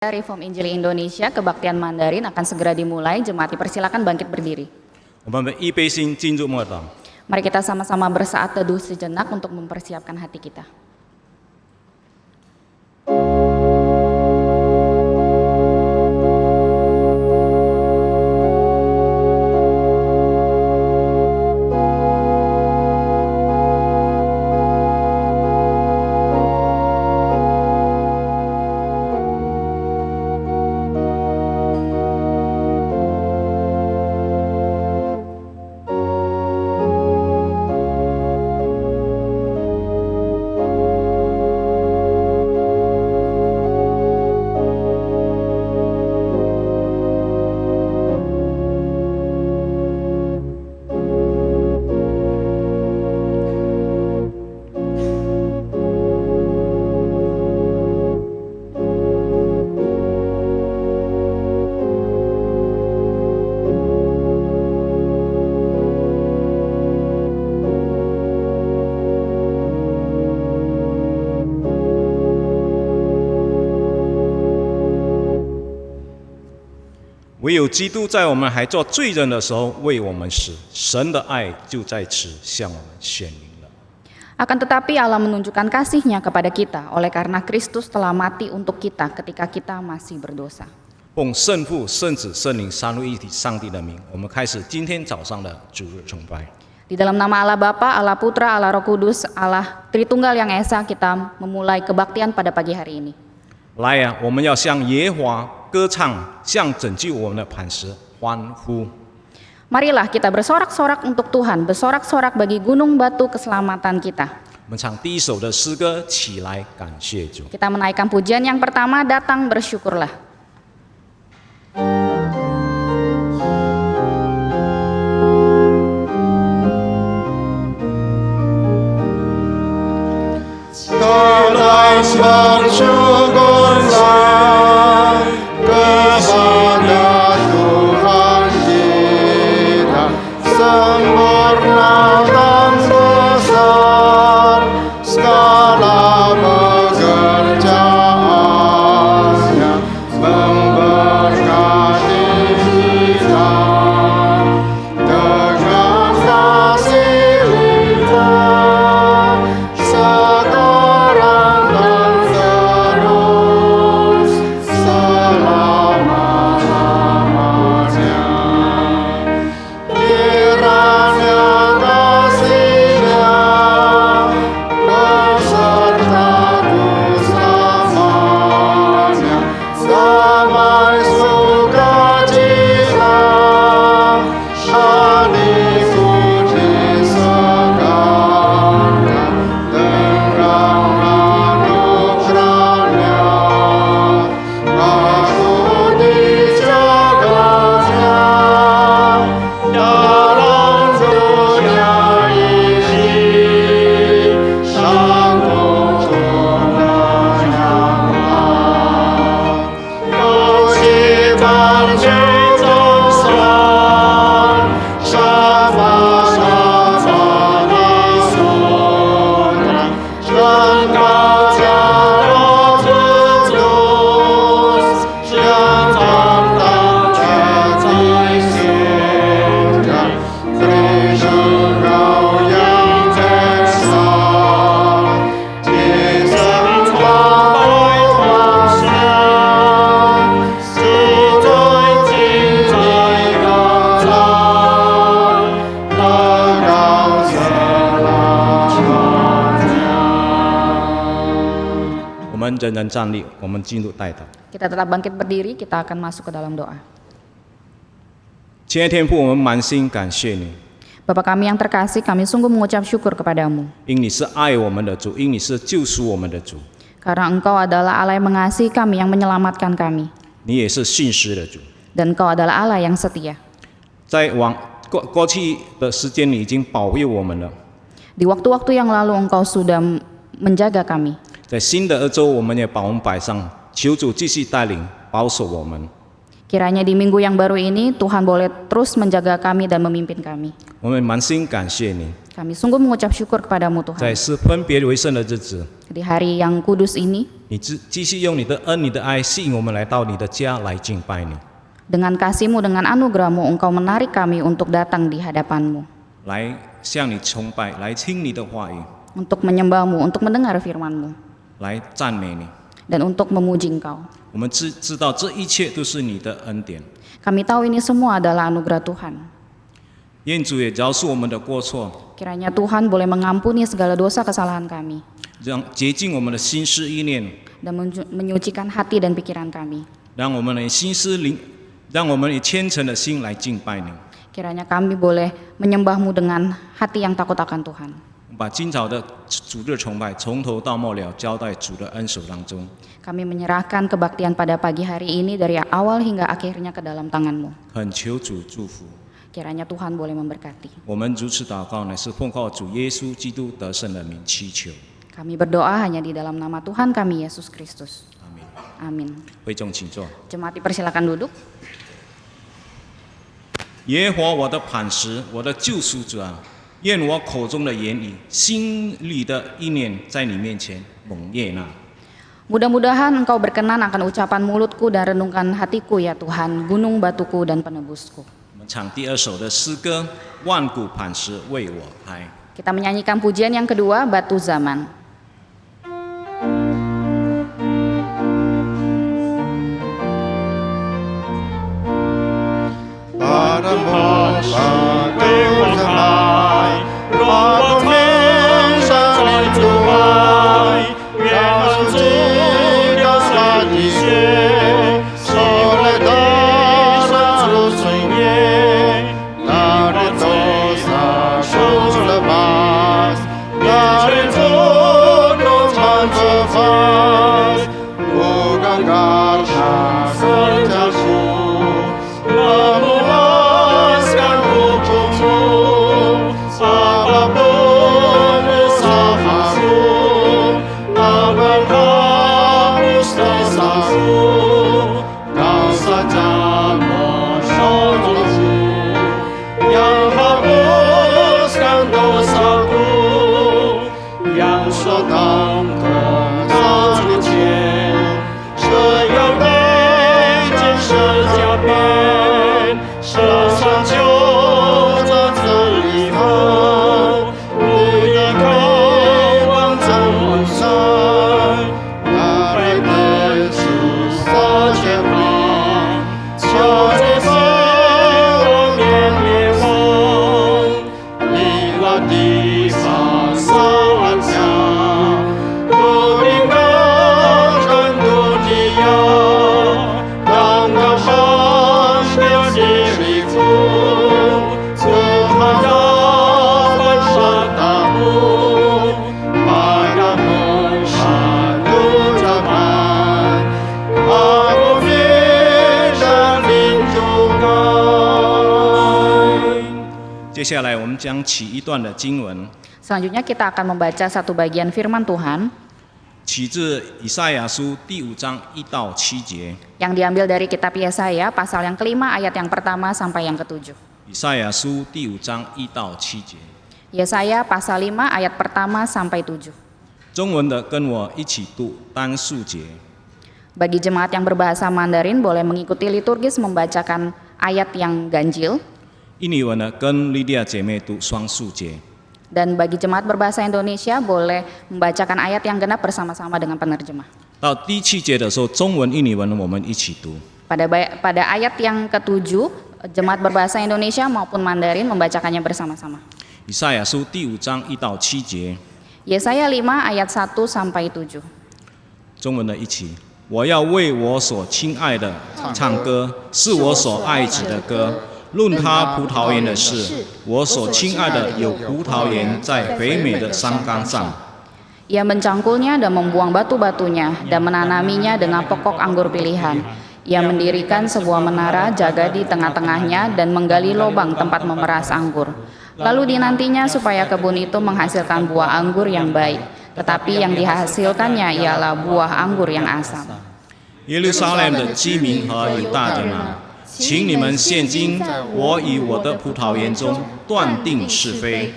Reform Injili Indonesia Kebaktian Mandarin akan segera dimulai. Jemaat dipersilakan bangkit berdiri. Mari kita sama-sama bersaat teduh sejenak untuk mempersiapkan hati kita.唯有基督在我们还做罪人的时候为我们死，神的爱就在此向我们显明了。 Akan tetapi Allah menunjukkan kasih-Nya kepada kita oleh karena Kristus telah mati untuk kita ketika kita masih berdosa. 奉圣父、圣子、圣灵三位一体上帝的名，我们开始今天早上的主日崇拜。 Di dalam nama Allah Bapa, Allah Putra, Allah Roh Kudus, Allah Tritunggal yang Esa, kita memulai kebaktian pada pagi hari ini. 来呀，我们要向耶和华歌唱，向拯救我们的磐石欢呼。 Marilah kita bersorak-sorak untuk Tuhan, bersorak-sorak bagi gunung batu keselamatan kita. 我们唱第一首的诗歌，起来感谢主。 Kita menaikkan pujian yang pertama, datang bersyukurlah. Bersyukurlah kepada Tuhan kita, sempurna dan besar segala pekerjaannya, memberkati kita dengan kasih limpah sekarang dan terus selama-lamanya. Kiranya kasih-Nya besertaku selamanya, damai sukacita hatiku disegarkan dengan anugerah-Nya. Aku dijaganya dalam dunia ini, sanggup menyembah. Puji berjutaan sama-sama di surga, engkau Roh Kudus yang tertata di surga. Kristus Engkau yang esa, disembah manusia, cintai kata, engkau selamanya. 我们人人站立，我们进入代祷。 Kita tetap bangkit berdiri, kita akan masuk ke dalam doa. 亲爱的天父，我们满心感谢你， Bapa kami yang terkasih, kami sungguh mengucap syukur kepadamu. 因你是爱我们的主，因你是救赎我们的主， Karena Engkau adalah Allah yang mengasihi kami, yang menyelamatkan kami. 你也是信实的主。 Dan Engkau adalah Allah yang setia. 在过去的时间，你已经保佑我们了。 Di waktu-waktu yang lalu Engkau sudah menjaga kami. 在新的2周，我们也把我们摆上，求主继续带领保守我们。 Kiranya di minggu yang baru ini Tuhan boleh terus menjaga kami dan memimpin kami. 我们满心感谢你， Kami sungguh mengucap syukur kepadamu 在 Tuhan. 是分别为圣的日子， Di hari yang kudus ini, 你继续用你的恩、你的爱吸引我们来到你的家来敬拜你， dengan kasih-Mu, dengan anugerah-Mu, Engkau menarik kami untuk datang di hadapan-Mu, 来向你崇拜，来听你的话语， untuk menyembah-Mu, untuk mendengar firman-Mu, 来赞美你。 dan untuk memuji Engkau. 我们知道这一切都是你的恩典， Kami tahu ini semua adalah anugerah Tuhan. 愿主也饶恕我们的过错， Kiranya Tuhan boleh mengampuni segala dosa kesalahan kami 让洁净我们的心思意念， dan menyucikan hati dan pikiran kami. 让我们的心思灵，让我们以虔诚的心来敬拜你。 Kiranya kami boleh menyembah-Mu dengan hati yang takut akan Tuhan. 把今早的主日崇拜从头到末了交在主的恩手当中， Kami menyerahkan kebaktian pada pagi hari ini dari awal hingga akhirnya ke dalam tangan-Mu. 恳求主祝福。 Kiranya Tuhan boleh memberkati. 我们如此祷告，乃是奉靠主耶稣基督得胜的名祈求。 Kami berdoa hanya di dalam nama Tuhan kami Yesus Kristus. 阿门。 Amin. 会众请坐。 Jemaat dipersilakan duduk. 耶和华我的磐石，我的救赎主啊，愿我口中的言语、心里的意念，在你面前蒙悦纳。 Mudah-mudahan Engkau berkenan akan ucapan mulutku dan renungkan hatiku ya Tuhan, gunung batuku dan penebusku. 我们唱第二首的诗歌《万古磐石为我开》。 Kita menyanyikan pujian yang kedua, Batu Zaman. Padamu batu zaman, roh mensan Tuhan, yang juga sadisnya, soledad seluruhnya, dari dosa lepas, dari tuduhan bebas, bukan karena kerjaku. Memuaskan hukum-Mu, apapun usahaku, akan hapus dosaku. Kau saja menolongku, yang hapuskan dosaku, yang sedang terjadi, 这样的建设家变。 设上就在这里头，不依靠望着晚山，那来的是撒前方，求你赐我面烈风，你那地方撒下，不应该看多你呀，当个好小弟。 接下来我们将起一段的经文， Selanjutnya kita akan membaca satu bagian firman Tuhan 起自以赛亚书第5章1到7节。 yang diambil dari kitab Yesaya pasal yang kelima ayat yang pertama sampai yang ketujuh. 以赛亚书第5章1到7节。 Yesaya pasal 5 ayat pertama sampai 7. 中文的跟我一起读单数节。 Bagi jemaat yang berbahasa Mandarin boleh mengikuti liturgis membacakan ayat yang ganjil. 印尼文呢跟莉莉亚姐妹读双数节。 Dan bagi jemaat berbahasa Indonesia boleh membacakan ayat yang genap bersama-sama dengan penerjemah. 到第7节的时候，中文、印尼文我们一起读。 Pada ayat yang ketujuh, jemaat berbahasa Indonesia maupun Mandarin membacakannya bersama-sama. 以赛亚书第5章1到7节， Yesaya 5 ayat 1 sampai 7. 中文的一起。我要为我所亲爱的唱歌，是我所爱子的歌。论他葡萄园的事，我所亲爱的有葡萄园在肥美的山冈上。 Ia mencangkulnya dan membuang batu-batunya dan menanaminya dengan pokok anggur pilihan. Ia mendirikan sebuah menara jaga di tengah-tengahnya dan menggali lubang tempat memeras anggur. Lalu dinantinya supaya kebun itu menghasilkan buah anggur yang baik, tetapi yang dihasilkannya ialah buah anggur yang asam. 耶路撒冷的居民和犹大人啊，请你们现今我与我的葡萄园中断定是非。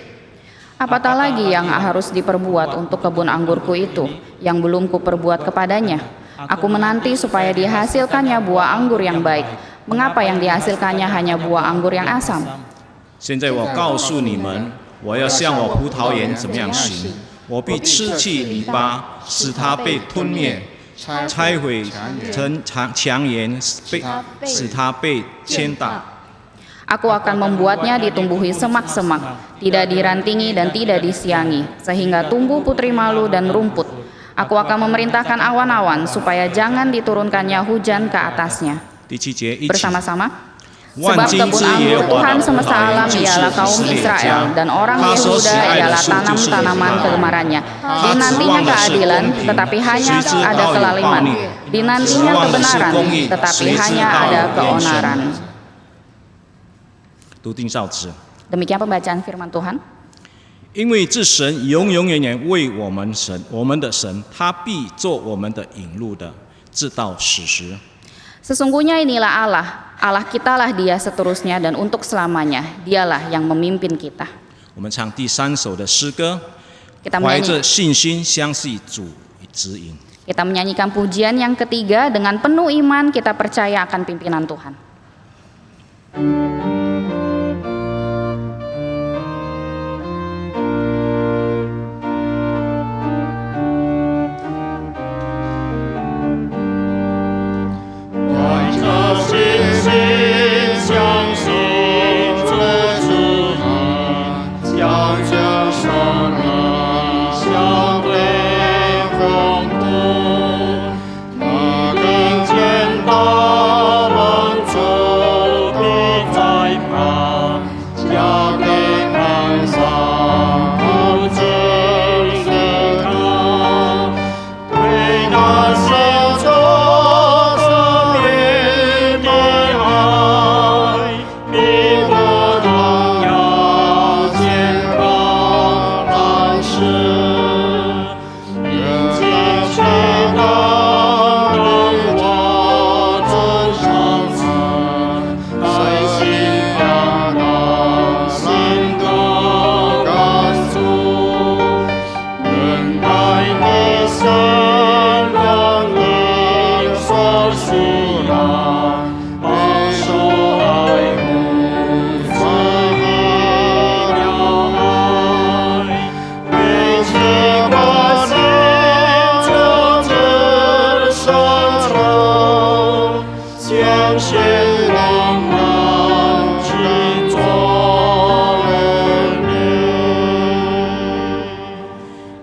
Apatah lagi yang harus diperbuat untuk kebun anggurku itu, yang belum kuperbuat kepadanya? Aku menanti supaya dihasilkannya buah anggur yang baik. Mengapa yang dihasilkannya hanya buah anggur yang asam? 现在我告诉你们，我要像我葡萄园怎么样行，我必吃去篱笆，使它被吞灭，拆毁成墙垣，使它被牵打。 Aku akan membuatnya ditumbuhi semak-semak, tidak dirantingi dan tidak disiangi, sehingga tumbuh putri malu dan rumput. Aku akan memerintahkan awan-awan supaya jangan diturunkannya hujan ke atasnya. 第7节一起。 Bersama-sama. 万 Sebab 金 kebun 之耶 anggur 和华 Tuhan 的葡 semesta 萄园 alam 就是 ialah 以 kaum 色列 Israel 家， dan orang 他所喜 Yehuda 爱的 ialah 树就是 tanaman 葡萄 kegemarannya. 他 Dinantinya 指望的是 keadilan, 公平， tetapi hanya 谁知 ada 道有暴 kelaliman. 虐？ Dinantinya 指望的是 kebenaran, 公义， tetapi 谁知 hanya 道 ada 有冤 keonaran. 声？读定造词。 Demikian pembacaan firman Tuhan. 因为这神永永远远为我们的神，他必做我们的引路的，直到死时。 Sesungguhnya inilah Allah, Allah kitalah dia seterusnya dan untuk selamanya, dialah yang memimpin kita. 我们唱第3首的诗歌， Kita 怀着 menyanyi, 信心相信主指引。 kita menyanyikan pujian yang ketiga dengan penuh iman kita percaya akan pimpinan Tuhan.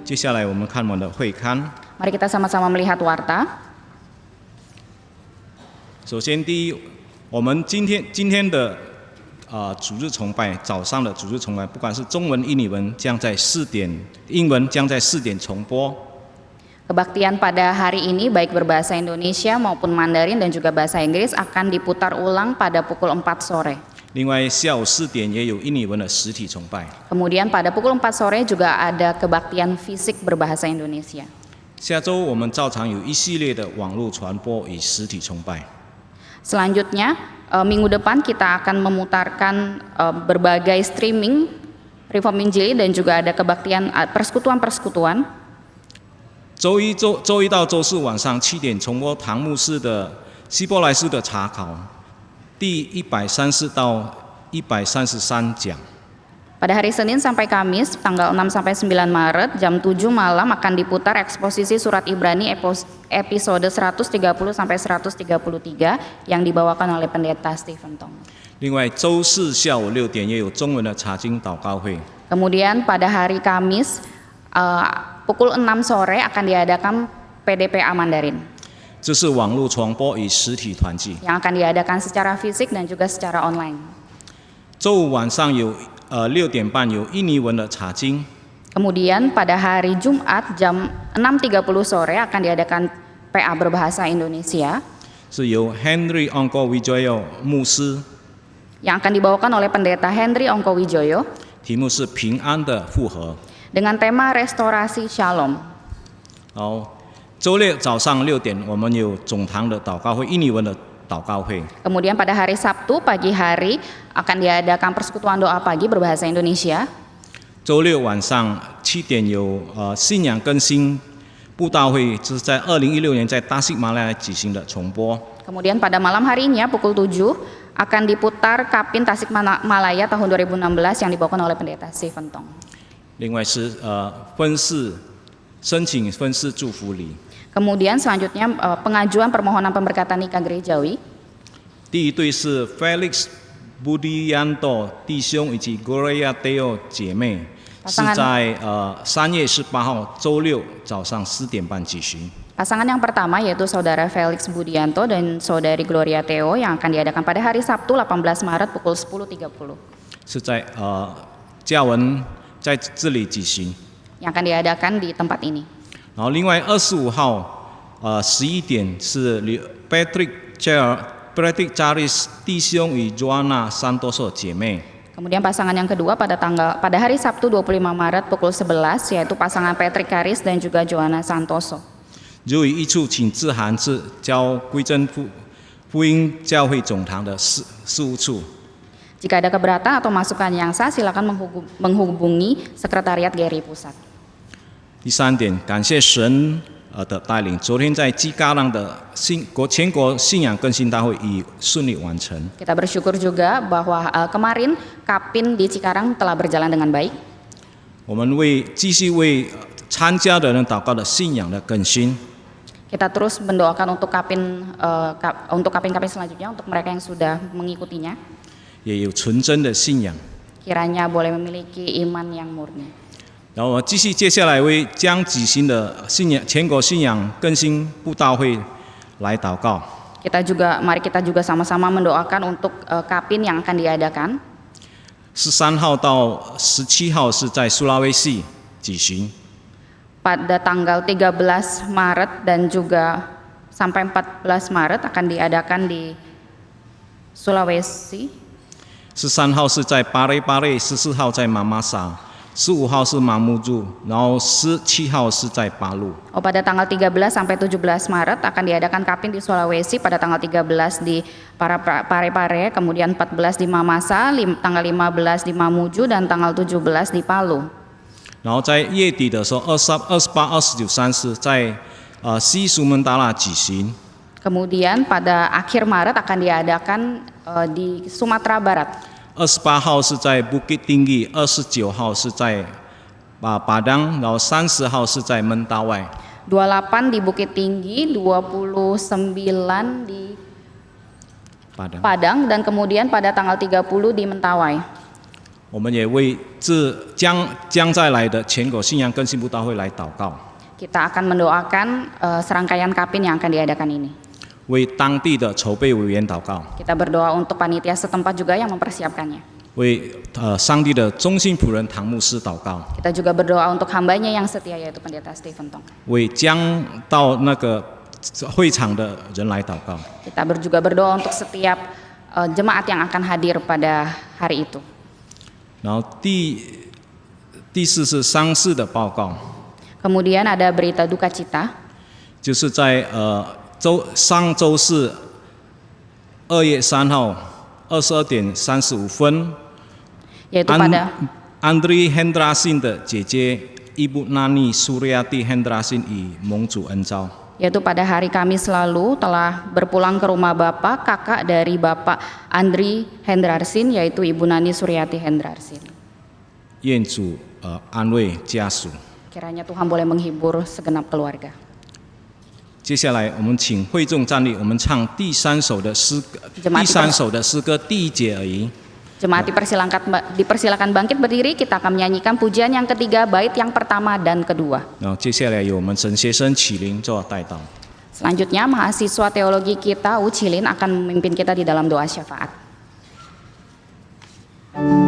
接下来我们看我们的会刊。 Mari kita sama-sama melihat warta. 首先，第一，我们今天的主日崇拜，早上的主日崇拜，不管是中文、印尼文，将在4点，英文将在4点重播。 Kebaktian pada hari ini baik berbahasa Indonesia maupun Mandarin dan juga bahasa Inggris akan diputar ulang pada pukul 4 sore. 另外，下午4点也有印尼文的实体崇拜。 Kemudian pada pukul 4 sore juga ada kebaktian fisik berbahasa Indonesia. 下周我们照常有一系列的网络传播与实体崇拜。 Selanjutnya, minggu depan kita akan memutarkan berbagai streaming Reform Injili dan juga ada kebaktian persekutuan-persekutuan. 周一到周四晚上7点重播唐牧师的希伯来书的查考，第134到133讲。 Pada hari Senin sampai Kamis, tanggal 6 sampai 9 Maret, jam 7 malam akan diputar eksposisi surat Ibrani episode 130 sampai 133 yang dibawakan oleh pendeta Stephen Tong. 另外，周四下午6点也有中文的查经祷告会。 Kemudian pada hari Kamis, pukul 6 sore akan diadakan PDPA Mandarin 这是网络传播与实体团聚。 yang akan diadakan secara fisik dan juga secara online. 周五晚上有6点半有印尼文的查经。 Kemudian pada hari Jumat jam 6.30 sore akan diadakan PA berbahasa Indonesia 是由 Henry Ongko Wijoyo 牧师， yang akan dibawakan oleh pendeta Henry Ongko Wijoyo 题目是平安的复合。 dengan tema restorasi shalom. 好，周六早上6点我们有总堂的祷告会，印尼文的祷告会。 Kemudian pada hari Sabtu pagi hari akan diadakan persekutuan doa pagi berbahasa Indonesia. 周六晚上7点有信仰更新布道会，这是在2016年在Tasikmalaya举行的重播。 Kemudian pada malam harinya pukul 7 akan diputar Kapin Tasikmalaya tahun 2016 yang dibawakan oleh Pendeta Stephen Tong. 另外是申请分室祝福礼。 Kemudian selanjutnya pengajuan permohonan pemberkatan nikah gerejawi. 第一对是 Felix Budianto 弟兄以及 Gloria Deo 姐妹，是在3月18号周六早上4点半举行。 Pasangan yang pertama yaitu Saudara Felix Budianto dan Saudari Gloria Theo yang akan diadakan pada hari Sabtu 18 Maret pukul 10.30. 是在嘉文在这里举行。 Yang akan diadakan di tempat ini. 然后另外25号11点是Patrick Jaris 弟兄与 Joanna Santoso 姐妹。 Kemudian pasangan yang kedua pada hari Sabtu 25 Maret pukul 11 yaitu pasangan Patrick Karis dan juga Joanna Santoso. 如有益处，请致函至交归真福音教会总堂的事务处。 Jika ada keberatan atau masukan yang sah, silakan menghubungi Sekretariat GRI Pusat. 第3点，感谢神的带领，昨天在基嘎浪的全国信仰更新大会已顺利完成。 Kita bersyukur juga bahwa kemarin Kapin di Cikarang telah berjalan dengan baik. 我们继续为参加的人祷告的信仰的更新。 Kita terus mendoakan untuk Kapin selanjutnya untuk mereka yang sudah mengikutinya. 也有纯真的信仰。 Kiranya boleh memiliki iman yang murni. 然后我继续接下来为将举行的全国信仰更新布道会来祷告。 Mari kita juga sama-sama mendoakan untuk Kapin yang akan diadakan. 13号到17号是在苏拉威西举行。 Pada tanggal 13 Maret dan juga sampai 14 Maret akan diadakan di Sulawesi. 13号是在巴雷巴雷，14号在马马萨，15号是马木柱，然后17号是在巴路。 Pada tanggal 13 sampai 17 Maret akan diadakan Kapin di Sulawesi, pada tanggal 13 di Parepare, kemudian 14 di Mamasa, tanggal 15 di Mamuju dan tanggal 17 di Palu. 然后在月底的时候，28、29、30在西苏门答腊举行。 Kemudian pada akhir Maret akan diadakan di Sumatera Barat. 28号是在 Bukit Tinggi， 29号是在Padang， 然后30号是在门大外。 28 di Bukit Tinggi, 29 di Padang dan kemudian pada tanggal 30 di Mentawai. 我们也为将在来的全国信仰更新布道会来祷告。 Kita akan mendoakan serangkaian Kapin yang akan diadakan ini. 为当地的筹备委员祷告。 Kita berdoa untuk panitia setempat juga yang mempersiapkannya. 为上帝的忠心仆人唐牧师祷告。 Kita juga berdoa untuk hambanya yang setia yaitu Pendeta Stephen Tong. 为将到那个会场的人来祷告。 Kita juga berdoa untuk setiap jemaat yang akan hadir pada hari itu. 然后第4是丧事的报告， Kemudian ada berita duka cita. 就是在上周四2月3号22点35分， Yaitu pada Andri Hendrasin 的姐姐 Ibu Nani Suryati Hendrasin 已蒙主恩召。 Yaitu pada hari Kamis lalu telah berpulang ke rumah Bapak, kakak dari Bapak Andri Hendrasin yaitu Ibu Nani Suryati Hendrasin. 愿主安慰家属。 Kiranya Tuhan boleh menghibur segenap keluarga. 接下来我们请会众站立，我们唱第3首的诗歌第1节而已。 Jemaat dipersilakan bangkit berdiri, kita akan menyanyikan pujian yang ketiga, bait yang pertama dan kedua. 然后接下来由我们神学生启灵做带导。 Selanjutnya mahasiswa teologi kita Ucilin akan memimpin kita di dalam doa syafaat. Oh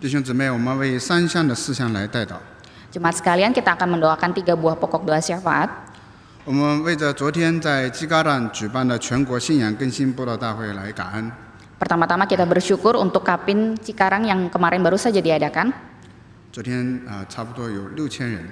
弟兄姊妹，我们为3项的事项来代祷。 Jemaat sekalian, kita akan mendoakan 3 buah pokok doa syafaat. 我们为着昨天在基嘎旦举办的全国信仰更新布道大会来感恩。 Pertama-tama kita bersyukur untuk Kapin Cikarang yang kemarin baru saja diadakan. 昨天差不多有6000人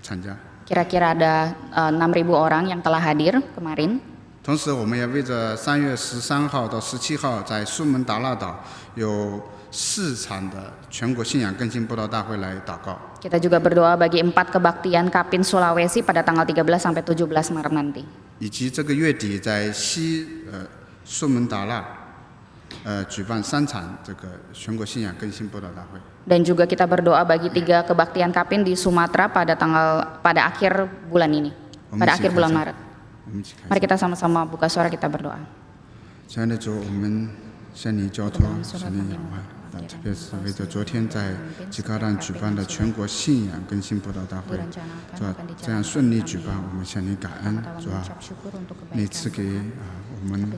参加。 Kira-kira ada 6.000 orang yang telah hadir kemarin. 同时，我们也为着3月13号到17号在苏门答腊岛有4场的全国信仰更新布道大会来祷告。 Kita juga berdoa bagi 4 kebaktian Kapin Sulawesi pada tanggal 13 sampai 17 Maret nanti. 以及这个月底在苏门答腊举办3场这个全国信仰更新布道大会。 Dan juga kita berdoa bagi 3 kebaktian Kapin di Sumatera pada akhir bulan ini, pada akhir bulan Maret. 我们一起开 Mari 始。 kita sama-sama buka suara, kita berdoa. 亲爱的主，我们向你交托，向你仰望。特别是为着昨天在基嘎旦举办的全国信仰更新布道大会，主啊，这样顺利举办，我们向你感恩，主啊，你赐给我们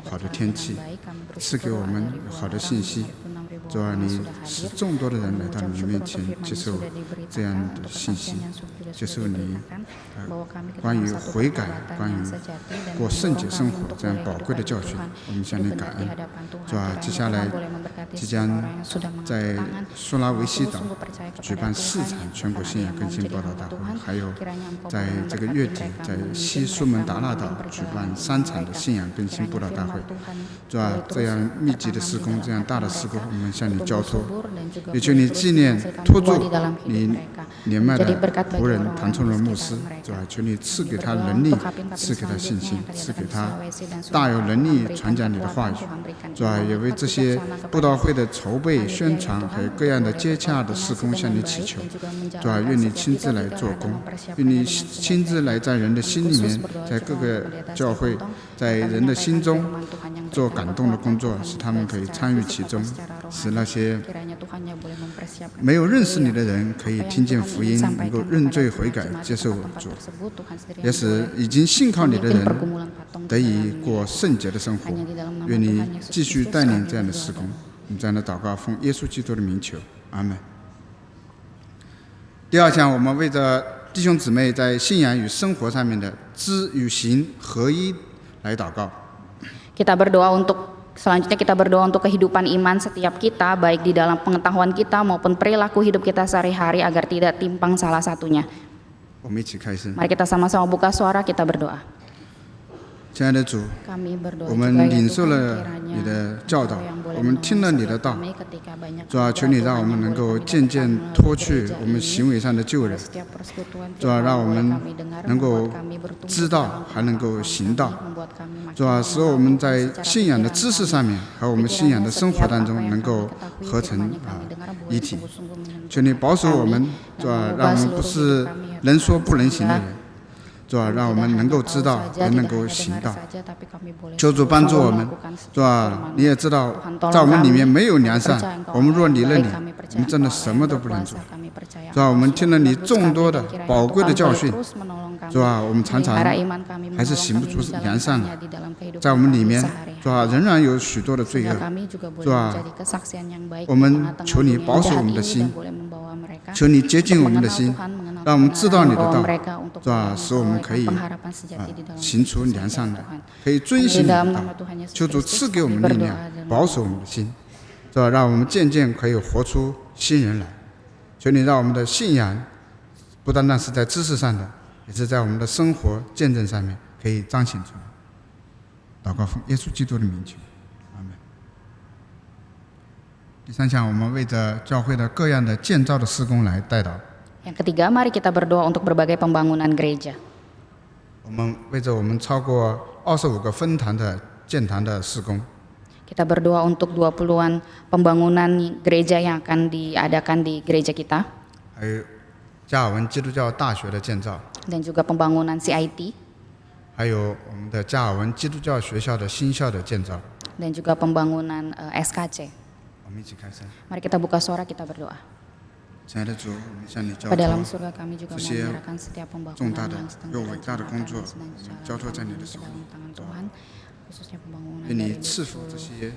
好的天气，赐给我们好的信息，主啊，你使众多的人来到你面前接受这样的信息，接受你关于悔改、关于过圣洁生活这样宝贵的教训，我们向你感恩，主啊，接下来即将在苏拉维西岛举办4场全国信仰更新报道大会，还有在这个月底在西苏门答腊岛举办3场的信仰更新布道大会，主啊，这样密集的施工，这样大的施工，我们向你交托，也求你纪念托住你年迈的仆人谭崇仁牧师，主啊，求你赐给他能力，赐给他信心，赐给他大有能力传讲你的话语，主啊，也为这些布道会的筹备、宣传还有各样的接洽的施工向你祈求，主啊，愿你亲自来做工，愿你亲自来在人的心里面，在各个教会，在人的心中做感动的工作，使他们可以参与其中，使那些没有认识你的人可以听见福音，能够认罪悔改，接受主，也使已经信靠你的人得以过圣洁的生活。愿你继续带领这样的施工。我们这样的祷告，奉耶稣基督的名求，阿门。第2项，我们为着弟兄姊妹在信仰与生活上面的知与行合一来祷告。 Selanjutnya kita berdoa untuk kehidupan iman setiap kita, baik di dalam pengetahuan kita maupun perilaku hidup kita sehari-hari agar tidak timpang salah satunya. 我们一起开始。 Mari kita sama-sama buka suara, kita berdoa. 亲爱的主， Kami berdoa 我们领受了你的教导，我们听了你的道，主啊，求你让我们能够渐渐脱去我们行为上的旧人，主啊，让我们能够知道，还能够行道，主啊，使我们在信仰的知识上面和我们信仰的生活当中能够合成一体。求你保守我们，主啊，让我们不是能说不能行的人。 主啊，让我们能够知道，也能够行道。求主帮助我们，主啊，你也知道，在我们里面没有良善。我们若离了你，我们真的什么都不能做。主啊，我们听了你众多的宝贵的教训，主啊，我们常常还是行不出良善来。在我们里面，主啊，仍然有许多的罪恶。主啊，我们求你保守我们的心，求你洁净我们的心。 让我们知道你的道，是吧？使我们可以行出良善来，可以遵行你的道。求主赐给我们力量，保守我们的心，是吧？让我们渐渐可以活出新人来。求你让我们的信仰不单单是在知识上的，也是在我们的生活见证上面可以彰显出来。祷告奉耶稣基督的名求，阿门。第3项，我们为着教会的各样的建造的施工来代祷。 Yang ketiga, mari kita berdoa untuk berbagai pembangunan gereja. 我们为着我们超过25个分堂的建堂的施工。 Kita berdoa untuk 20-an pembangunan gereja yang akan diadakan di gereja kita. 还有加尔文基督教大学的建造。 Dan juga pembangunan CIT. 还有我们的加尔文基督教学校的新校的建造。 Dan juga pembangunan SKC. 我们一起开声。 Mari kita buka suara, kita berdoa. 亲爱的主，我们向你交托 Dalam surga kami juga 这些 menyerahkan setiap 重大 pembangunan 的 yang sedang 又伟大的工作， sedang 交托在你的手 dalam tangan Tuhan, khususnya pembangunan 愿你 dari 赐福这些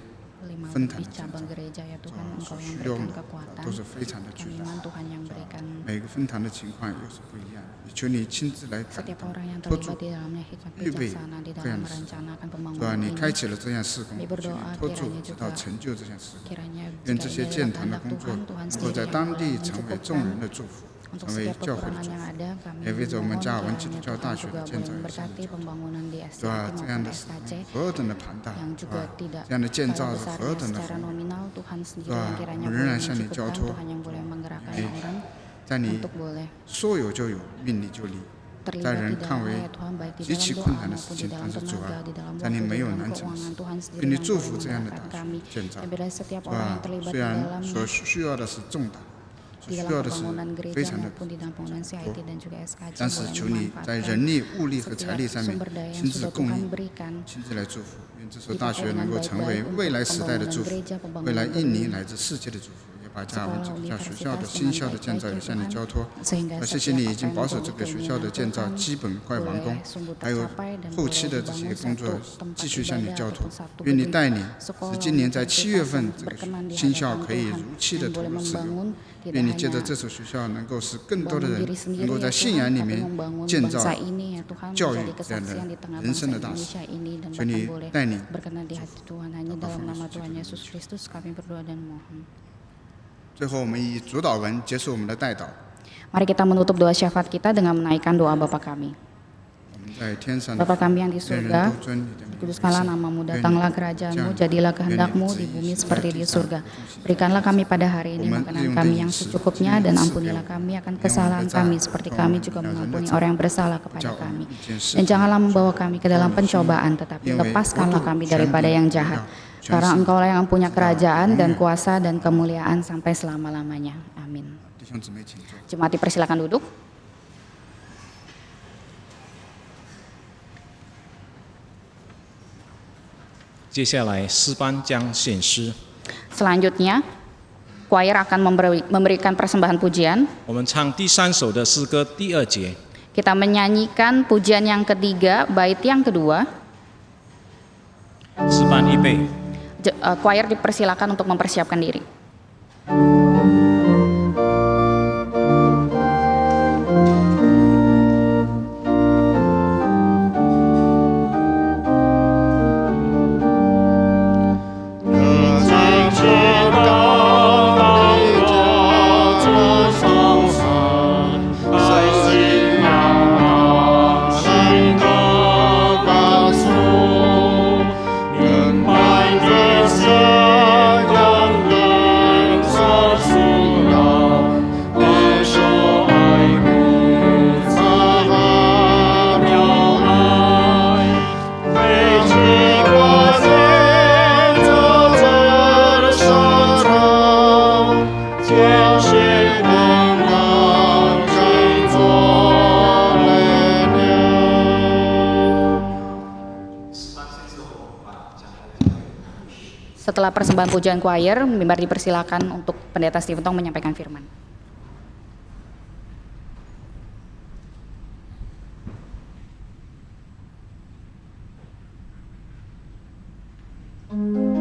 分坛 lebih 的建造 cabang gereja ya Tuhan, 所 Engkau 需 yang 要 berikan 的 kekuatan. 都是非常的巨 Kami 大， iman Tuhan yang berikan 每个分坛的情况又是不一样，也求你亲自来感 setiap 动 orang yang 托住 terlibat di dalamnya hikmat 预备 bijaksana di 这样 dalam 的事， merencanakan 主啊， pembangunan 你 ini. 开启了这样事工， Kami 求 berdoa 你托住 kiranya 直 juga 到成就这项事工。 kiranya 愿这 jika 些 ini 建 adalah 堂的 kehendak 工作 Tuhan, Tuhan 能够 sendiri 在 yang 当 boleh 地成为众 mencukupkan 人的祝福， untuk 成为 setiap 教会的 kekurangan 祝 yang 福。 ada. Kami 也为着我们 mohon 加尔文基督 kiranya 教大 Tuhan 学 juga 的建造 boleh 有限 memberkati 的 pembangunan di 主啊， SCT 这样 maupun 的事 SKJ 工何等的庞大， yang 主 juga 啊， tidak 这样的建 kalah 造是何 besarnya 等的 secara 丰富。 nominal. Tuhan sendiri Wah, yang kiranya 我们 boleh 仍然向你交 mencukupkan, 托。 Tuhan yang boleh menggerakkan 哎 orang 在你 untuk boleh 说有就有，命里就立，在 terlibat 人 di 看 dalamnya 为 ya Tuhan, baik di 极 dalam 其 doa 困难的事 maupun di 情， dalam 但是主 tenaga, 啊 di dalam， 在你 waktu, 没 di 有 dalam 难成的 keuangan. 事。 Tuhan sendiri 愿你 yang 祝 boleh 福这样的大 menggerakkan 学 kami. 建造， Dan bila setiap 是 orang 吧 yang？terlibat 虽 di 然 dalamnya 所需要的是重大，所 di 需 dalam 要的是 pembangunan 非 gereja 常的 maupun di dalam pembangunan CIT dan juga SKJ 但是 boleh 求你在 memanfaatkan 人力、物力和财 setiap 力上面 sumber daya yang 亲自 sudah 供 Tuhan 应， berikan 亲自来祝福。愿这所 dipakai 大学 dengan 能够成 baik-baik 为 untuk 未来时代的 pembangunan 祝福， gereja, 未来 pembangunan 印尼 gedung, 乃至世界的祝福。也把加尔文 sekolah 基督教学校的 universitas 新校 dengan 的建造 baik-baik 也 ya 向你 Tuhan, 交托。 sehingga 谢谢 setiap 你已 apa 经 yang 保守 menjadi 这个学校的 keinginan 建造 Tuhan 基本快完工 boleh，sungguh 还有 tercapai dan 后期 boleh 的这些 dibangun 工作 satu tempat 继续向你 ibadah 交托 ataupun satu。 愿你 gedung 带领，使 sekolah 今年在 universitas 7月份 yang 这个 berkenan di 新校 hadapan 可以 Tuhan 如期的 dan 投 boleh 入使用。 membangun 愿 tidak 你借着 hanya 这所学校，能够使更多的 bangun 人 diri 能 sendiri 够 ya 在信 Tuhan, 仰里 tapi 面 membangun 建造 bangsa ini ya Tuhan 教育 menjadi 这样的 kesaksian di tengah 人生 bangsa 的大事。 Indonesia ini dan 求你 bahkan boleh 带领。 berkenan di hati Tuhan. Hanya dalam nama Tuhan Yesus Kristus kami berdoa dan mohon. 最后，我们以主祷文结束我们的代祷。 Mari kita menutup doa syafaat kita dengan menaikkan doa Bapa kami. 我们在天上的 Bapa 父， kami yang di 愿人 surga, 都尊你的名为 dikuduskanlah 圣。 namamu, 愿 datanglah 你 kerajaanmu, 降临， jadilah 愿 kehendakmu 你的 di 旨 bumi 意行 seperti 在 di 地上 surga. 如同行在 Berikanlah 天 kami 上。 pada hari 我 ini 们 makanan 日用的 kami 饮 yang 食， secukupnya 今日 dan 赐给 ampunilah 我们， kami akan 免我们的 kesalahan 债， kami seperti 同我 kami 们 juga 免人的 mengampuni 债， orang yang bersalah 不 kepada 叫我们 kami. 遇见试 Dan 探， janganlah membawa kami ke dalam 救你 pencobaan, tetapi 因为国 lepaskanlah 度、 kami 权 daripada 柄、 yang 荣 jahat. 耀、权 Karena 势， Engkau lah yang punya 直到 kerajaan 永 dan 远。 kuasa dan kemuliaan sampai selama-lamanya. Amin. 弟兄姊妹，请坐。 Jemaat dipersilakan duduk. 接下来诗班将献诗， Selanjutnya, choir akan memberikan persembahan pujian. 我们唱第3首的诗歌第2节。 Kita menyanyikan pujian yang ketiga, bait yang kedua. 诗班预备。 Choir dipersilakan untuk mempersiapkan diri. Setelah persembahan pujian choir, mimbar dipersilakan untuk Pendeta Stephen Tong menyampaikan firman. Amen.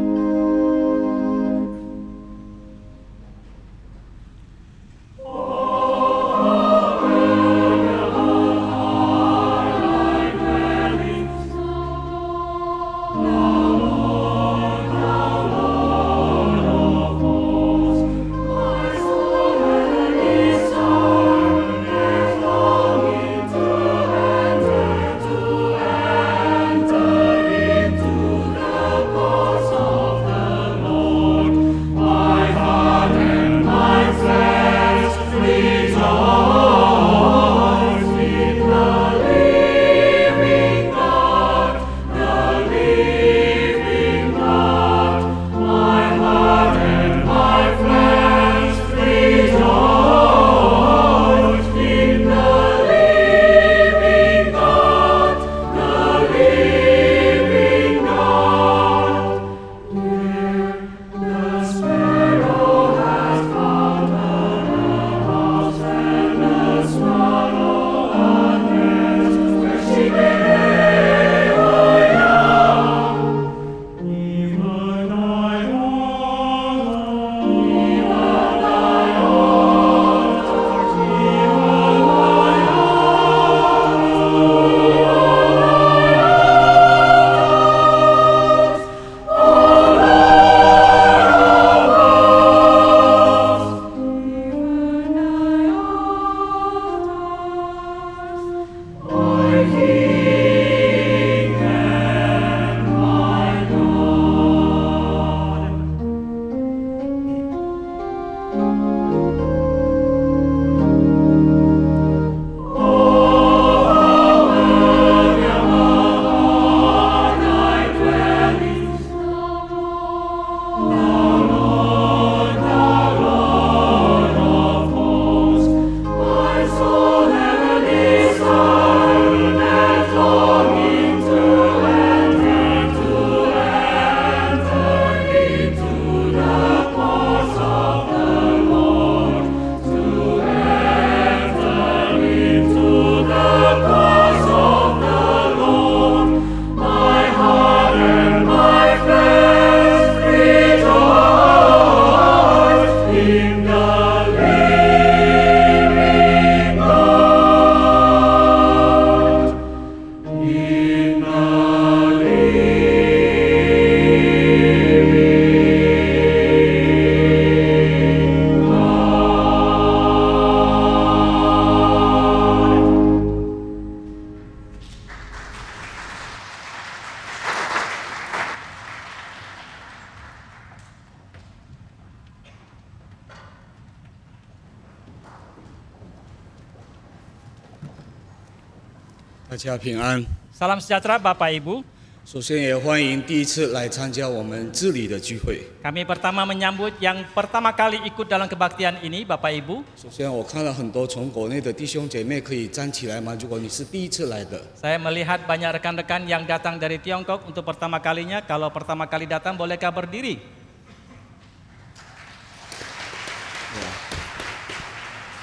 大家平安。 Salam sejahtera Bapak Ibu. 首先也欢迎第一次来参加我们治理的聚会。 Kami pertama menyambut yang pertama kali ikut dalam kebaktian ini Bapak Ibu. 首先我看了很多从国内的弟兄姐妹可以站起来吗？如果你是第一次来的， Saya melihat banyak rekan-rekan yang datang dari Tiongkok untuk pertama kalinya. Kalau pertama kali datang bolehkah berdiri?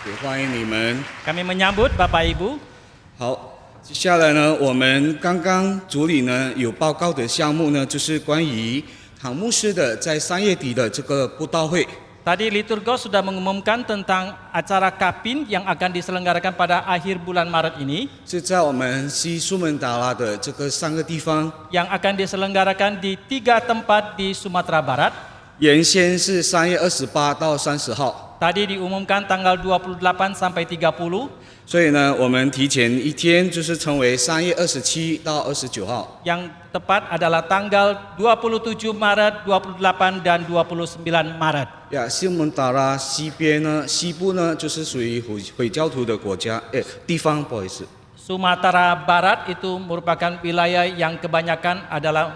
也欢迎你们。 Kami menyambut Bapak Ibu. 好，接下来呢，我们刚刚组里呢有报告的项目呢，就是关于唐牧师的在3月底的这个布道会。 Tadi Liturgos sudah mengumumkan tentang acara Kapin yang akan diselenggarakan pada akhir bulan Maret ini, 是在我们西苏门答腊的这个3个地方， yang akan diselenggarakan di 3 tempat di Sumatera Barat. 原先是3月28到30号， Tadi diumumkan tanggal 28 sampai 30, 所以呢，我们提前一天就是成为3月27到29号。 yang tepat adalah tanggal 27 Maret, 28 dan 29 Maret. 呀，西门答腊西边呢，西部呢就是属于回教徒的国家，地方，不好意思。 Sumatera Barat itu merupakan wilayah yang kebanyakan adalah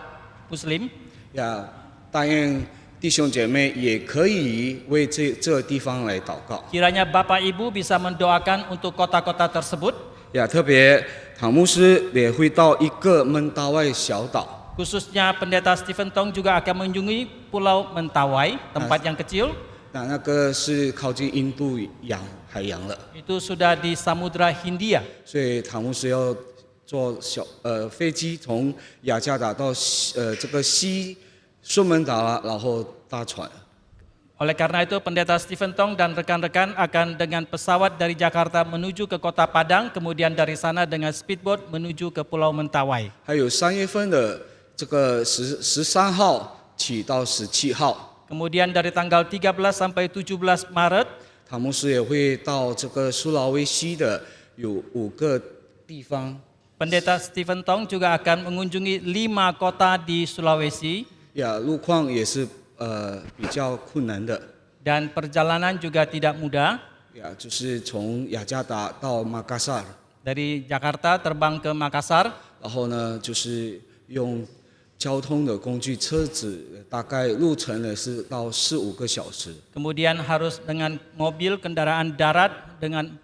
Muslim. 呀，答应弟兄姐妹也可以为这个地方来祷告。 Kiranya Bapak Ibu bisa mendoakan untuk kota-kota tersebut. 呀，特别唐牧师也会到一个门大外小岛。 Khususnya Pendeta Stephen Tong juga akan mengunjungi Pulau Mentawai, tempat yang kecil. 那个是靠近印度海洋了， Itu sudah di Samudra Hindia. 所以唐牧师要坐飞机从雅加达到这个西苏门答腊，然后搭船。 Oleh karena itu Pendeta Stephen Tong dan rekan-rekan akan dengan pesawat dari Jakarta menuju ke Kota Padang, kemudian dari sana dengan speedboat menuju ke Pulau Mentawai. 还有3月份的这个13号起到17号， Kemudian dari tanggal 13 sampai 17 Maret, 唐牧师也会到这个苏拉威西的有5个地方。 Pendeta Stephen Tong juga akan mengunjungi 5 kota di Sulawesi. 呀，路况也是比较困难的。 Dan perjalanan juga tidak mudah. 呀，就是从雅加达到马嘎萨尔， Dari Jakarta terbang ke Makassar, 然后呢就是用交通的工具，车子大概路程呢是到4-5个小时。 kemudian harus dengan mobil kendaraan darat dengan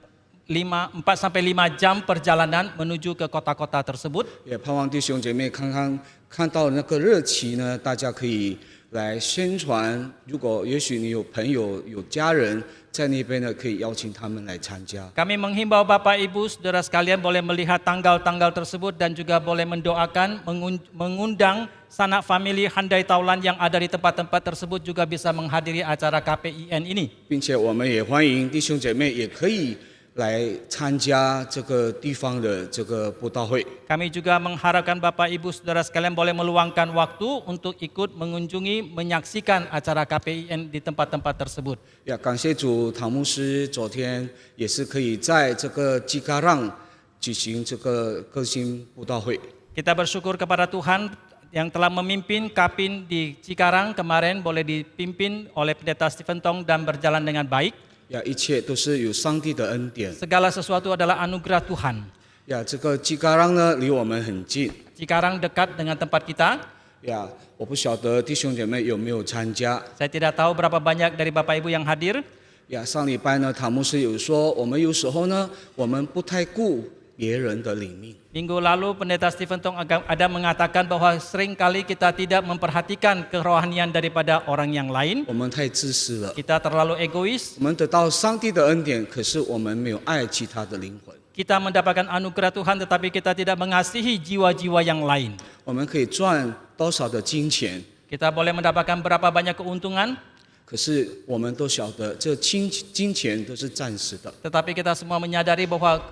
4 sampai 5 jam perjalanan menuju ke kota-kota tersebut. 也盼望弟兄姐妹看到那个日期呢，大家可以来宣传。如果也许你有朋友、有家人在那边呢，可以邀请他们来参加。 Kami menghimbau Bapak Ibu Saudara sekalian boleh melihat tanggal-tanggal tersebut dan juga boleh mendoakan, mengundang sanak famili Handai Taulan yang ada di tempat-tempat tersebut juga bisa menghadiri acara KPIN ini. 并且我们也欢迎弟兄姐妹也可以来参加这个地方的这个布道会。 Kami juga mengharapkan Bapak Ibu Saudara sekalian boleh meluangkan waktu untuk ikut mengunjungi, menyaksikan acara KPIN di tempat-tempat tersebut. 呀，感谢主，唐牧师昨天也是可以在这个基嘎让举行这个更新布道会。 Kita bersyukur kepada Tuhan yang telah memimpin Kapin di Cikarang kemarin boleh dipimpin oleh Pendeta Stephen Tong dan berjalan dengan baik. 呀，一切都是有上帝的恩典。 Segala sesuatu adalah anugerah Tuhan. 呀，这个基嘎让呢离我们很近。 Cikarang dekat dengan tempat kita. 呀，我不晓得弟兄姐妹有没有参加。 Saya tidak tahu berapa banyak dari Bapak Ibu yang hadir. 呀，上礼拜呢，唐牧师有说，我们有时候呢，我们不太顾别人的灵命。 Minggu lalu Pendeta Stephen Tong ada mengatakan bahwa seringkali kita tidak memperhatikan kerohanian daripada orang yang lain. 我们太自私了， Kita terlalu egois. 我们得到上帝的恩典，可是我们没有爱其他的灵魂。 Kita mendapatkan anugerah Tuhan tetapi kita tidak mengasihi jiwa-jiwa yang lain. 我们可以赚多少的金钱， Kita boleh mendapatkan berapa banyak keuntungan, 可是我们都晓得，这金钱都是暂时的。 tetapi kita semua menyadari bahwa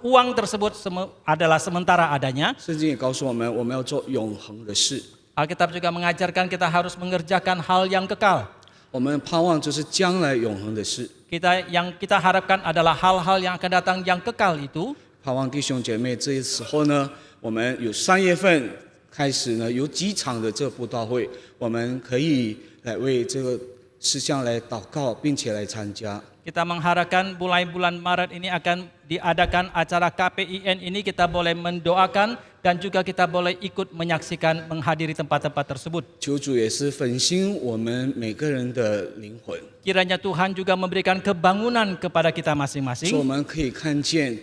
uang tersebut adalah sementara adanya. 圣经也告诉我们，我们要做永恒的事。 Alkitab juga mengajarkan kita harus mengerjakan hal yang kekal. 我们盼望就是将来永恒的事。 Yang kita harapkan adalah hal-hal yang akan datang yang kekal itu. 盼望弟兄姐妹这时候呢，我们有3月份开始呢，有几场的这布道会，我们可以来为这个事项来祷告，并且来参加。 Kita mengharapkan mulai bulan Maret ini akan diadakan acara KPIN ini, kita boleh mendoakan dan juga kita boleh ikut menyaksikan menghadiri tempat-tempat tersebut. 求主也是粉心我们每个人的灵魂， Kiranya Tuhan juga memberikan kebangunan kepada kita 所以我 masing-masing, 们可以看见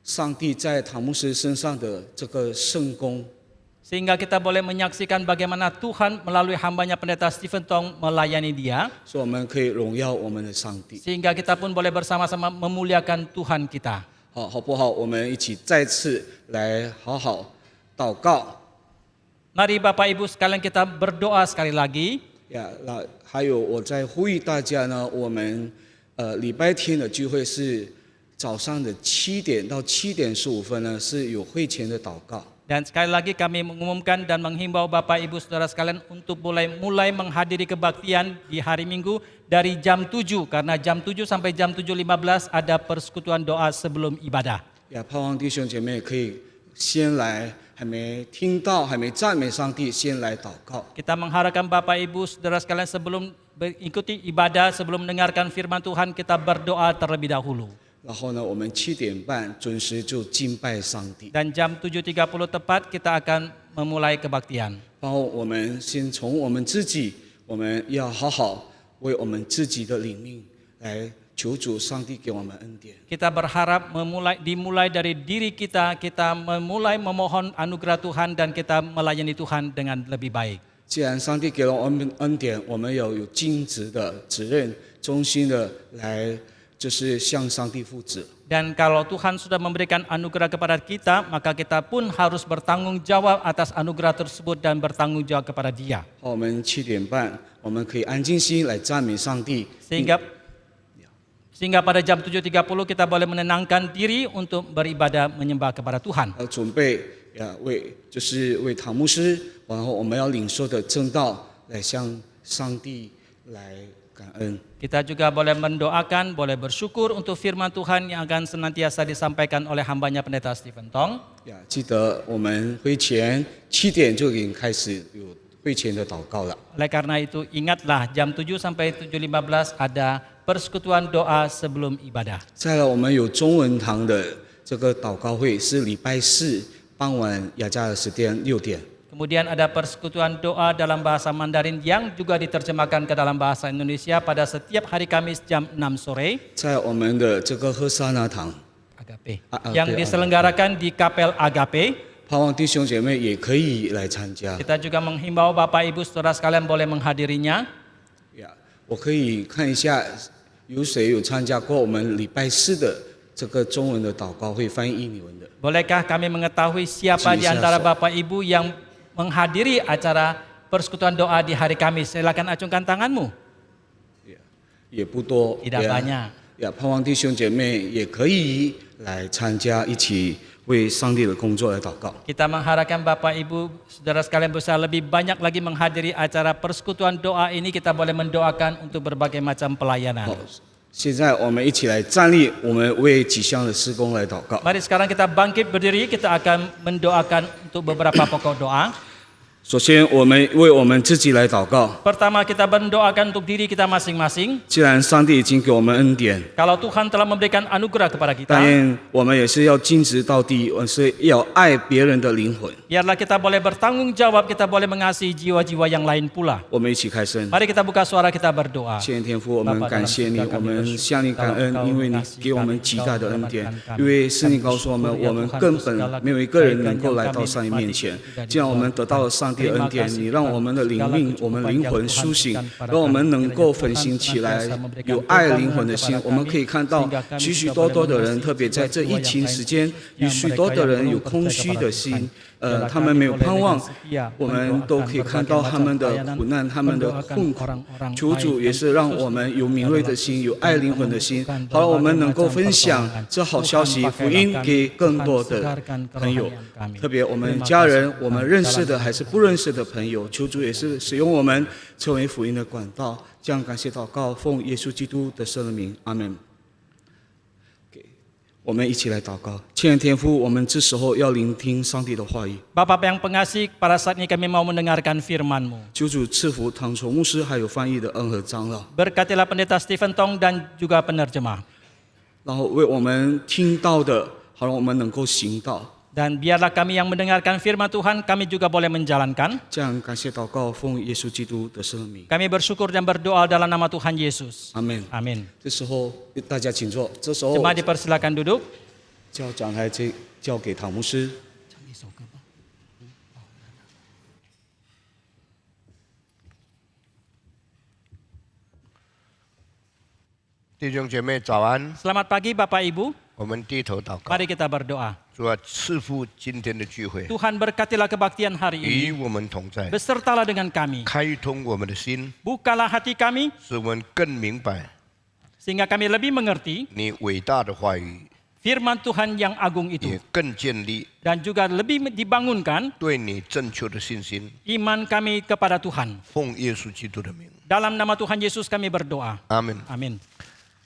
上帝在唐牧师身上的这个圣功。 sehingga kita boleh menyaksikan bagaimana Tuhan melalui hambanya pendeta Stephen Tong melayani dia, 所以我们可以荣耀我们的上帝， sehingga kita pun boleh bersama-sama memuliakan Tuhan kita. 好不好？我们一起再次来好好祷告。 Mari Bapak Ibu sekalian kita berdoa sekali lagi. 那还有我在呼吁大家呢，我们礼拜天的聚会是早上的7点到7点15分呢，是有会前的祷告。 Dan sekali lagi kami mengumumkan dan menghimbau Bapak Ibu Saudara sekalian untuk mulai menghadiri kebaktian di hari Minggu dari jam 7, karena jam 7 sampai jam 7.15 ada persekutuan doa sebelum ibadah. 盼望弟兄姐妹可以先来，还没听到、还没赞美上帝，先来祷告。 Kita mengharapkan Bapak Ibu Saudara sekalian sebelum mengikuti ibadah, sebelum mendengarkan firman Tuhan, kita berdoa terlebih dahulu. 然后呢，我们7点半准时就敬拜上帝。 Dan jam 7.30 tepat kita akan memulai kebaktian. 然后我们先从我们自己，我们要好好为我们自己的领命来求主上帝给我们恩典。 Kita berharap dimulai dari diri kita, kita memulai memohon anugerah Tuhan dan kita melayani Tuhan dengan lebih baik. 既然上帝给了我们恩典，我们要有尽职的责任，忠心的来。 就是向上帝负责。 Dan kalau Tuhan sudah memberikan anugerah kepada kita, maka kita pun harus bertanggung jawab atas anugerah tersebut dan bertanggung jawab kepada Dia. 好，我们7点半，我们可以安静心来赞美上帝。 Sehingga pada jam 7.30 kita boleh menenangkan diri untuk beribadah menyembah kepada Tuhan. 准备为唐牧师，然后我们要领受的正道来向上帝来感恩。 Kita juga boleh mendoakan, boleh bersyukur untuk firman Tuhan yang akan senantiasa disampaikan oleh hambanya pendeta Stephen Tong. 记得我们会前7点就已经开始有会前的祷告了。 Oleh karena itu ingatlah jam 7 sampai 7.15 ada persekutuan doa sebelum ibadah. 再来，我们有中文堂的这个祷告会是礼拜4傍晚雅加尔时间6点。 Kemudian ada persekutuan doa dalam bahasa Mandarin yang juga diterjemahkan ke dalam bahasa Indonesia pada setiap hari Kamis jam 6 sore. 在我们的这个赫萨那堂， Agape. Yang diselenggarakan di Kapel Agape. 盼望弟兄姐妹也可以来参加。 Kita juga menghimbau Bapak Ibu Saudara sekalian boleh menghadirinya. 我可以看一下有谁有参加过我们礼拜4的这个中文的祷告会翻译英文的。 Bolehkah kami mengetahui siapa di antara Bapak Ibu yang menghadiri acara persekutuan doa di hari Kamis? Silakan acungkan tanganmu. 也不多， Tidak banyak. 盼望弟兄姐妹也可以来参加，一起为上帝的工作来祷告。 Kita mengharapkan Bapak Ibu Saudara sekalian berusaha lebih banyak lagi menghadiri acara persekutuan doa ini. Kita boleh mendoakan untuk berbagai macam pelayanan. 现在我们一起来站立，我们为几项的施工来祷告。 Mari sekarang kita bangkit berdiri, kita akan mendoakan untuk beberapa pokok doa. 首先，我们为我们自己来祷告。 Pertama kita mendoakan untuk diri kita masing-masing. 既然上帝已经给我们恩典， Kalau Tuhan telah memberikan anugerah kepada kita, 但愿我们也是要尽职到底，我是要爱别人的灵魂。 biarlah kita boleh bertanggung jawab, kita boleh mengasihi jiwa-jiwa yang lain pula. 我们一起开声。 Mari kita buka suara, kita berdoa. 谢谢天父，我们感谢你，我们向你感恩，因为你给我们极大的恩典。因为圣经告诉我们，我们根本没有一个人能够来到上帝面前。既然我们得到了上帝的恩典，你让我们的灵命、我们灵魂苏醒，让我们能够粉醒起来，有爱灵魂的心。我们可以看到许许多多的人，特别在这疫情时间，有许多的人有空虚的心。 他们没有盼望，我们都可以看到他们的苦难，他们的困苦。求主也是让我们有敏锐的心，有爱灵魂的心，好了，我们能够分享这好消息、福音给更多的朋友，特别我们家人、我们认识的还是不认识的朋友。求主也是使用我们成为福音的管道。这样感谢祷告，奉耶稣基督的圣名，阿门。我我们一起来祷告。亲爱的天父，我们这时候要聆听上帝的话语。 Bapa yang pengasih, pada saat ini kami mau mendengarkan firman-Mu. 求主赐福唐崇牧师还有翻译的恩和长老， Berkatilah pendeta Stephen Tong dan juga penerjemah. 然后为我们听到的，好让我们能够行道。 Dan biarlah kami yang mendengarkan firman Tuhan, kami juga boleh menjalankan. 这样感谢祷告，奉耶稣基督的圣名， Kami bersyukur dan berdoa dalam nama Tuhan Yesus. 阿门。 Amin. 这时候大家请坐，这时候 Jemaat dipersilakan duduk. 交讲台交给唐牧师。 弟兄姐妹早安， Selamat pagi Bapak Ibu. 我们低头祷告。 Mari kita berdoa. 主啊，赐福今天的聚会， Tuhan berkatilah kebaktian hari 与 ini. 我们同在， Besertalah dengan kami. 开通我们的心， Bukalah hati kami 使我们更明白 sehingga kami lebih mengerti 你伟大的话语， firman Tuhan yang agung 也 itu. 更建立 Dan juga lebih dibangunkan 对你正确的信心。 iman kami kepada Tuhan. 奉耶稣基督的名， Dalam nama Tuhan Yesus kami berdoa. 阿门。 Amin.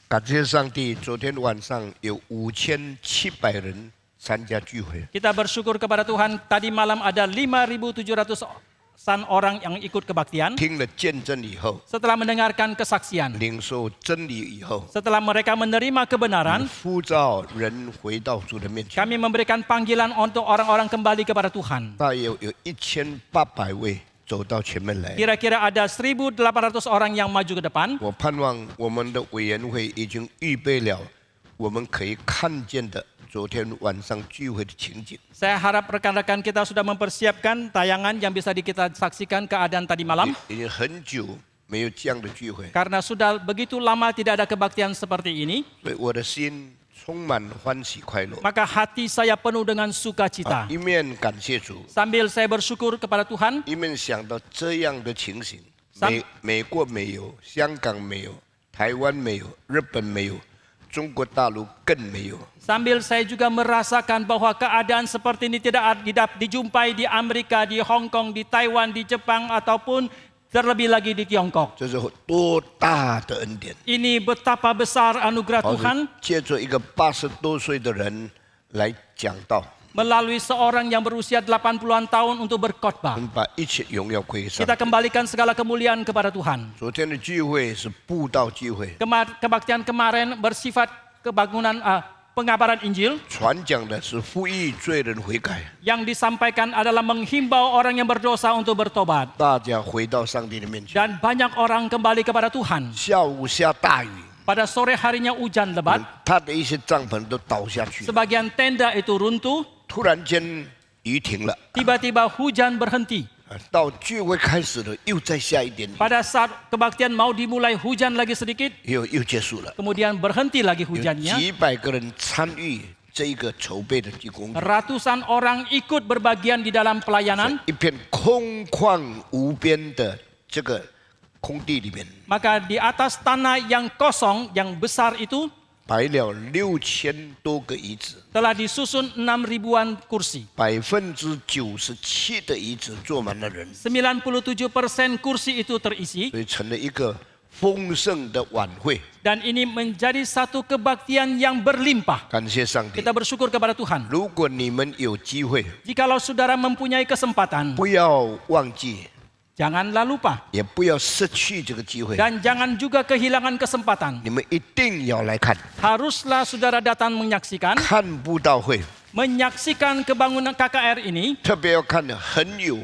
感谢上帝，昨天晚上有5700人参加聚会， Kita bersyukur kepada Tuhan, tadi malam ada 5.700-an orang yang ikut kebaktian. 听了见证以后， Setelah mendengarkan kesaksian, 领受真理以后， setelah mereka menerima kebenaran, 呼召人回到主的面前。 kami memberikan panggilan untuk orang-orang kembali kepada Tuhan. 大约有1800位走到前面来。 Kira-kira ada 1.800 orang yang maju ke depan. 我盼望我们的委员会已经预备了我们可以看见的昨天晚上聚会的情景。 Saya harap rekan-rekan kita sudah mempersiapkan tayangan yang bisa kita saksikan keadaan tadi malam. 已经很久没有这样的聚会， Karena sudah begitu lama tidak ada kebaktian seperti ini, 所以我的心充满欢喜快乐。 maka hati saya penuh dengan sukacita. 一面感谢主， Sambil saya bersyukur kepada Tuhan, 一面想到这样的情形， Sam- 美国没有，香港没有，台湾没有，日本没有，中国大陆更没有。 sambil saya juga merasakan bahwa keadaan seperti ini tidak dijumpai di Amerika, di Hong Kong, di Taiwan, di Jepang, ataupun terlebih lagi di Tiongkok. 这是多大的恩典！ Ini betapa besar anugerah 好 Tuhan 借着一个80多岁的人来讲道， melalui seorang yang berusia 80-an tahun untuk 我 berkhotbah. 们把一切荣耀归上 Kita。kembalikan segala kemuliaan kepada Tuhan. 昨天的聚会是布道聚会， Kebaktian kemarin bersifat kebangunan pengabaran Injil. 传讲的是呼吁罪人悔改， Yang disampaikan adalah menghimbau orang yang berdosa untuk bertobat. 大家回到上帝的面前。 Dan banyak orang kembali kepada Tuhan. 下午下大雨， Pada sore harinya hujan lebat. 他的一些帐篷都倒下去， Sebagian tenda itu runtuh. 突然间雨停了， Tiba-tiba hujan berhenti. 到聚会开始了，又再下一点雨， Pada saat kebaktian mau dimulai hujan lagi sedikit. 又结束了。 Kemudian berhenti lagi 有 hujannya. 几百个人参与这一个筹备的工作， Ratusan orang ikut berbagian di dalam pelayanan. 一片空旷无边的这个空地里面， Maka di atas tanah yang kosong, yang besar itu 摆了6000多个椅子， telah disusun 6.000-an kursi. 97%的椅子坐满了人， 97% kursi itu terisi. 所以成了一个丰盛的晚会。 Dan ini menjadi satu kebaktian yang berlimpah. 感谢上帝！ Kita bersyukur kepada Tuhan. 如果你们有机会， Jikalau saudara mempunyai kesempatan, 不要忘记， janganlah lupa. 也不要失去这个机会， Dan jangan juga kehilangan kesempatan. 你们一定要来看， Haruslah saudara datang menyaksikan, 看布道会， menyaksikan kebangunan KKR ini. 特别要看很有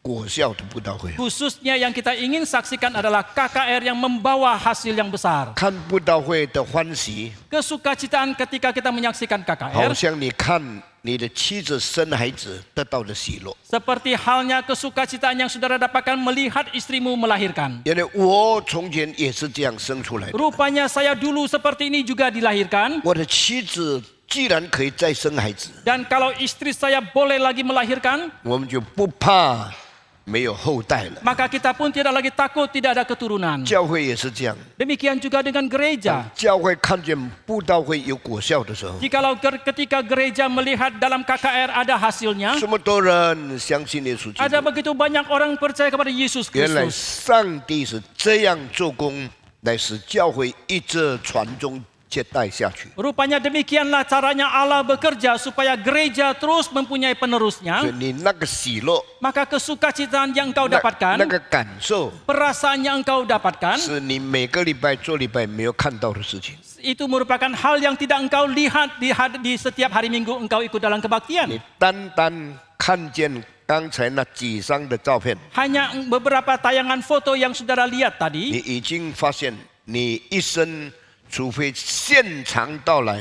果效的布道会。 Khususnya yang kita ingin saksikan adalah KKR yang membawa hasil yang besar. 看布道会的欢喜， Kesukacitaan ketika kita menyaksikan 好 KKR. 像你看你的妻子生孩子得到的喜乐。 Seperti halnya kesukacitaan yang saudara dapatkan melihat istrimu melahirkan. 因为我从前也是这样生出来的。 Rupanya saya dulu seperti ini juga dilahirkan. 我的妻子既然可以再生孩子， Dan kalau istri saya boleh lagi melahirkan, 我们就不怕没有后代了。 maka kita pun tidak lagi takut tidak ada keturunan. 教会也是这样， Demikian juga dengan gereja. 教会看见布道会有果效的时候， Jikalau ketika gereja melihat dalam KKR ada hasilnya, 这么多人相信耶稣基 ada 督， begitu banyak orang percaya kepada Yesus 原来 Kristus. 上帝是这样做工，来使教会一直传宗接待下去。 Rupanya demikianlah caranya Allah bekerja supaya gereja terus mempunyai 所 penerusnya. 以你那个喜乐， Maka kesukacitaan yang engkau 那 dapatkan, 个感受， perasaan yang engkau dapatkan, 是你每个礼拜做礼拜没有看到的事情。 itu merupakan hal yang tidak engkau lihat di setiap hari Minggu engkau ikut dalam kebaktian. 你单单看见刚才那几张的照片， Hanya beberapa tayangan foto yang saudara lihat 你 tadi, 已经发现你一生，除非现场到来，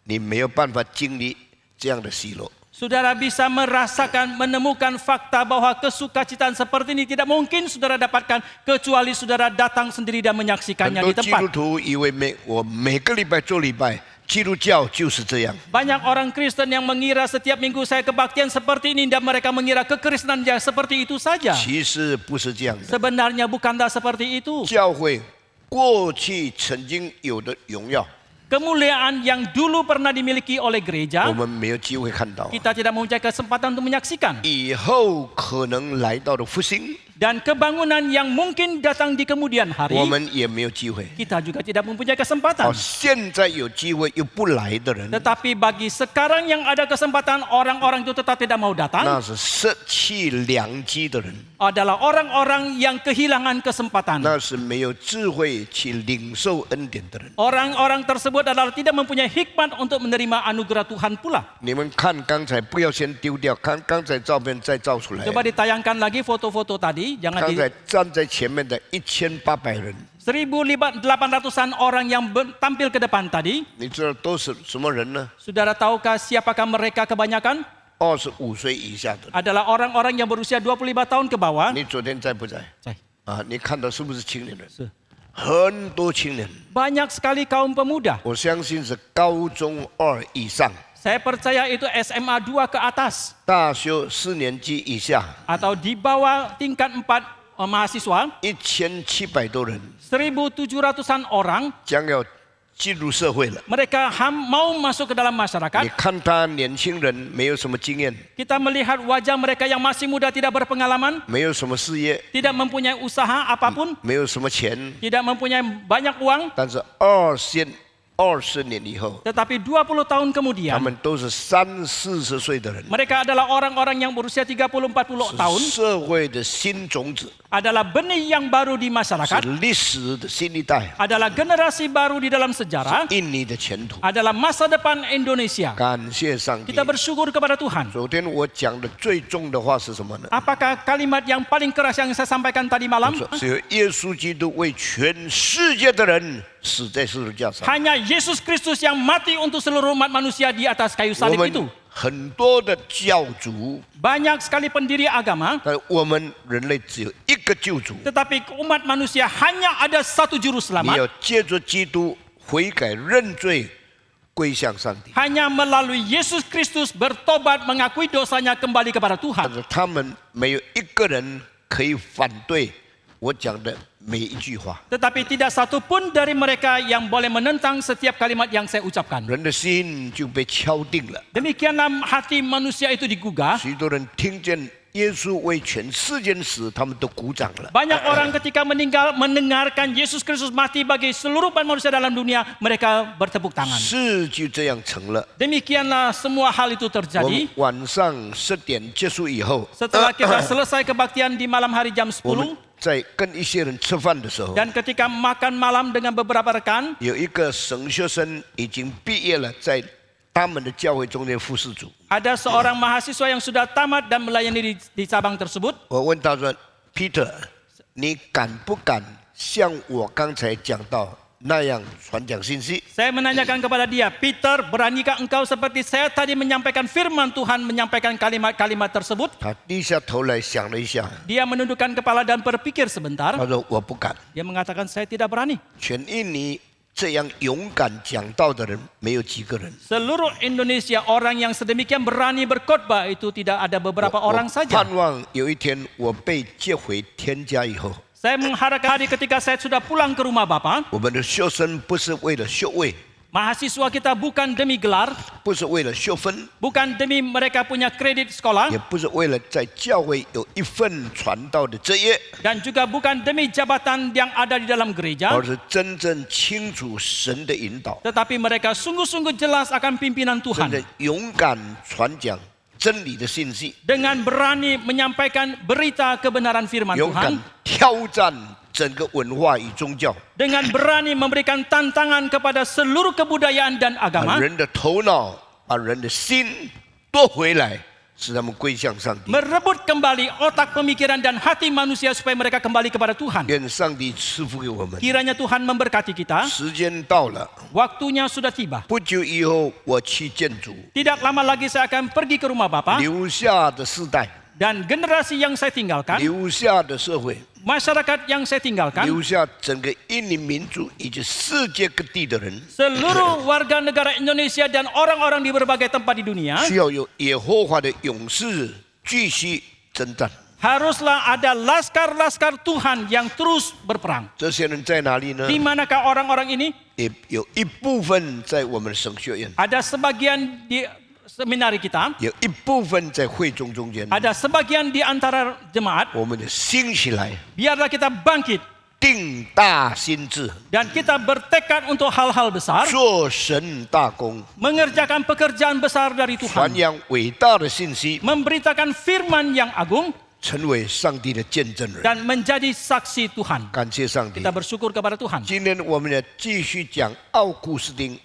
你没有办法经历这样的喜乐。 saudara bisa merasakan, menemukan fakta bahwa kesukacitaan seperti ini tidak mungkin saudara dapatkan kecuali saudara datang sendiri dan 很 menyaksikannya 多 di 基督 tempat. 徒以为我每个礼拜做礼拜，基督教就是这样。 Banyak orang Kristen yang mengira setiap minggu saya kebaktian seperti ini dan mereka mengira kekristenan ya seperti itu saja. 其实不是这样的。 Sebenarnya bukanlah seperti itu. 教会过去曾经有的荣耀， Kemuliaan yang dulu pernah dimiliki oleh 我 gereja, 们没有机会看到。 kita tidak mempunyai kesempatan untuk menyaksikan. 以后可能来到的复兴， Dan kebangunan yang mungkin datang di kemudian 我 hari, 们也没有机会。 kita juga tidak mempunyai kesempatan. 现在有机会又不来的人， Tetapi bagi sekarang yang ada kesempatan, orang-orang itu tetap tidak mau 那 datang, 是失去良机的人， adalah orang-orang yang kehilangan kesempatan. 那是没有智慧去领受恩典的人。 Orang-orang tersebut adalah tidak mempunyai hikmat untuk menerima anugerah Tuhan pula. 你们看刚才，不要先丢掉，看刚才照片再照出来。 Coba ditayangkan lagi foto-foto tadi, jangan 刚 di 才站在前面的1800人， 1.800-an orang yang tampil ke depan tadi. 你知道都是什么人呢？ Saudara tahukah siapakah mereka kebanyakan? 25岁以下的人。 Adalah orang-orang yang berusia 25 tahun ke bawah. 你昨天在不在？ Cai. 啊，你看到是不是青年人？是。很多青年， Banyak sekali kaum pemuda. 我相信是高中2以上， Saya percaya itu SMA 2 ke atas 大学4年级以下， atau di bawah tingkat 4 mahasiswa. 1700多人 1.700-an orang 将要进入社会了。 mereka mau masuk ke dalam 你 masyarakat. 看他年轻人没有什么经验， Kita melihat wajah mereka yang masih muda tidak berpengalaman, 没有什么事业， tidak mempunyai usaha apapun, 没有什么钱， tidak mempunyai banyak uang, 但是20年以后， tetapi 20 tahun 他 kemudian 们都是30-40岁的人， mereka adalah orang-orang yang berusia 30-40 tahun, 是社会的新种子， adalah benih yang baru di 是 masyarakat, 历史的新一代， adalah generasi baru di dalam sejarah, 印尼的前途。 adalah masa depan Indonesia. 感谢上帝。 Kita bersyukur kepada Tuhan. 昨天我讲的最重的话是什么呢？ Apakah kalimat yang paling keras yang saya sampaikan tadi malam? 是由耶稣基督为全世界的人死在十字架上。 Hanya Yesus Kristus yang mati untuk seluruh umat manusia di atas kayu 我 salib itu. 们很多的教主， Banyak sekali pendiri agama, 但我们人类只有一个救主。 tetapi umat manusia hanya ada satu juru 你 selamat. 要借着基督悔改认罪，归向上帝。 Hanya melalui Yesus Kristus bertobat, mengakui dosanya, kembali kepada 但 Tuhan. 是他们没有一个人可以反对我讲的每一句话。 Tetapi tidak satu pun dari mereka yang boleh menentang setiap kalimat yang saya ucapkan. 人的心就被敲定了。 Demikianlah hati manusia itu digugah. 许多人听见耶稣为全世界死，他们都鼓掌了。 Banyak orang ketika mendengarkan Yesus Kristus mati bagi seluruh umat manusia dalam dunia, mereka bertepuk tangan. 事就这样成了。 Demikianlah semua hal itu 我 terjadi. 们晚上10点结束以后， Setelah kita selesai kebaktian di malam hari jam 我们 10, 在跟一些人吃饭的时候， dan ketika makan malam dengan beberapa rekan, 有一个神学生已经毕业了，在他们的教会中间服侍主。 ada seorang mahasiswa yang sudah tamat dan melayani di cabang tersebut. 我问他说：“Peter，你敢不敢像我刚才讲到那样传讲信息？” Saya menanyakan kepada dia, Peter, beranikah engkau seperti saya tadi menyampaikan firman Tuhan, menyampaikan kalimat-kalimat tersebut? 他低下头来想了一下， Dia menundukkan kepala dan berpikir sebentar. 他说：“我不敢。 Dia mengatakan, saya tidak berani. 全印尼这样勇敢讲道的人没有几个人。 Seluruh Indonesia orang yang sedemikian berani berkhotbah itu tidak ada beberapa 我 orang saja. 盼望有一天我被接回天家以后， Saya mengharapkan hari ketika saya sudah pulang ke rumah Bapa, 我们的学生不是为了学位， Mahasiswa kita bukan demi gelar, 不是为了学分， bukan demi mereka punya kredit sekolah, 也不是为了在教会有一份传道的职业， dan juga bukan demi jabatan yang ada di dalam gereja, 而是真正清楚神的引导， tetapi mereka sungguh-sungguh jelas akan pimpinan 真 Tuhan. 的勇敢传讲真理的信息， Dengan berani menyampaikan berita kebenaran firman 勇敢 Tuhan, 挑战整个文化与宗教， dengan berani memberikan tantangan kepada seluruh kebudayaan dan 把 agama, 人的头脑、把人的心夺回来，使他们归向上帝。 merebut kembali otak, pemikiran, dan hati manusia supaya mereka kembali kepada Tuhan. 愿上帝赐福给我们。 Kiranya Tuhan memberkati kita. 时间到了， Waktunya sudah tiba. 不久以后我去见主， Tidak lama lagi saya akan pergi ke rumah Bapa, 留下的世代， dan generasi yang saya tinggalkan, 留下的社会， masyarakat yang saya tinggalkan, 留下整个印尼民族以及世界各地的人， seluruh warga negara Indonesia dan orang-orang di berbagai tempat di dunia, 需要有耶和华的勇士继续征战。 haruslah ada laskar-laskar Tuhan yang terus berperang. 这些人在哪里呢？ Di manakah orang-orang ini? 也有一部分在我们的神学院， Ada sebagian di seminari kita, 有一部分在会众中间。 ada sebagian di antara jemaat. 我们的兴起来， Biarlah kita bangkit 定大心志， dan kita bertekad untuk hal-hal besar, 做神大功， mengerjakan pekerjaan besar dari 传 Tuhan, 扬伟大的信息， memberitakan firman yang agung, 成为上帝的见证人。 dan menjadi saksi Tuhan. 感谢上帝 Kita。bersyukur kepada Tuhan. 今天我们要继续讲奥古斯丁。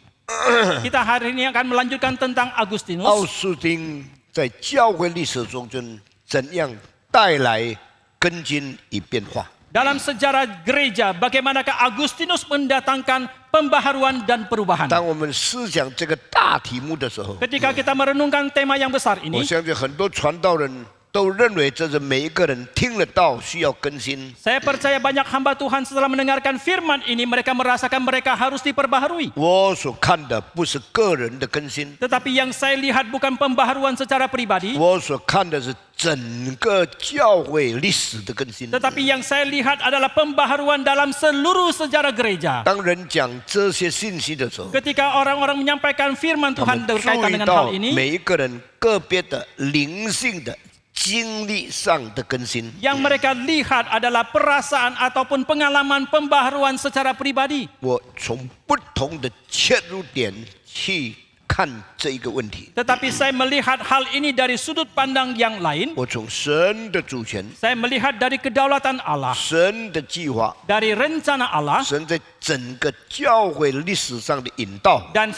Kita hari ini akan melanjutkan tentang 奥 Agustinus. 斯丁在教会历史中间怎样带来根基与变化？ Dalam sejarah gereja, bagaimanakah Agustinus mendatangkan pembaharuan dan perubahan. 当我们思想这个大题目的时候， Ketika kita merenungkan tema yang besar 我 ini, 相信很多传道人都认为这是每一个人听得到需要更新。 saya percaya banyak hamba Tuhan setelah mendengarkan firman ini, mereka merasakan mereka harus diperbaharui. 我所看的不是个人的更新， Tetapi yang saya lihat bukan pembaharuan secara pribadi, 我所看的是整个教会历史的更新。 tetapi yang saya lihat adalah pembaharuan dalam seluruh sejarah gereja. 当人讲这些信息的时候， Ketika orang-orang menyampaikan firman 他 Tuhan 们注 berkaitan 意 dengan 到 hal ini, 每一个人个别的灵性的经历上的更新。 yang mereka lihat adalah perasaan ataupun pengalaman pembaharuan secara pribadi. 我从不同的切入点去看这一个问题。 Tetapi saya melihat hal ini dari sudut pandang yang lain. 我从神的主权、 Saya melihat dari kedaulatan Allah, 神的计划、 dari rencana Allah, 神在整个教会历史上的引导 dan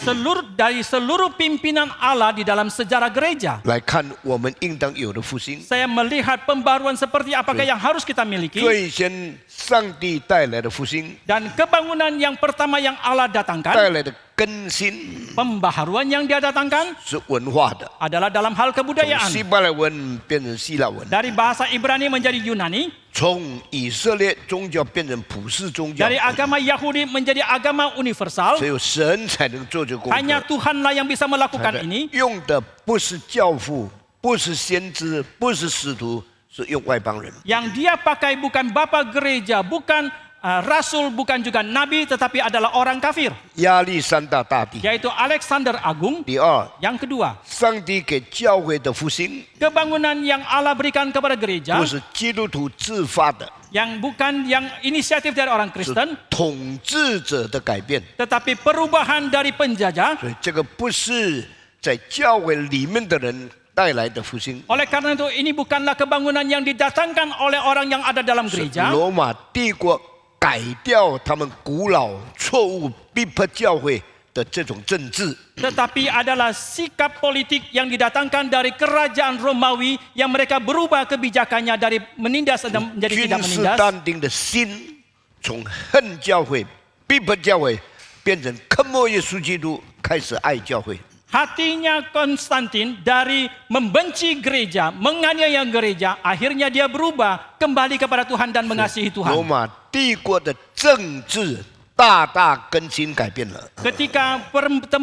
dari seluruh pimpinan Allah di dalam sejarah gereja. 来看我们应当有的复兴。 Saya melihat pembaruan seperti apakah yang harus kita miliki. 最先上帝带来的复兴， Dan kebangunan yang pertama yang Allah 带 datangkan, 来的更新 pembaharuan yang dia datangkan 是文化的， adalah dalam hal 从 kebudayaan. 希伯来文变成希腊文， Dari bahasa Ibrani menjadi Yunani, 从以色列宗教变成普世宗教， dari agama Yahudi menjadi agama universal. 只有神才能做这个工 Hanya 作。 Tuhanlah yang bisa melakukan ini. 用的不是教父，不是先知，不是使徒，是用外邦人。 Yang dia pakai bukan bapa gereja, bukan rasul, bukan juga nabi, tetapi adalah orang kafir, 亚历山大大帝。 yaitu Alexander Agung. 第二， Yang kedua, 上帝给教会的复兴 kebangunan yang Allah berikan kepada gereja, 不是基督徒自发的， yang bukan yang inisiatif dari orang 是 Kristen, 统治者的改变。 tetapi perubahan dari penjajah. 所以这个不是在教会里面的人带来的复兴。 Oleh karena itu, ini bukanlah kebangunan yang didatangkan oleh orang yang ada dalam 是 gereja, 罗马帝国改掉他们古老错误逼迫教会的这种政治。 tetapi adalah sikap politik yang didatangkan dari kerajaan Romawi yang mereka berubah kebijakannya dari menindas dan menjadi 君 tidak 士 menindas. 但丁的心从恨教会、逼迫教会，变成坑莫耶稣基督，开始爱教会。 Hatinya Konstantin dari membenci gereja, menganiaya gereja, akhirnya dia berubah kembali kepada Tuhan dan mengasihi 罗 Tuhan. 马帝国的政治大大更新改变了， Ketika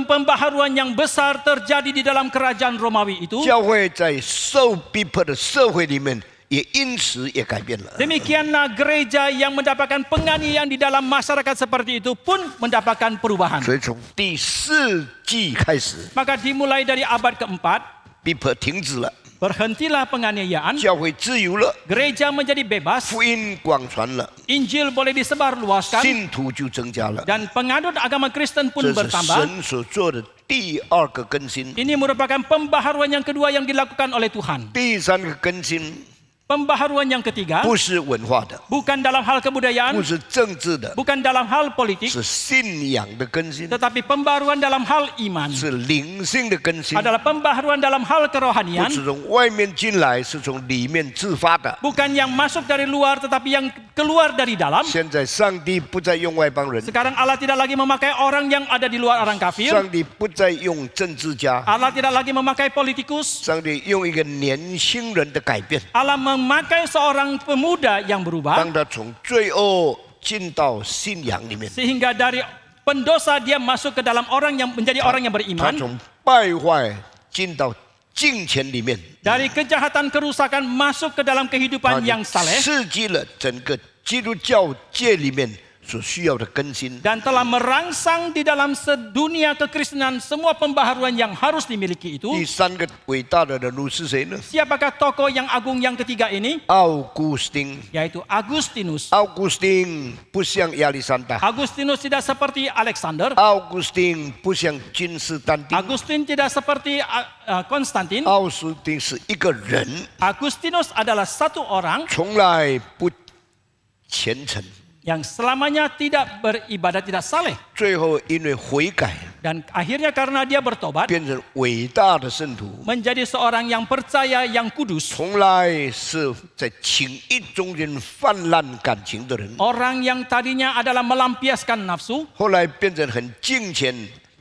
pembaharuan yang besar terjadi di dalam kerajaan Romawi itu, 教会在受逼迫的社会里面也因此也改变了。 Demikianlah gereja yang mendapatkan penganiayaan di dalam masyarakat seperti itu pun mendapatkan perubahan. 所以从第4纪开始， Maka dimulai dari abad keempat, 逼迫停止了， berhentilah penganiayaan, 教会自由了， gereja menjadi bebas, 福音广传了， Injil boleh disebarluaskan, 信徒就增加了。 dan pengadut agama Kristen pun 这是 bertambah. 神所做的第2个更新。 Ini merupakan pembaharuan yang kedua yang dilakukan oleh Tuhan. 第3个更新 Pembaharuan yang ketiga, 不是文化的， bukan dalam hal 不 kebudayaan, 是政治的， bukan dalam hal politik, 是信仰的更新， tetapi pembaharuan dalam hal iman. 是灵性的更新， Adalah pembaharuan dalam hal 不 kerohanian, 是从外面进来，是从里面自发的。 bukan yang masuk dari luar tetapi yang keluar dari dalam. 现在上帝不再用外邦人， Sekarang Allah tidak lagi memakai orang yang ada di luar orang kafir. 上帝不再用政治家， Allah tidak lagi memakai politikus. 上帝用一个年轻人的改变， Allah memakai seorang pemuda yang berubah 当他从罪恶进到信仰里面， sehingga dari pendosa dia masuk ke dalam orang yang menjadi orang yang 他 beriman. 从败坏进到敬虔里面， Dari kejahatan kerusakan masuk ke dalam 他 kehidupan 就 yang saleh 刺激了整个基督教界里面所需要的更新。 dan telah merangsang di dalam sedunia kekristenan semua pembaharuan yang harus dimiliki itu. 第3个伟大的人物是谁呢？ Siapakah tokoh yang agung yang ketiga ini? 奥古斯丁。 Yaitu Agustinus. 奥古斯丁不像亚历山大， Agustinus tidak seperti Alexander. 奥古斯丁不像君士坦丁， Agustin tidak seperti Konstantin. 奥斯丁是一个人， Agustinus adalah satu orang 从来不虔诚， yang selamanya tidak beribadat, tidak saleh. 最后因为悔改， Dan akhirnya karena dia bertobat, 变成伟大的圣徒。 menjadi seorang yang percaya, yang kudus. 从来是在情欲中间泛滥感情的人， Orang yang tadinya adalah melampiaskan nafsu, 后来变成很敬虔、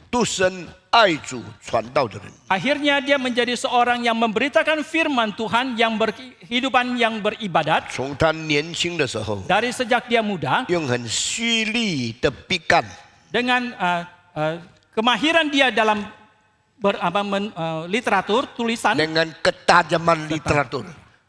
独身、爱主、传道的人。 akhirnya dia menjadi seorang yang memberitakan firman Tuhan, yang berkehidupan yang beribadat. 从他年轻的时候， Dari sejak dia muda, 用很犀利的笔杆， dengan kemahiran dia dalam literatur, tulisan, dengan ketajaman literatur，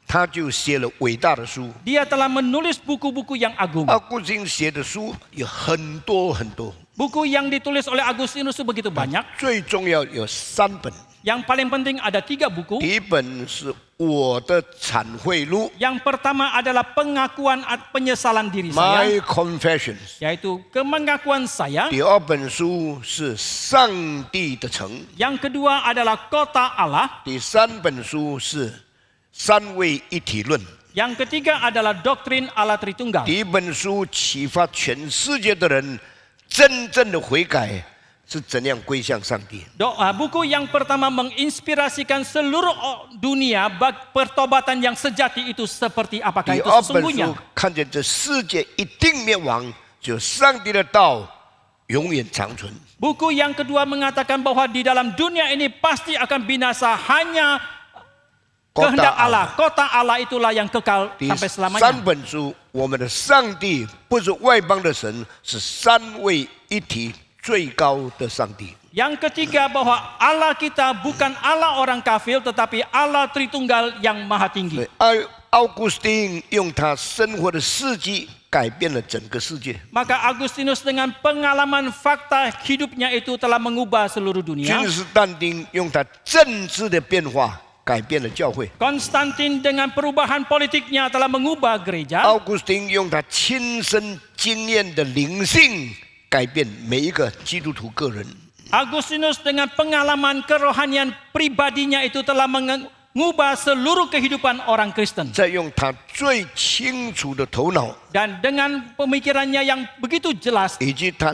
他就写了伟大的书。 dia telah menulis buku-buku yang agung. 奥古斯丁写的书有很多很多， Buku yang ditulis oleh Agustinus itu begitu banyak. 最重要有3本。 Yang paling penting ada 3 buku. 第一本是我的忏悔录 Yang pertama adalah pengakuan penyesalan diri saya, ，My Confessions。 yaitu pengakuan saya. 第2本书是上帝的城， Yang kedua adalah kota Allah. 第3本书是三位一体论。 Yang ketiga adalah doktrin Allah Tritunggal. 第一本书启发全世界的人真正的悔改是怎样归向上帝。 Buku yang pertama menginspirasikan seluruh dunia pertobatan yang sejati itu seperti apakah 第 itu 2本 sesungguhnya. 书看见这世界一定灭亡，就上帝的道永远长存。 Buku yang kedua mengatakan bahwa di dalam dunia ini pasti akan binasa, hanya kehendak Allah. Kota Allah itulah yang kekal 第 sampai 3 selamanya. 本书，我们的上帝不是外邦的神，是三位一体最高的上帝。 Yang ketiga bahwa Allah kita bukan Allah orang kafir, tetapi Allah Tritunggal yang maha tinggi. 奥古斯丁用他生活的事迹改变了整个世界。 Maka Agustinus dengan pengalaman fakta hidupnya itu telah mengubah seluruh dunia. 君士坦丁用他政治的变化改变了教会。 Konstantin dengan perubahan politiknya telah mengubah gereja. 奥古斯丁用他亲身经验的灵性改变每一个基督徒个人。 Agustinus dengan pengalaman kerohanian pribadinya itu telah mengubah seluruh kehidupan orang Kristen. 再用他最清楚的头脑 Dan dengan pemikirannya yang begitu jelas 以及他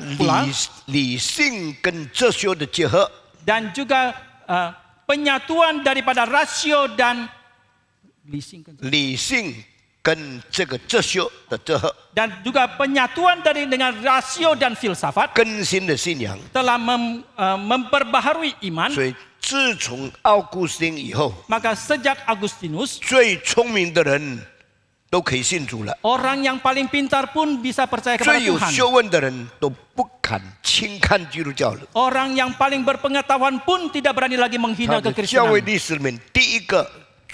理性跟哲学的结合， dan juga penyatuan daripada rasio dan 理性跟这个哲学的结合， dan juga penyatuan dengan rasio dan filsafat 更新的信仰。 telah memperbaharui iman. 所以自从奥古斯丁以后， Maka sejak Agustinus, 最聪明的人都可以信主了， orang yang paling pintar pun bisa percaya kepada 最有 Tuhan. 学问的人都不敢轻看基督教了。 Orang yang paling berpengetahuan pun tidak berani lagi menghina 他的教会 kekristenan. 历史里面第一个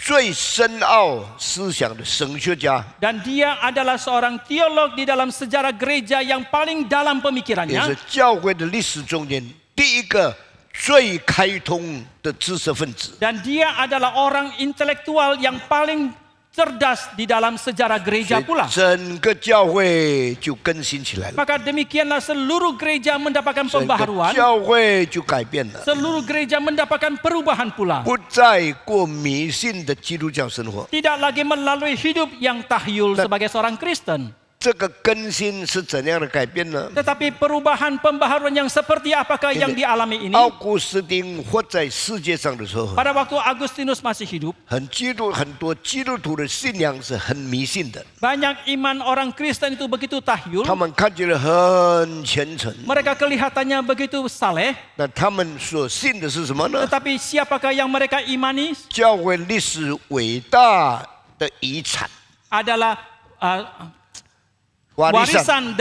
最深奥思想的神学家， Dan dia adalah seorang teolog di dalam sejarah gereja yang paling dalam 也 pemikirannya. 是教会的历史中间第一个最开通的知识分子。 Dan dia adalah orang intelektual yang paling cerdas di dalam sejarah 所 gereja 以 pula. 整个教会就更新起来了， Maka demikianlah seluruh gereja mendapatkan 整个 pembaharuan. 教会就改变了， Seluruh gereja mendapatkan perubahan pula. 不再过迷信的基督教生活。 Tidak lagi melalui hidup yang tahyul sebagai seorang Kristen. 这个更新是怎样的改变呢？ Tetapi perubahan pembaharuan yang seperti apakah yang dialami ini? 奥古斯丁活在世界上的时候， Pada waktu Agustinus masih hidup, 很多基督徒的信仰是很迷信的， banyak iman orang Kristen itu begitu tahyul. 他们看起来很虔诚， Mereka kelihatannya begitu saleh. 那他们所信的是什么呢？ Tetapi siapakah yang mereka imani? 教会历史伟大的遗产， Adalah warisan。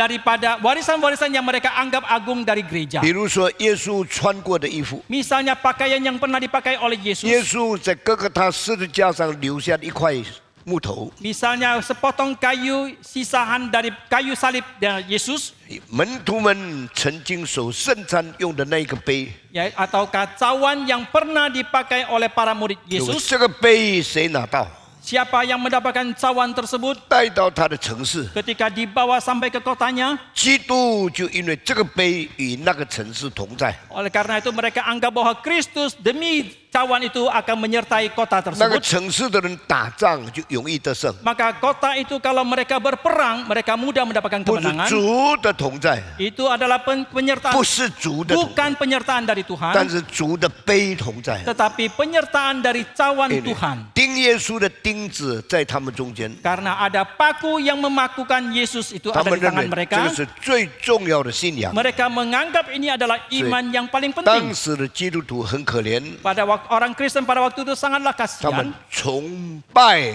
warisan yang mereka anggap agung dari gereja. 比如说，耶稣穿过的衣服， Misalnya pakaian yang pernah dipakai oleh 耶 Yesus. 稣在各个他十字架上留下一块木头， Misalnya sepotong kayu sisahan dari kayu salib dan Yesus. 门徒们曾经守圣餐用的那一个杯， Ya, atau cawan yang pernah dipakai oleh para murid 有 Yesus. 这个杯谁拿到？ Siapa yang mendapatkan cawan tersebut 带到他的城市， ketika dibawa sampai ke kotanya? 基督就因为这个杯与那个城市同在， Oleh karena itu mereka anggap bahwa Kristus demi cawan itu akan menyertai kota 那个 tersebut. 城市的人打仗就容易得胜， Maka kota itu kalau mereka berperang, mereka mudah mendapatkan 不是 kemenangan. 主的同在， Itu adalah penyertaan, 不是主的同在， bukan penyertaan dari 但 Tuhan, 是主的杯同在。 tetapi penyertaan dari cawan 因为 Tuhan. 钉耶稣的钉子在他们中间， Karena ada paku yang memakukan Yesus itu 他 ada 们 di 认 tangan 为这 mereka. 个是最重要的信仰。 Mereka menganggap ini adalah iman yang paling 当 penting. 时的基督徒很可怜， Pada waktu orang Kristen pada waktu itu sangatlah 他们 kasihan. 崇拜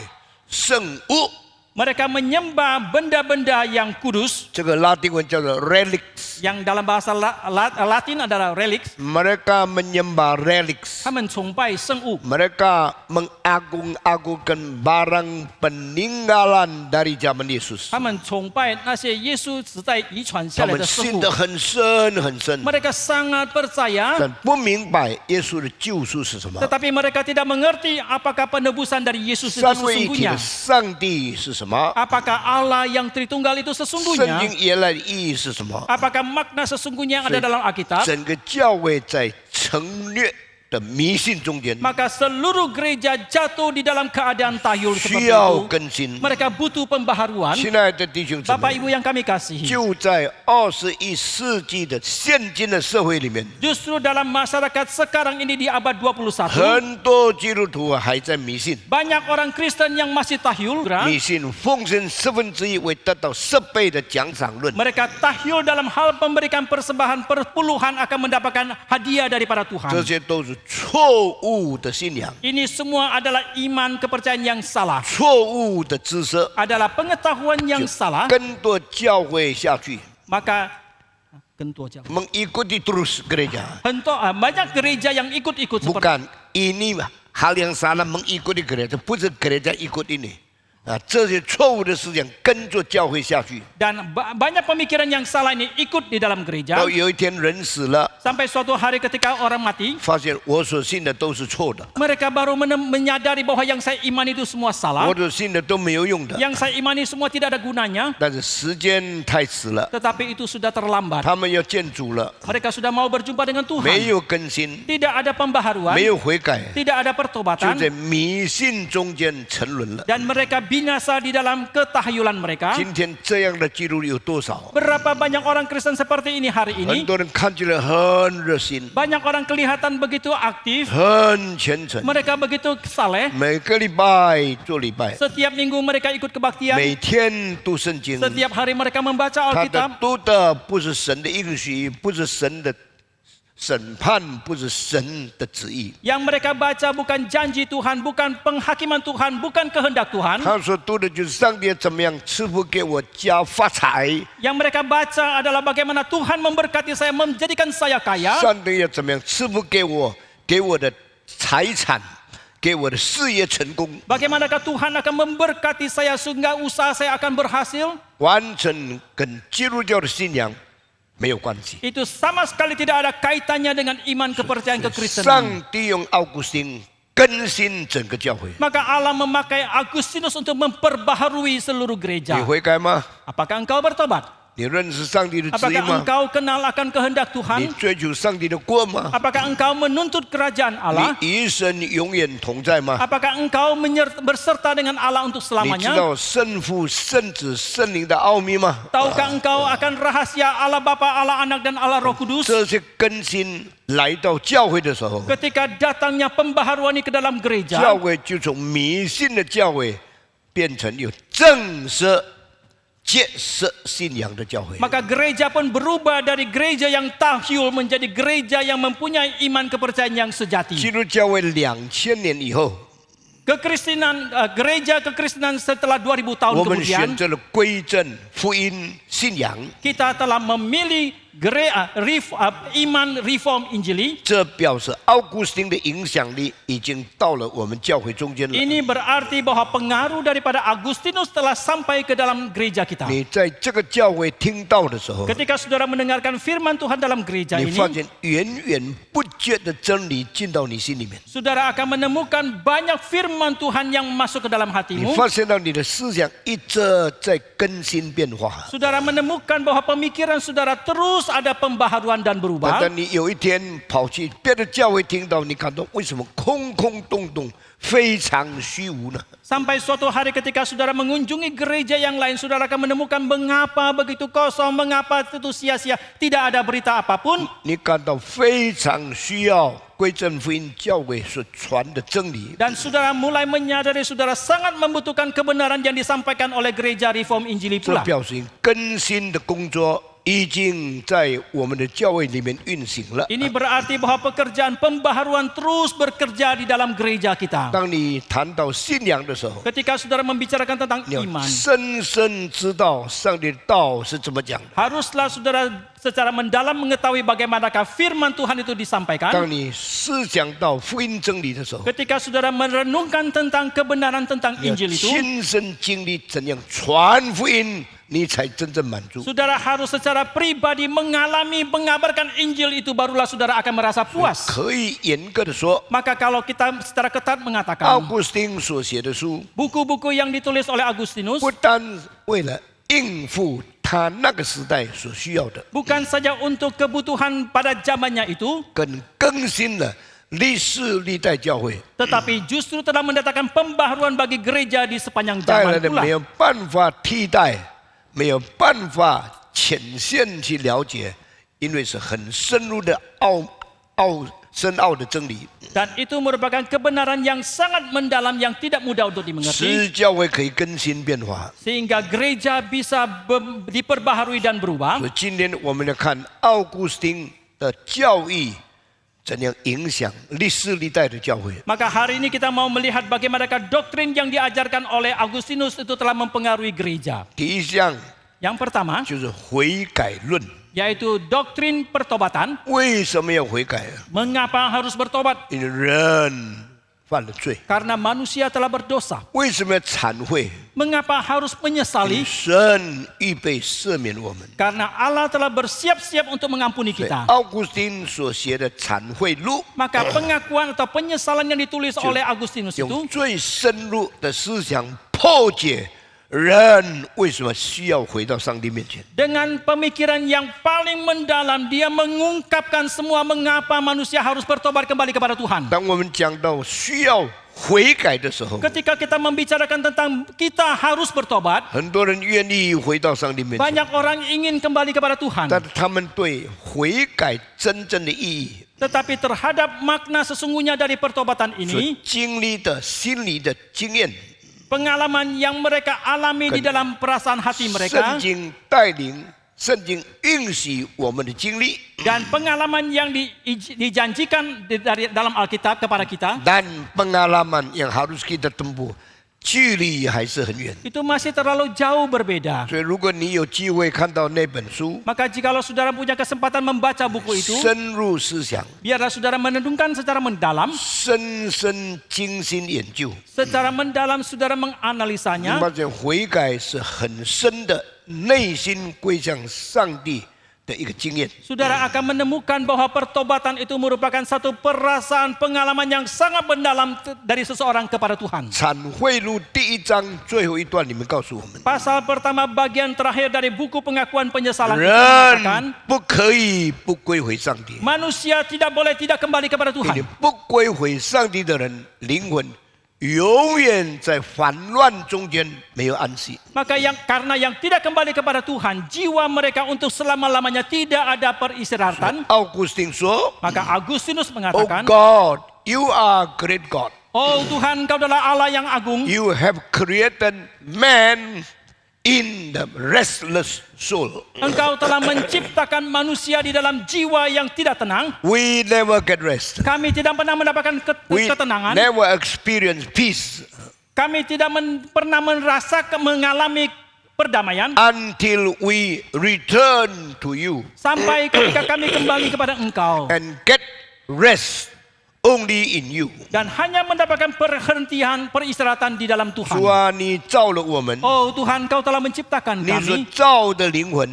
圣物， Mereka menyembah benda-benda yang kudus, 这个拉丁文叫做 relics， yang dalam bahasa Latin adalah relics. mereka menyembah relics， 他们崇拜圣物， mereka mengagung-agungkan barang peninggalan dari zaman Yesus， 他们崇拜那些耶稣时代遗传下他们来的圣物信得。很深很深， Mereka sangat percaya, 但不明白耶稣的救赎是什么， tetapi mereka tidak mengerti apakah penebusan dari Yesus itu 三位一体 sesungguhnya. 的上帝是什么， Apakah Allah yang Tritunggal itu 圣 sesungguhnya? 经原来的意义是什么？ Apakah makna sesungguhnya yang ada dalam Alkitab? 整个教会在成略的迷信中间， Maka seluruh gereja jatuh di dalam keadaan tahyul 需 seperti 要 itu. 更新。 Mereka butuh pembaharuan. 亲爱的弟兄姊 Bapak 妹， Ibu yang kami kasihi, 就在21世纪的现今的社会里面， justru dalam masyarakat sekarang ini di abad 21, 很多基督徒还在迷信， banyak orang Kristen yang masih tahyul. 迷信奉献1/10为得到10倍的奖赏论。 Mereka tahyul dalam hal memberikan persembahan perpuluhan akan mendapatkan hadiah daripada 这 Tuhan. 些都是错误的信仰， Ini semua adalah iman kepercayaan yang salah, 错误的知识， adalah pengetahuan yang salah. 跟着教会下去， Maka mengikuti terus gereja， banyak gereja yang ikut-ikut seperti bukan ini hal yang salah mengikuti gereja，不是gereja ikut ini。这些错误的思想跟着教会下去。 dan banyak pemikiran yang salah ini ikut di dalam gereja 到有一天人死了， sampai suatu hari ketika orang mati 发现我所信的都是错的， mereka baru menyadari bahwa yang saya imani itu semua salah, 我所信的都没有用的。 yang saya imani semua tidak ada gunanya, 但是时间太迟了， tetapi itu sudah terlambat. 他们要见主了， Mereka sudah mau berjumpa dengan 没 Tuhan, 有更新， tidak ada pembaharuan, 没有悔改， tidak ada 就 pertobatan, 在迷信中间沉沦了。 dan mereka binasa di dalam ketahyulan mereka. 今天这样的基督徒有多少？ Berapa banyak orang Kristen seperti ini hari 很 ini? 多人看起来很热心， Banyak orang kelihatan begitu aktif, 很虔诚， mereka begitu saleh. 每个礼拜做礼拜， Setiap minggu mereka ikut kebaktian, 每天读圣经。 setiap hari mereka membaca 他的 Alkitab. 读的不是神的应许，不是神的审判，不是神的旨意。 Yang mereka baca bukan janji Tuhan, bukan penghakiman Tuhan, bukan kehendak Tuhan. 他所读的就是上帝怎么样赐福给我家发财， Yang mereka baca adalah bagaimana Tuhan memberkati saya, menjadikan saya kaya. 上帝要怎么样赐福给我的财产，给我的事业成功， Bagaimanakah Tuhan akan memberkati saya sehingga usaha saya akan berhasil? 完全跟基督教的信仰没有关系。 Itu sama sekali tidak ada kaitannya dengan iman kepercayaan kekristenan. 上帝用奥古斯丁更新整个教会， Maka Allah memakai Agustinus untuk memperbaharui seluruh 你 gereja. 悔改吗？ Apakah engkau bertobat? 你认识上帝的旨意 Apakah 吗？ engkau kenal akan kehendak 你 Tuhan? 追求上帝的国吗？ Apakah engkau menuntut kerajaan Allah? 你与神永远同在吗？ Apakah engkau berserta dengan Allah untuk 你知 selamanya? 道圣父、圣子、圣灵的奥秘吗？ Tahukah engkau akan rahasia Allah Bapa, Allah Anak dan Allah Roh Kudus? 这些更新来到教会的时候， Ketika datangnya pembaharuan ini ke dalam 教 gereja, 会就从迷信的教会变成有正式建设信仰的教会。 maka gereja pun berubah dari gereja yang tahyul menjadi gereja yang mempunyai iman kepercayaan yang 基 sejati. 督教会2000年以后， Gereja kekristenan setelah 2000 tahun 我们选 kemudian, 择了归正福音信仰， kita telah memilih iman reform Injili. 这表示奥古斯丁的影响力已经到了我们教会中间了。 Ini berarti bahwa pengaruh daripada Agustinus telah sampai ke dalam gereja kita. 你在这个教会听到的时候， Ketika saudara mendengarkan firman Tuhan dalam gereja 你 ini, 发现源源不绝的真理进到你心里面， saudara akan menemukan banyak firman Tuhan yang masuk ke dalam 你 hatimu. 发现到你的思想一直在更新变化。 Saudara menemukan bahwa pemikiran saudara terus ada pembaharuan dan 但 berubah. 当你有一天跑去别的教会听到，你感到为什么空空洞洞，非常虚无呢？ Sampai suatu hari ketika saudara mengunjungi gereja yang lain, saudara akan menemukan mengapa begitu kosong, mengapa itu sia-sia, tidak ada berita apapun. 你感到非常需要归正福音教会所传的真理。 Dan saudara mulai menyadari saudara sangat membutuhkan kebenaran yang disampaikan oleh gereja reform Injili 这 pula. 表示更新的工作已经在我们的教会里面运行了。 Ini berarti bahwa pekerjaan pembaharuan terus bekerja di dalam gereja kita. 当你谈到信仰的时候， Ketika saudara membicarakan tentang 你要 iman, 深深知道上帝的道是怎么讲的。 haruslah saudara secara mendalam mengetahui bagaimanakah firman Tuhan itu disampaikan. 当你思想到福音真理的时候， Ketika saudara merenungkan tentang kebenaran tentang 你要 Injil itu, 亲身经历怎样传福音，你才真正满足。 saudara harus secara pribadi mengalami mengabarkan Injil itu, barulah saudara akan merasa puas. 可以严格的说， Maka kalau kita secara ketat 奥 mengatakan 古斯丁所写的书， buku-buku yang ditulis oleh Agustinus 不单为了应付他那个时代所需要的， bukan saja untuk kebutuhan pada zamannya itu, 更新了历世历代教会 tetapi justru telah mendatangkan pembaharuan bagi gereja di sepanjang 带来 zaman 的 pula. 没有办法替代，没有办法浅显去了解，因为是很深入的深奥的真理， Dan itu merupakan kebenaran yang sangat mendalam yang tidak mudah untuk 使 dimengerti, 教会可以更新变化。 sehingga gereja bisa diperbaharui dan berubah. 所以今天我们来看奥古斯丁的教义怎样影响历世历代的教会。 Maka hari ini kita mau melihat bagaimanakah doktrin yang diajarkan oleh Agustinus itu telah mempengaruhi gereja. 第一项 Yang pertama 就是悔改论， yaitu doktrin pertobatan. 为什么要悔改？ Mengapa harus bertobat? 因为人犯了罪。 Karena manusia telah berdosa. 为什么要忏悔？ Mengapa harus 因为 menyesali? 神预备赦免我们。 Karena Allah telah bersiap-siap untuk mengampuni 所以 kita. 奥古斯丁所写的忏悔录， Maka pengakuan atau penyesalan yang ditulis oleh Agustinus 用 itu 最深入的思想破解人为什么需要回到上帝面前。 dengan pemikiran yang paling mendalam, dia mengungkapkan semua mengapa manusia harus bertobat kembali kepada Tuhan. 当我们讲到需要悔改的时候， Ketika kita membicarakan tentang kita harus bertobat, 很多人愿意回到上帝面前， banyak orang ingin kembali kepada Tuhan. 但他们对悔改真正的意义 Tetapi terhadap makna sesungguhnya dari pertobatan 所 ini, 经历的心理的经验， pengalaman yang mereka alami di dalam perasaan hati 圣 mereka, 经带领、圣经允许我们的经历， dan pengalaman yang dijanjikan dari dalam Alkitab kepada kita, dan pengalaman yang harus kita tempuh 距离还是很远。 itu masih terlalu jauh berbeda. 所以，如果你有机会看到那本书， Maka jikalau saudara punya kesempatan membaca buku itu, 深入思想， biarlah saudara menenungkan secara mendalam, 深深精心研究， secara mendalam saudara 你 menganalisanya. 发现悔改是很深的内心归向上帝的一个经验。 Saudara akan menemukan bahwa pertobatan itu merupakan satu perasaan pengalaman yang sangat mendalam dari seseorang kepada Tuhan. 忏悔录第1章最后一段里面告诉我们， Pasal pertama bagian terakhir dari buku pengakuan penyesalan itu mengatakan 人不可以不归回上帝， manusia tidak boleh tidak kembali kepada 因为 Tuhan. 不归回上帝的人，灵魂永远在烦乱中间没有安息。 Maka karena yang tidak kembali kepada Tuhan, jiwa mereka untuk selama-lamanya tidak ada peristirahatan. 奥古斯丁说 Maka Agustinus ：“Oh mengatakan, God, you are great God. Oh Tuhan, Kau adalah Allah yang agung. You have created man in the restless soul. Engkau telah menciptakan manusia di dalam jiwa yang tidak tenang. We never get rest. Kami tidak pernah mendapatkan We ketenangan. never experience peace Kami tidak pernah mengalami perdamaian until we return to you sampai ketika kami kembali kepada Engkau and get rest only in you. dan hanya mendapatkan perhentian peristirahatan di dalam 主 Tuhan. 啊，你造了我们， Oh Tuhan, Kau telah menciptakan 你所 kami. 造的灵魂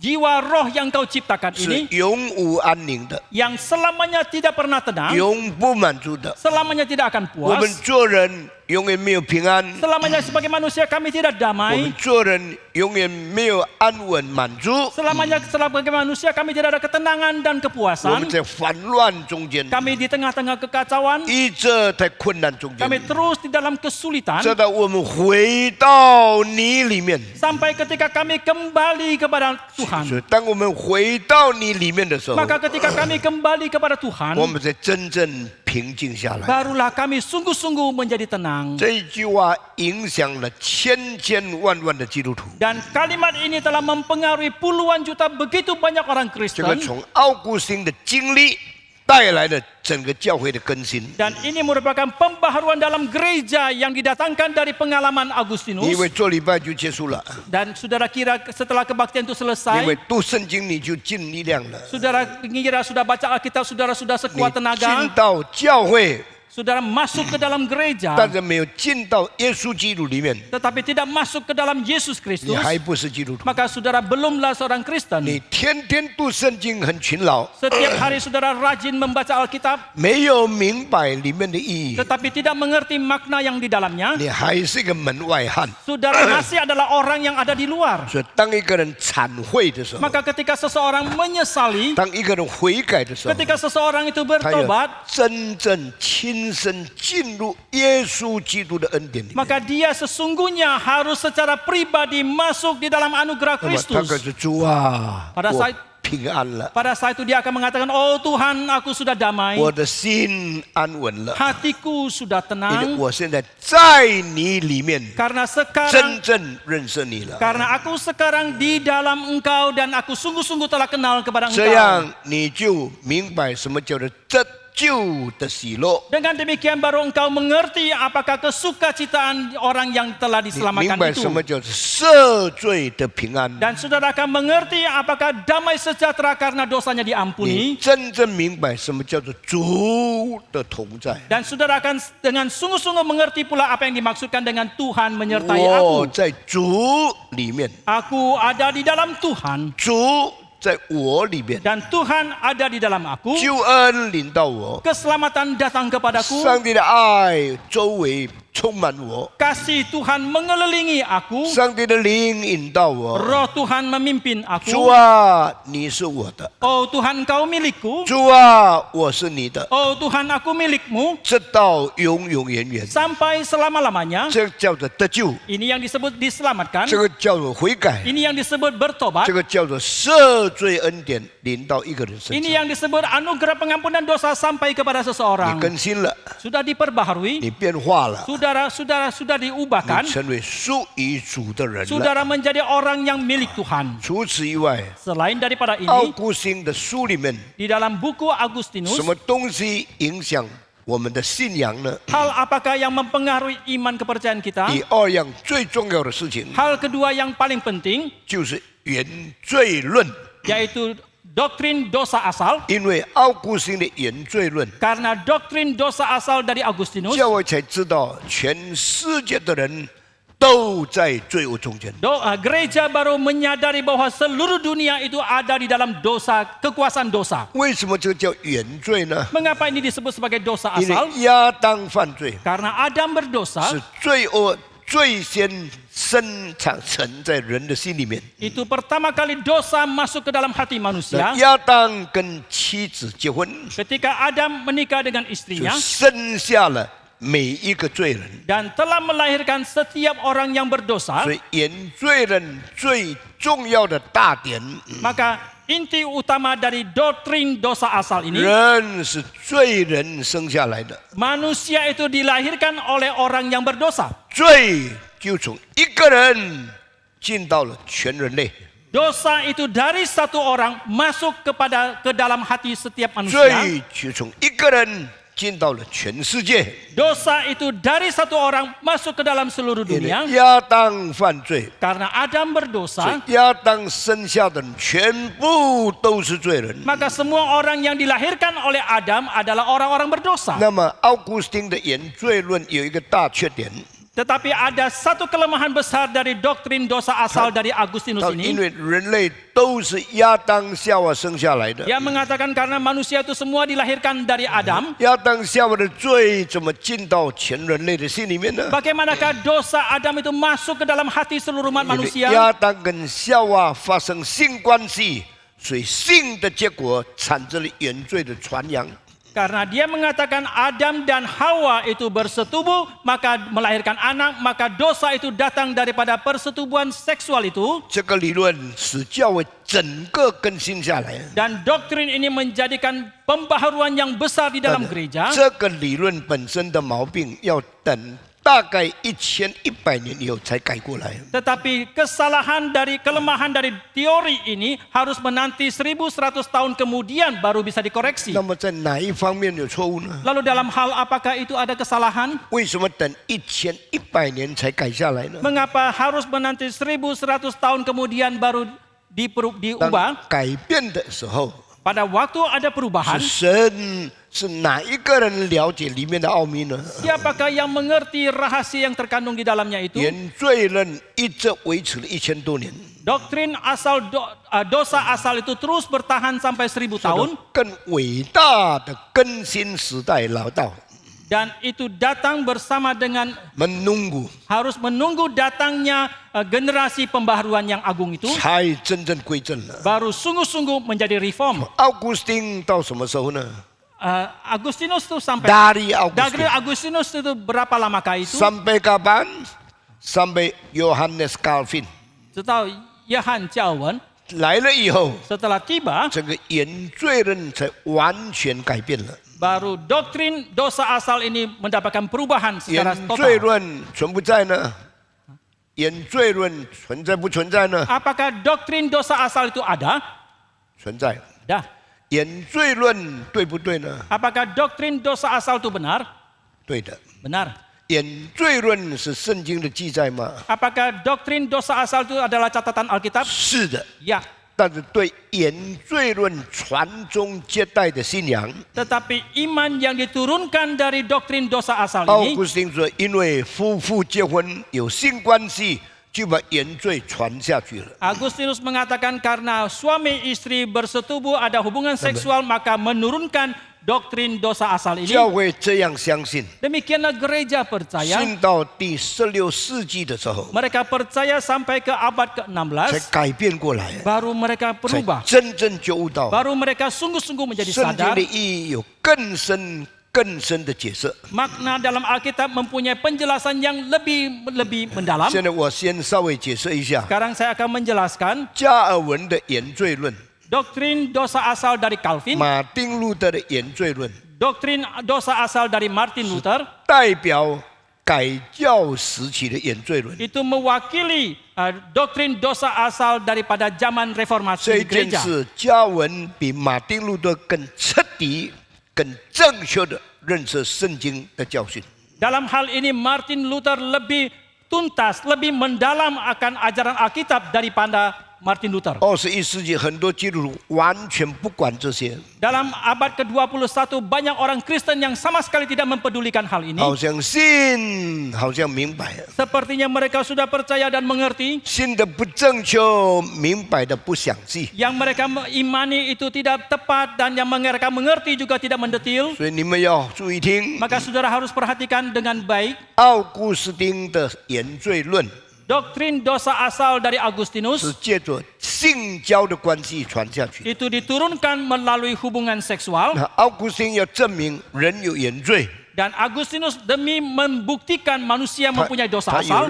Jiwa roh yang Kau ciptakan 是 ini 永无安宁的， yang selamanya tidak pernah tenang, 永不满足的。 selamanya tidak akan 我们 puas. 做人永远没有平安， Selamanya sebagai manusia kami tidak 我们 damai. 做人永远没有安稳满足。 Selamanya sebagai manusia kami tidak ada ketenangan dan 我 kepuasan. 们在烦乱中间， Kami di tengah-tengah kekacauan, 一直在困难中间， kami terus di dalam kesulitan 直到我们回到你里面。 sampai ketika kami kembali kepada 所 Tuhan. 以，当我们回到你里面的时候， Maka ketika kami kembali kepada Tuhan, 我们才真正平静下来。 barulah kami sungguh-sungguh menjadi tenang. 这一句话影响了千千万万的基督徒。 Dan kalimat ini telah mempengaruhi puluhan juta begitu banyak orang 这个 Kristen. 从奥古斯丁的经历带来了整个教会的更新。 Dan ini merupakan pembaharuan dalam gereja yang didatangkan dari pengalaman 因 Agustinus. 为做礼拜就结束了， Dan saudara kira setelah kebaktian itu 因为 selesai, 读圣经你就尽力量了， saudara kira sudah baca Alkitab, saudara sudah 你 sekuat 进 tenaga, 到教会， saudara masuk ke dalam gereja, 但是没有进到耶稣基督里面， tetapi tidak masuk ke dalam Yesus 你 Kristus, 还不是基督徒。 maka saudara belumlah seorang Kristen. 你天天读圣经很勤劳， Setiap hari saudara rajin membaca Alkitab, 没有明白里面的意义， tetapi tidak mengerti makna yang di dalamnya, 你还是一个门外汉。 saudara masih adalah orang yang ada di luar. 所以，当一个人忏悔的时候， Maka ketika seseorang menyesali, 当一个人悔改的时候， ketika seseorang itu 他要 bertobat, 真正亲身进入耶稣基督的恩典里面。 maka dia sesungguhnya harus secara pribadi masuk di dalam anugerah 那么他 Kristus. 可是主啊， Pada 我 saat 平安了， pada saat itu dia akan mengatakan, oh Tuhan, aku sudah damai, 我的心安稳了， hatiku sudah 因为 tenang, 我现在在你里面， karena 真 sekarang 正认识你了。 karena aku sekarang di dalam Engkau dan aku sungguh-sungguh telah kenal kepada 这 Engkau. 样你就明白什么叫做得救的喜乐， Dengan demikian baru engkau mengerti apakah kesukacitaan orang yang telah 你明 diselamatkan 白 itu. 什么叫做赦罪的平安。 Dan saudara akan mengerti apakah damai sejahtera karena dosanya 你 diampuni. 真正明白什么叫做主的同在。 Dan saudara akan dengan sungguh-sungguh mengerti pula apa yang dimaksudkan dengan Tuhan menyertai 我 aku. 在主里面， Aku ada di dalam Tuhan 主在我里面， dan Tuhan ada di dalam aku. 救恩临到我， Keselamatan datang kepadaku. 上帝的爱周围充满我， Kasih Tuhan mengelilingi aku. 上帝的灵引导我。 Roh Tuhan memimpin 主 aku. 啊，你是我的； Oh Tuhan, Engkau milikku. 主啊，我是你的， Oh Tuhan, aku milikmu 直到永永远远。 sampai selama-lamanya. 这叫做得救， Ini yang disebut diselamatkan. 这个叫做悔改， Ini yang disebut bertobat. 这个叫做赦罪恩典临到一个人身 Ini 上。 yang disebut anugerah pengampunan dosa sampai kepada 你 seseorang. 更新了， Sudah diperbaharui. 你变化了， Saudara sudah 你 diubahkan. 成为属于主的人了。 Saudara menjadi orang yang milik Tuhan. 除此以外， Selain daripada 奥 ini, 古斯丁的书里面， di dalam buku Agustinus, 什么东西影响我们的信仰呢？ Hal apakah yang mempengaruhi iman kepercayaan kita? 第二样最重要的事情 Hal kedua yang paling penting 就是原罪论， yaitu doktrin dosa asal. 因为奥古斯丁的原罪论， Karena doktrin dosa asal dari Agustinus, 教会才知道全世界的人都在罪恶中间。 gereja baru menyadari bahwa seluruh dunia itu ada di dalam dosa, kekuasaan dosa. 为什么这个叫原罪呢？ Mengapa ini disebut sebagai dosa 因 asal? 为亚当犯罪 Karena Adam berdosa, 是罪恶最先深藏沉在人的心里面。 itu pertama kali dosa masuk ke dalam hati manusia. 亚当跟妻子结婚， Ketika Adam menikah dengan 就 istrinya 生下了每一个罪人。 dan telah melahirkan setiap orang yang berdosa, 所以原罪人最重要的大点， maka inti utama dari doktrin dosa asal ini, 人是罪人生下来的， manusia itu dilahirkan oleh orang yang berdosa. 罪就从一个人进到了全人类， Dosa itu dari satu orang masuk ke dalam hati setiap manusia. 罪就从一个人进到了全世界。 Dosa itu dari satu orang masuk ke dalam seluruh 因为 dunia. 亚当犯罪， Karena Adam 所 berdosa, 以亚当生下的人全部都是罪人。 maka semua orang yang dilahirkan oleh Adam adalah orang-orang berdosa. 那么奥古斯丁的原罪论有一个大缺点， Tetapi ada satu kelemahan besar dari doktrin dosa asal dari Agustinus 因 ini. 为人类都是亚当夏娃生下来的。 Dia mengatakan karena manusia itu semua dilahirkan dari Adam. 亚当夏娃的罪怎么进到全人类的心里面呢？ Bagaimanakah dosa Adam itu masuk ke dalam hati seluruh umat 因为 manusia? 亚当跟夏娃发生性关系，所以性的结果产生了原罪的传扬。 Karena dia mengatakan Adam dan Hawa itu bersetubuh, maka melahirkan anak, maka dosa itu datang daripada persetubuhan seksual itu. 这个理论使教会整个更新下来。 Dan doktrin ini menjadikan pembaharuan yang besar di dalam gereja. 这个理论本身的毛病要等大概1100年以后才改过来。 Tetapi kelemahan dari teori ini harus menanti 1100 tahun kemudian baru bisa dikoreksi. 那么在哪一方面有错误呢？ Lalu dalam hal apakah itu ada kesalahan? 为什么等1100年才改下来呢？ Mengapa harus menanti 1100 tahun kemudian baru 当 diubah? 改变的时候， Pada waktu ada perubahan, 是神是哪一个人了解里面的奥秘呢？ siapakah yang mengerti rahasia yang terkandung di dalamnya itu? 原罪论一直维持了1000多年， Doktrin asal dosa asal itu terus bertahan sampai 1000 tahun. 更伟大的更新时代来到， Dan itu datang bersama dengan menunggu harus menunggu datangnya generasi pembaharuan yang agung itu. 才真正归正了。 Baru sungguh-sungguh menjadi reform. 奥古斯丁到什么时候呢？ Agustinus itu sampai Dari Dari Augustin Agustinus itu berapa lamakah itu? sampai kapan? Sampai Yohanes Calvin Setelah Yohan Calvin 来了以后， setelah tiba, 这个原罪论才完全改变了。 baru doktrin dosa asal ini mendapatkan perubahan 原 secara 罪 total. 论存不在呢？原罪论存在不存在呢？ Apakah doktrin dosa asal itu ada? 存在。 Dah. 原罪论对不对呢？ Apakah doktrin dosa asal itu benar? 对的。 Benar. 原罪论是圣经的记载吗？ Apakah doktrin dosa asal itu adalah catatan Alkitab? 是的。 Ya. 但是对原罪论传宗接代的信仰， Tetapi iman yang diturunkan dari doktrin dosa asal 奥 ini, 古斯丁说，因为夫妇结婚有性关系，就把原罪传下去了。 Agustinus mengatakan karena suami istri bersetubuh ada hubungan seksual maka menurunkan doktrin dosa asal ini. 教会这样相信， Demikianlah gereja percaya. 信到第16世纪的时候， Mereka percaya sampai ke abad 才 ke-16 改变过来， baru mereka 才 berubah. 真正觉悟到 Baru mereka sungguh-sungguh menjadi 圣经 sadar 的意义有更深的解释。 makna dalam Alkitab mempunyai penjelasan yang lebih mendalam. 现在我先稍微解释一下 Sekarang saya akan menjelaskan 加尔文的原罪论、 doktrin dosa asal dari Calvin, 马丁路德的原罪论， doktrin dosa asal dari Martin Luther, 代表改教时期的原罪论。 itu mewakili doktrin dosa asal daripada zaman reformasi 这一 di 件 gereja. 事，加尔文比马丁路德更彻底、更正确的认识圣经的教训。 Dalam hal ini Martin Luther lebih tuntas, lebih mendalam akan ajaran Alkitab daripada Martin Luther. 21世纪很多基督徒完全不管这些， Dalam abad ke-21 banyak orang Kristen yang sama sekali tidak mempedulikan hal ini. 好像信，好像明白， Sepertinya mereka sudah percaya dan mengerti. 信的不正确，明白的不详细。 Yang mereka imani itu tidak tepat dan yang mereka mengerti juga tidak mendetil. 所以你们要注意听 Maka saudara harus perhatikan dengan baik 奥古斯丁的原罪论， doktrin dosa asal dari 是 Agustinus 借着性交的关系传下去。 itu diturunkan melalui hubungan seksual 那奥古斯丁要证明人有原罪， dan Agustinus demi membuktikan manusia 他 mempunyai dosa 他有 asal,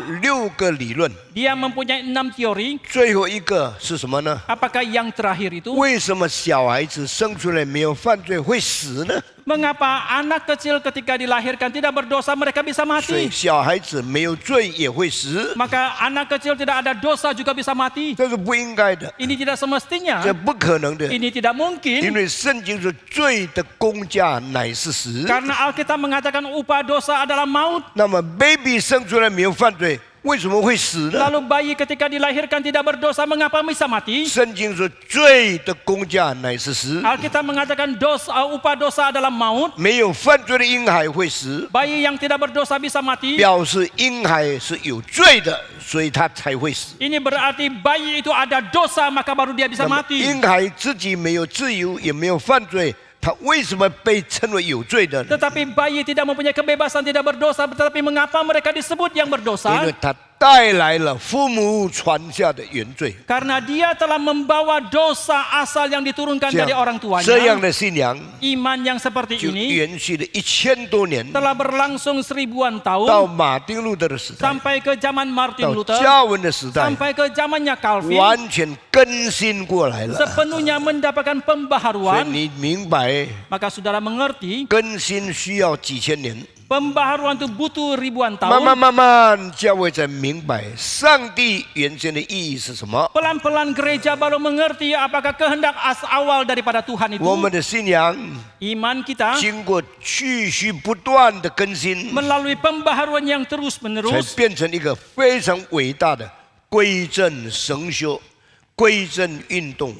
6个理论， dia mempunyai 6 teori. 最后一个是什么呢？ Apakah yang terakhir itu? 为什么小孩子生出来没有犯罪会死呢？ Mengapa anak kecil ketika dilahirkan tidak berdosa mereka bisa 所以 mati? 小孩子没有罪也会死， Maka anak kecil tidak ada dosa juga bisa mati. 这是不应该的， Ini tidak semestinya. 这不可能的， Ini tidak 因 mungkin. 为圣经说罪的工价乃是死。 Karena Alkitab mengatakan upah dosa adalah maut. 那么 baby 生出来没有犯罪，为什么会死呢？ Lalu bayi ketika dilahirkan tidak berdosa mengapa bisa mati? 圣经说罪的工价乃是死， Alkitab mengatakan upah dosa adalah maut. 没有犯罪的婴孩会死， Bayi yang tidak berdosa bisa mati. 表示婴孩是有罪的，所以他才会死。 Ini berarti bayi itu ada dosa maka baru dia bisa 那么 mati. 婴孩自己没有自由，也没有犯罪，他为什么被称为有罪的呢？ Tetapi bayi tidak mempunyai kebebasan, tidak berdosa. Tetapi mengapa mereka disebut yang 因 berdosa? 为他带来了父母传下的原罪。 Karena dia telah membawa dosa asal yang diturunkan 这 dari orang 样这样 tuanya. 的信仰 Iman yang seperti 就 ini 延续了1000多年， telah berlangsung 1000-an 到 tahun 马丁路德的时代， sampai ke zaman Martin 到 Luther, 加文的时代， sampai ke zamannya Calvin, 完全更新过来了。 sepenuhnya mendapatkan 所以 pembaharuan. 你明白， Maka saudara mengerti, 更新需要几千年。 pembaharuan itu butuh ribuan 慢慢 tahun. 慢慢，教会才明白上帝原先的意义是什么。 Pelan-pelan gereja baru mengerti apakah kehendak awal daripada Tuhan itu. 我们的信仰 Iman kita 经过继续不断的更新， melalui pembaharuan yang 才 terus-menerus 变成一个非常伟大的归正神修、归正运动、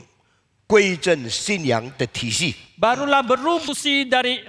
归正信仰的体系。 barulah berfungsi dari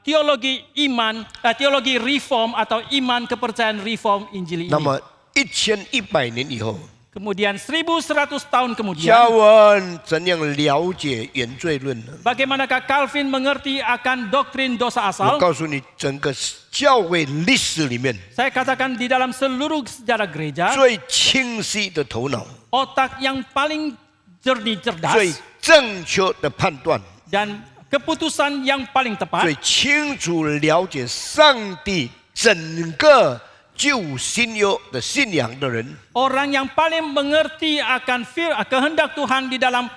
teologi iman, teologi reform atau iman kepercayaan reform Injil 那 ini. 么1100年以后， Kemudian 1100 tahun 加 kemudian, 文怎样了解原罪论呢？ bagaimanakah Calvin mengerti akan doktrin dosa 我 asal? 告诉你，整个教会历史里面 Saya katakan di dalam seluruh sejarah gereja, 最清晰的头脑、 otak yang paling jernih 最 cerdas 正确的判断、 dan keputusan yang paling 最 tepat, 清楚了解上帝整个旧新约的信仰的人， orang yang paling mengerti akan kehendak Tuhan di dalam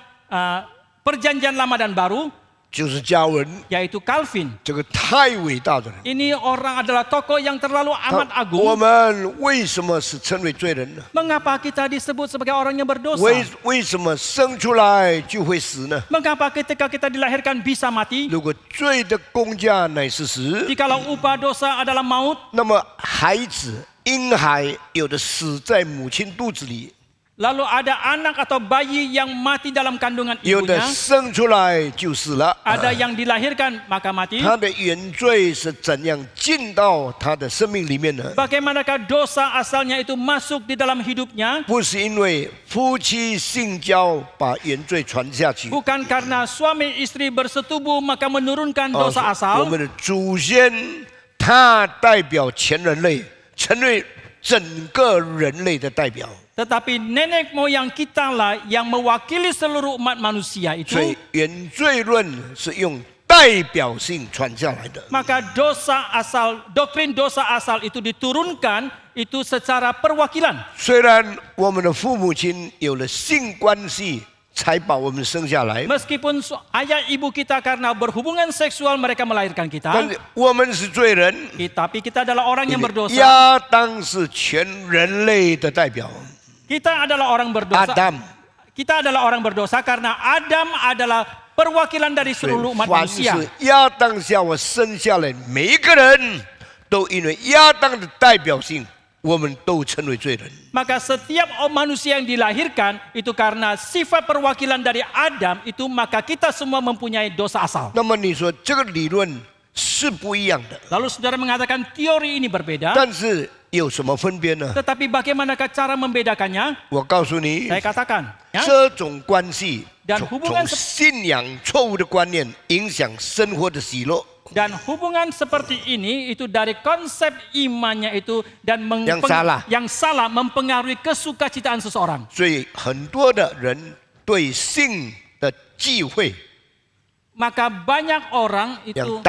perjanjian lama dan baru, 就是加文 yaitu Calvin. 这个太伟大的人。 Ini orang adalah tokoh yang terlalu amat 我 agung. 们为什么是称为罪人呢？ Mengapa kita disebut sebagai orang yang berdosa? 为什么生出来就会死呢？ Mengapa ketika kita dilahirkan bisa mati? 如果罪的工价乃是死， Jikalau upah dosa adalah maut, 那么孩子婴孩有的死在母亲肚子里， lalu ada anak atau bayi yang mati dalam kandungan 有的 ibunya, 生出来就死了。 ada yang dilahirkan maka mati. 他的原罪是怎样进到他的生命里面呢？ Bagaimanakah dosa asalnya itu masuk di dalam hidupnya? 不是因为夫妻性交把原罪传下去， Bukan karena suami istri bersetubuh maka menurunkan 而 dosa 是我 asal. 们的祖先，他代表全人类，成为整个人类的代表。 Tetapi nenek moyang kita lah yang mewakili seluruh umat manusia 所以 itu. 原罪论是用代表性传下来的。 Maka dosa asal, doktrin dosa asal itu diturunkan itu secara perwakilan. 虽然我们的父母亲有了性关系，才把我们生下来， Meskipun ayah ibu kita karena berhubungan seksual mereka melahirkan 但 kita, 是我们是罪人。 tapi kita adalah orang yang berdosa. 亚当是全人类的代表， Kita adalah orang berdosa. 亚当 Kita adalah orang berdosa karena Adam adalah perwakilan dari 所以 seluruh umat 凡 manusia. 是亚当夏娃生下来，每一个人都因为亚当的代表性，我们都称为罪人。 Maka setiap manusia yang dilahirkan itu karena sifat perwakilan dari Adam itu maka kita semua mempunyai dosa asal. 那么你说这个理论是不一样的， Lalu saudara mengatakan teori ini berbeda, 但是有什么分别呢？ tetapi bagaimanakah cara membedakannya? 我告诉你， Saya katakan, ya, 这种关系 Dan 从 hubungan 信仰错误的观念影响生活的喜乐。 dan hubungan seperti ini itu dari konsep imannya itu dan yang salah mempengaruhi kesukacitaan seseorang. 所以很多的人对性的忌讳 Maka banyak orang itu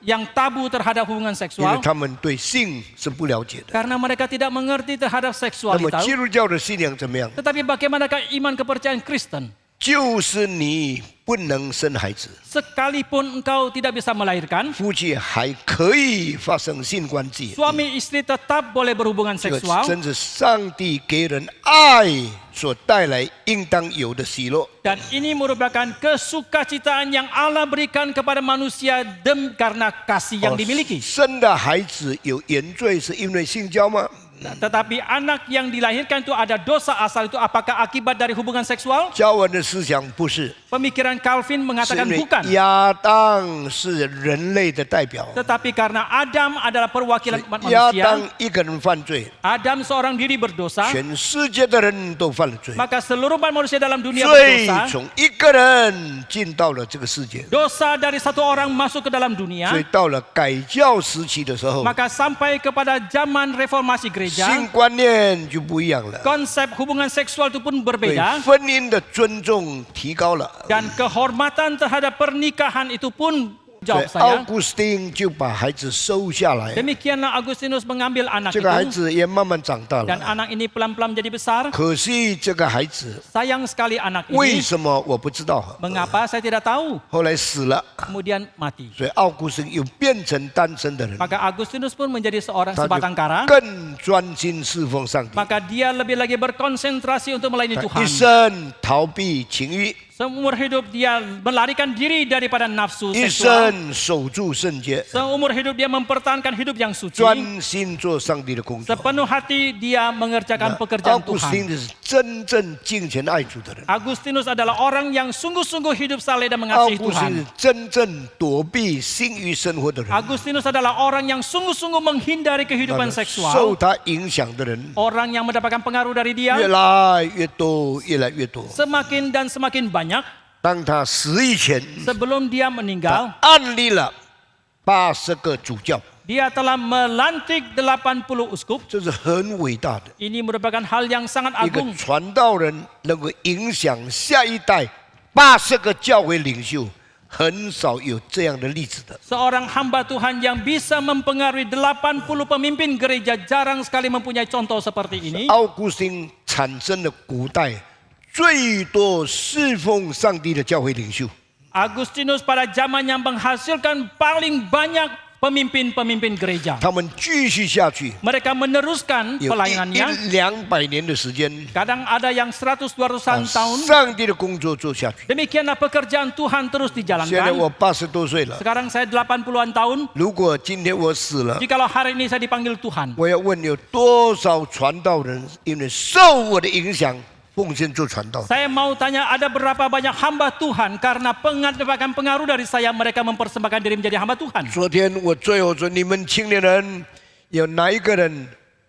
yang tabu， terhadap hubungan 因为 seksual 他们对性是不了解的。 karena mereka tidak mengerti terhadap 那么 seksualitas. 基督教的信仰怎么样？ Tetapi bagaimanakah iman kepercayaan Kristen? 就是你不能生孩子， Sekalipun engkau tidak bisa melahirkan, 夫妻还可以发生性关系。 suami istri tetap boleh berhubungan 这个 seksual. 真是上帝给人爱所带来应当有的喜乐。 Dan ini merupakan kesukacitaan yang Allah berikan kepada manusia karena kasih yang dimiliki. 生的孩子有原罪是因为性交吗？ Tetapi anak yang dilahirkan itu ada dosa asal itu apakah akibat dari hubungan seksual? 教文的思想不是， Pemikiran Calvin 是 mengatakan 因为 bukan. 亚当是人类的代表， Tetapi karena Adam adalah perwakilan umat 亚 manusia, 当一个人犯罪， Adam seorang diri berdosa, 全世界的人都犯了罪， maka seluruh umat manusia dalam dunia 罪 berdosa. 从一个人进到了这个世界， Dosa dari satu orang masuk ke dalam dunia, 所以到了改教时期的时候， maka sampai kepada zaman reformasi gereja, 性观念就不一样了， konsep hubungan seksual itu pun 对 berbeda 婚姻的尊重提高了。 dan kehormatan terhadap pernikahan itu pun 所以 jawab 奥 saya. 古斯丁就把孩子收下来， Demikianlah Agustinus mengambil anak 这个孩 itu 子也慢慢长大 dan 了。 anak ini pelan-pelan menjadi besar. 可惜这个孩子 Sayang sekali anak 为 ini. 什么我不知道？ Mengapa saya tidak tahu? 后来死了， Kemudian mati. 所以奥古斯丁又变成单身的人， Maka Agustinus pun menjadi seorang 他 sebatang 就 kara. 更专心侍奉上帝， Maka dia lebih lagi berkonsentrasi untuk melayani 他 Tuhan. 一生逃避情欲， Seumur hidup dia melarikan diri daripada nafsu 一 seksual. 生守住圣洁， Seumur hidup dia mempertahankan hidup yang suci. 专心做上帝的工作。 Sepenuh hati dia mengerjakan 奥 pekerjaan 古斯丁 Tuhan. 是真正敬虔爱主的人， Agustinus adalah orang yang sungguh-sungguh hidup saleh dan 奥 mengasihi 古斯丁 Tuhan. 是真正躲避性欲生活的人， Agustinus adalah orang yang sungguh-sungguh menghindari kehidupan 受 seksual. 他影响的人 Orang yang mendapatkan pengaruh dari 越 dia 来越多，越来越多。 semakin dan semakin banyak. 当他死以前， Sebelum dia 他 meninggal, 安立了80个主教， dia telah melantik 80 uskup. 这是很伟大的。 Ini merupakan hal yang sangat 一个 agung. 传道人能够影响下一代80个教会领袖，很少有这样的例子的。 Seorang hamba Tuhan yang bisa mempengaruhi 80 pemimpin gereja jarang sekali mempunyai contoh seperti ini. 奥古斯丁产生了古代最多侍奉上帝的教会领袖， Agustinus pada zamannya menghasilkan paling banyak pemimpin-pemimpin gereja. 他们继续下去， Mereka meneruskan 有pelayanannya. 200年的时间， Kadang ada yang 100-200 tahun. 上帝的工作做下去。 Demikianlah pekerjaan Tuhan terus 现在 dijalankan. 我80多岁了， Sekarang saya 80-an tahun. 如果今天我死了， Jikalau hari ini saya dipanggil Tuhan, 我要问有多少传道人因为受我的影响奉献做传道？ saya mau tanya ada berapa banyak hamba Tuhan karena mendapatkan pengaruh dari saya mereka mempersembahkan diri menjadi hamba Tuhan. 昨天我最后说，你们青年人有哪一个人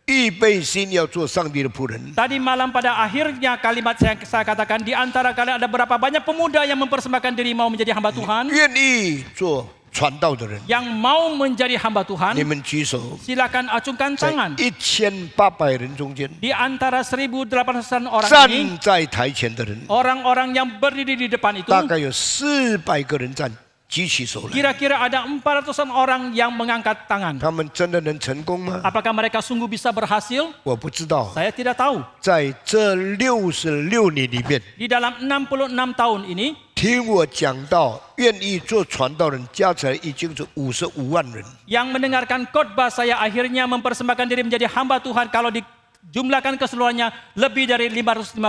预备心要做上帝的仆人？ Tadi malam pada akhirnya kalimat saya katakan di antara kalian ada berapa banyak pemuda yang mempersembahkan diri mau menjadi hamba Tuhan, 愿意做传道的人， yang mau menjadi hamba 你 Tuhan, 们举手。 silakan acungkan 在 tangan. 1800人中间， Di antara 1.800 orang 站 ini, 在台前的人， orang-orang yang berdiri di depan itu, 大概有400个人站，举起手来。 kira-kira ada 400-an orang yang mengangkat tangan. 他们真的能成功吗？ Apakah mereka sungguh bisa berhasil? 我不知道。 Saya tidak tahu. 在这66年里面， Di dalam 66 tahun ini, 听我讲到愿意做传道人，加起来已经是55万人。 yang mendengarkan khotbah saya akhirnya mempersembahkan diri menjadi hamba Tuhan kalau jumlahkan keseluruhannya lebih dari 550.000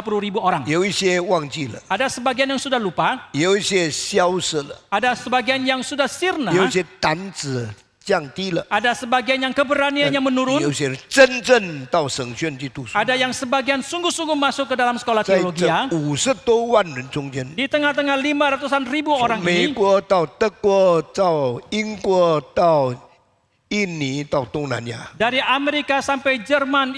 orang. 有一些忘记了， Ada sebagian yang sudah lupa, 有一些消失了， ada sebagian yang sudah sirna, 有一些胆子降低了， ada sebagian yang keberaniannya 有 menurun, 些人真正到省学去读书。 ada yang sebagian sungguh-sungguh masuk ke dalam sekolah 在这 teologi. 50多万人中间， Di tengah-tengah 500-an ribu 从 orang 美 ini, 国到德国到英国到印尼到东南亚， dari Amerika sampai Jerman,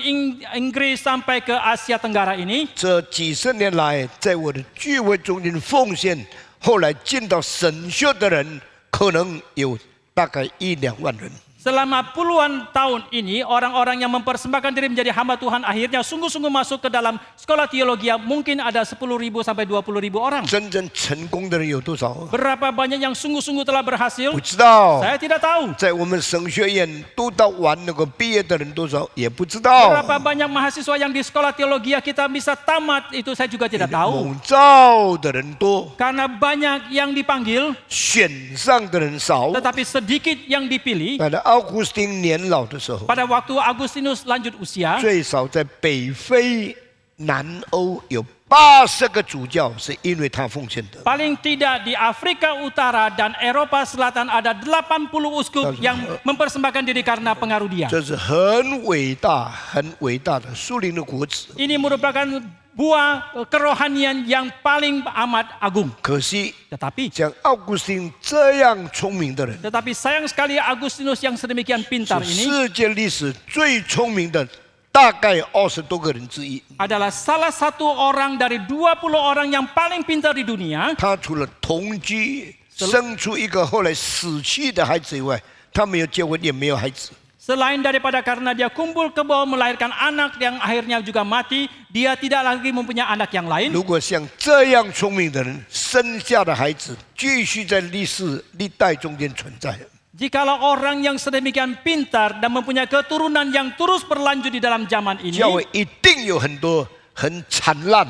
Inggris sampai ke Asia Tenggara ini, 这几十年来，在我的聚会中间奉献，后来进到神学的人，可能有大概1-2万人。 selama puluhan tahun ini, orang-orang yang mempersembahkan diri menjadi hamba Tuhan akhirnya sungguh-sungguh masuk ke dalam sekolah teologi, mungkin ada 10.000 sampai 20.000 orang. 真正成功的人有多少？ Berapa banyak yang sungguh-sungguh telah berhasil? 不知道。 Saya tidak tahu. 在我们神学院读到完那个毕业的人多少也不知道。 Berapa banyak mahasiswa yang di sekolah teologi kita bisa tamat, itu saya juga tidak tahu. 蒙召的人多， Karena banyak yang dipanggil, 选上的人少。 tetapi sedikit yang dipilih. 在奥古斯丁年老的时候， Pada waktu Agustinus lanjut usia, 最少在北非、南欧有80个主教，是因为他奉献的。 paling tidak di Afrika Utara dan Eropa Selatan ada 80 uskup yang mempersembahkan diri karena pengaruh dia. 这是很伟大、很伟大的属灵的果子。 Ini merupakan buah kerohanian yang paling amat agung. 可惜， Tetapi 像奥古斯丁这样聪明的人， sayang sekali Agustinus yang sedemikian pintar 是 ini 世界历史最聪明的，大概20多个人之一。 adalah salah satu orang dari 20 orang yang paling pintar di dunia. 他除了同居生出一个后来死去的孩子以外，他没有结婚，也没有孩子。 Selain daripada karena dia kumpul kebo melahirkan anak yang akhirnya juga mati, dia tidak lagi mempunyai anak yang lain. 如果像这样聪明的人生下的孩子，继续在历史历代中间存在， Jikalau orang yang sedemikian pintar dan mempunyai keturunan yang terus berlanjut di dalam zaman ini, 教会一定有很多很灿烂、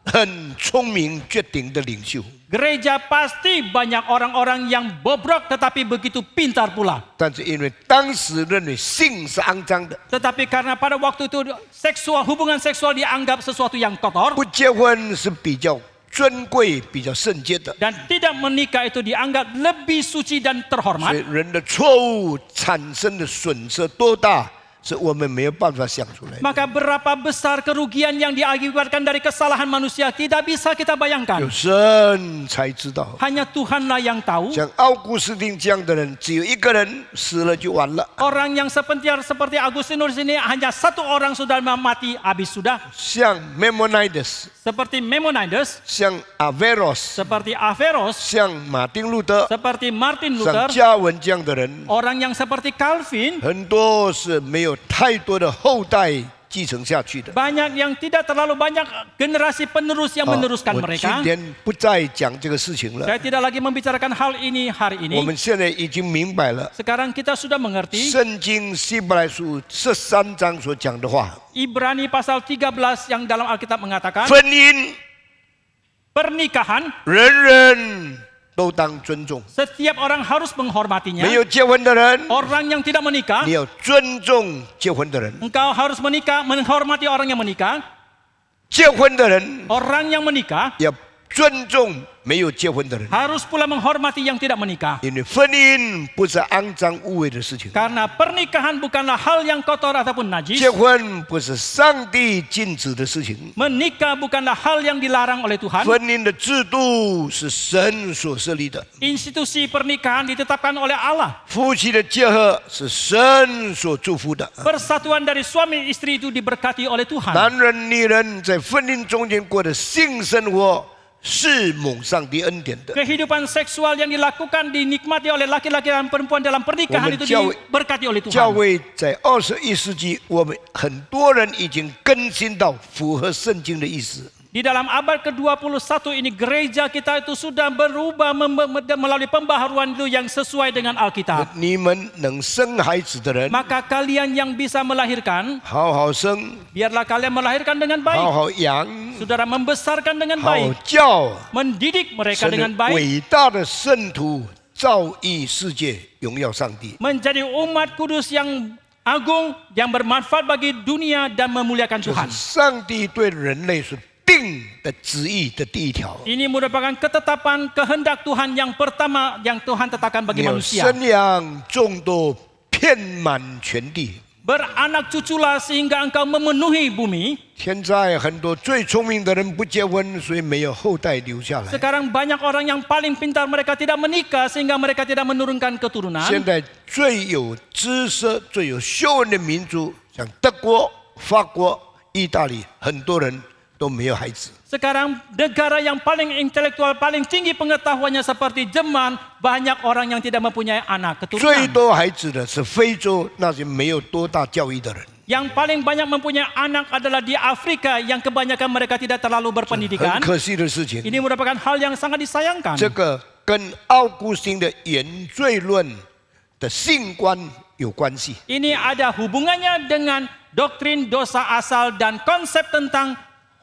很聪明、绝顶的领袖。 gereja pasti banyak orang-orang yang bobrok tetapi begitu pintar pula. 但是因为当时认为性是肮脏的， Tetapi karena pada waktu itu hubungan seksual dianggap sesuatu yang kotor 不结婚是比较尊贵、比较圣洁的。 dan tidak menikah itu dianggap lebih suci dan 所 terhormat. 以人的错误产生的损失多大，是我们没有办法想出来的。 Maka berapa besar kerugian yang diakibatkan dari kesalahan manusia tidak bisa kita 有 bayangkan. 神才知道。 Hanya Tuhanlah yang tahu. 像奥古斯丁这样的人，只有一个人死了就完了。 Orang yang seperti Agustinus ini hanya satu orang sudah mati, habis sudah. 像 Maimonides， Seperti Maimonides, 像 Averroes， seperti Averroes, 像马丁路德， seperti Martin 像 Luther, 加文这样的人， orang yang seperti Calvin, 很多是没有太多的后代继承下去的。 banyak yang tidak terlalu banyak generasi penerus yang meneruskan 我今 mereka. 天不再讲这个事情了。 Saya tidak lagi membicarakan hal ini hari 我 ini. 们现在已经明白了， Sekarang kita sudah mengerti 圣经希伯来书13章所讲的话， Ibrani pasal 13 yang dalam Alkitab mengatakan 婚姻 pernikahan 人人都当尊重。 setiap orang harus menghormatinya. 没有结婚的人， Orang yang tidak menikah, 你要尊重结婚的人； engkau harus menghormati orang yang menikah. 结婚的人 Orang yang menikah 要尊重没有结婚的人， harus pula menghormati yang tidak menikah. 因为婚姻不是肮脏污秽的事情， Karena pernikahan bukanlah hal yang kotor ataupun najis. 结婚不是上帝禁止的事情， Menikah bukanlah hal yang dilarang oleh Tuhan. 婚姻的制度是神所设立的， Institusi pernikahan ditetapkan oleh Allah. 夫妻的结合是神所祝福的。 Persatuan dari suami istri itu diberkati oleh Tuhan. 男人、女人在婚姻中间过的性生活是蒙上帝恩典的。 Kehidupan seksual yang dilakukan dinikmati oleh laki-laki dan perempuan dalam pernikahan itu diberkati oleh 教 Tuhan. 会在21世纪，我们很多人已经更新到符合圣经的意思。 Di dalam abad ke-21 ini gereja kita itu sudah berubah melalui pembaharuan itu yang sesuai dengan Alkitab. 你们能生孩子的人， Maka kalian yang bisa melahirkan, 好好生， biarlah kalian melahirkan dengan 好 baik. 好养， Saudara membesarkan dengan 好好 baik, 教， mendidik mereka 成 dengan 为 baik, 伟大的圣徒，造诣世界，荣耀上帝。 menjadi umat kudus yang agung yang bermanfaat bagi dunia dan memuliakan 就 Tuhan. 是上帝对人类所定的旨意的第一条。 Ini merupakan ketetapan kehendak Tuhan yang pertama yang Tuhan tetapkan 你 bagi 要 manusia. 生养众多，遍满全地。 Beranak cuculah sehingga engkau memenuhi bumi. 现在很多最聪明的人不结婚，所以没有后代留下来。 Sekarang banyak orang yang paling pintar mereka tidak menikah sehingga mereka tidak menurunkan keturunan. 现在最有知识、最有学问的民族，像德国、法国、意大利，很多人都没有孩子。 Sekarang negara yang paling intelektual, paling tinggi pengetahuannya seperti Jerman, banyak orang yang tidak mempunyai anak 最 keturunan. 多孩子的是非洲那些没有多大教育的人， Yang paling banyak mempunyai anak adalah di Afrika yang kebanyakan mereka tidak terlalu 很 berpendidikan. 可惜的事情。 Ini merupakan hal yang sangat disayangkan. 这个跟奥古斯丁的原罪论的性观有关系。 Ini ada hubungannya dengan doktrin dosa asal dan konsep tentang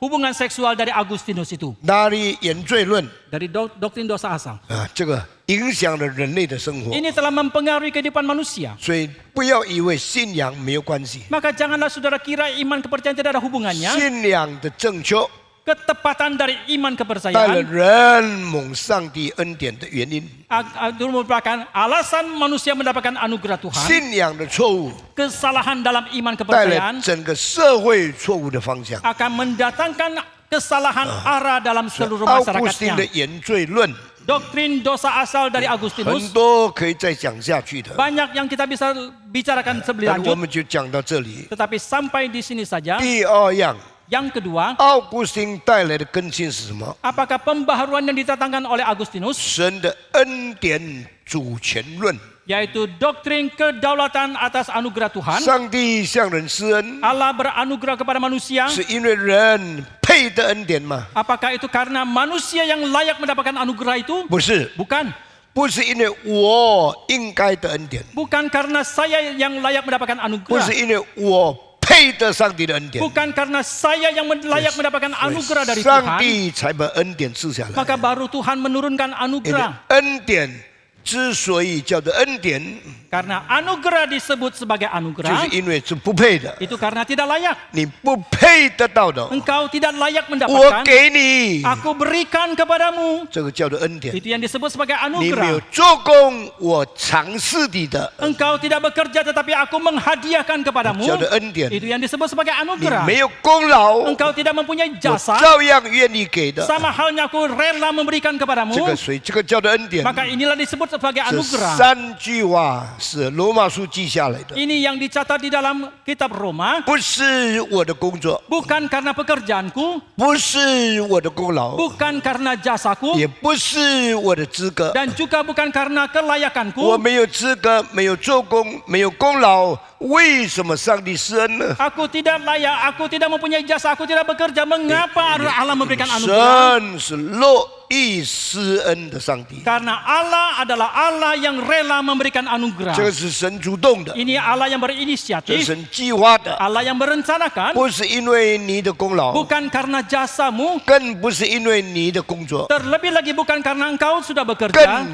hubungan seksual dari Agustinus itu. 哪里原罪论 Dari doktrin dosa asal. 啊，这个影响了人类的生活， Ini telah mempengaruhi kehidupan manusia. 所以不要以为信仰没有关系， Maka janganlah saudara kira iman kepercayaan tidak ada hubungannya. 信仰的正确 Ketepatan dari iman 带了 kepercayaan 人蒙上帝恩典的原因， itu merupakan alasan manusia mendapatkan anugerah Tuhan. 信仰的错误 Kesalahan dalam iman 带 kepercayaan 了整个社会错误的方向。 akan mendatangkan kesalahan arah dalam seluruh 奥古斯丁 masyarakatnya. 的原罪论 Doktrin dosa asal dari 很 Agustinus 多可以再讲下去的， banyak yang kita bisa bicarakan 但 lebih 我 lanjut. 们就讲到这里。 Tetapi sampai di sini saja. 第二样， Yang kedua, 奥古斯丁带来的更新是什么？ apakah pembaharuan yang ditatangkan oleh Agustinus 神的恩典主权论， yaitu doktrin kedaulatan atas anugerah Tuhan. 上帝向人施恩， Allah beranugerah kepada manusia. 是因为人配的恩典吗？ Apakah itu karena manusia yang layak mendapatkan anugerah itu? 不是， Bukan. 不是因为我应该的恩典， Bukan karena saya yang layak mendapatkan 不 anugerah. 是因为我配得上帝的恩典， Bukan karena saya yang layak mendapatkan anugerah dari 上 Tuhan. 帝才把恩典赐下来。 Maka baru Tuhan menurunkan 因为 anugerah. 恩典之所以叫做恩典， Karena anugerah disebut sebagai 就 anugerah, 是因为是不配的， itu karena tidak layak. 你不配得到的， Engkau tidak layak 我 mendapatkan. 给你， Aku berikan kepadamu. 这个叫做恩典。 Itu yang disebut sebagai 你没有 anugerah. 做工，我尝试你的， Engkau tidak bekerja tetapi aku menghadiahkan kepadamu. 叫做恩典。 Itu yang disebut sebagai 你 anugerah. 没有功劳， Engkau tidak mempunyai 我 jasa. 照样愿意给的。 Sama halnya aku rela memberikan kepadamu. 这个所以这个叫做恩典。 Maka inilah disebut sebagai 这 anugerah. 三句话是罗马书记下来的， Ini yang dicatat di dalam kitab Roma. 不是我的工作， Bukan karena pekerjaanku. 不是我的功劳， Bukan karena jasaku. 也不是我的资格。 Dan juga bukan karena 我 kelayakanku. 没有资格，没有做工，没有功劳，为什么上帝施恩呢？ Aku tidak layak, aku tidak mempunyai jasa, aku tidak bekerja. Mengapa Allah memberikan anugerah? 神是乐意施恩的上帝， Karena Allah adalah Allah yang rela memberikan 这 anugerah. 个是神主动的， Ini Allah yang 这是 berinisiatif, 神计划的， Allah yang merencanakan, 不是因为你的功劳， bukan karena jasamu, 更不是因为你的工作， terlebih lagi bukan karena engkau sudah bekerja,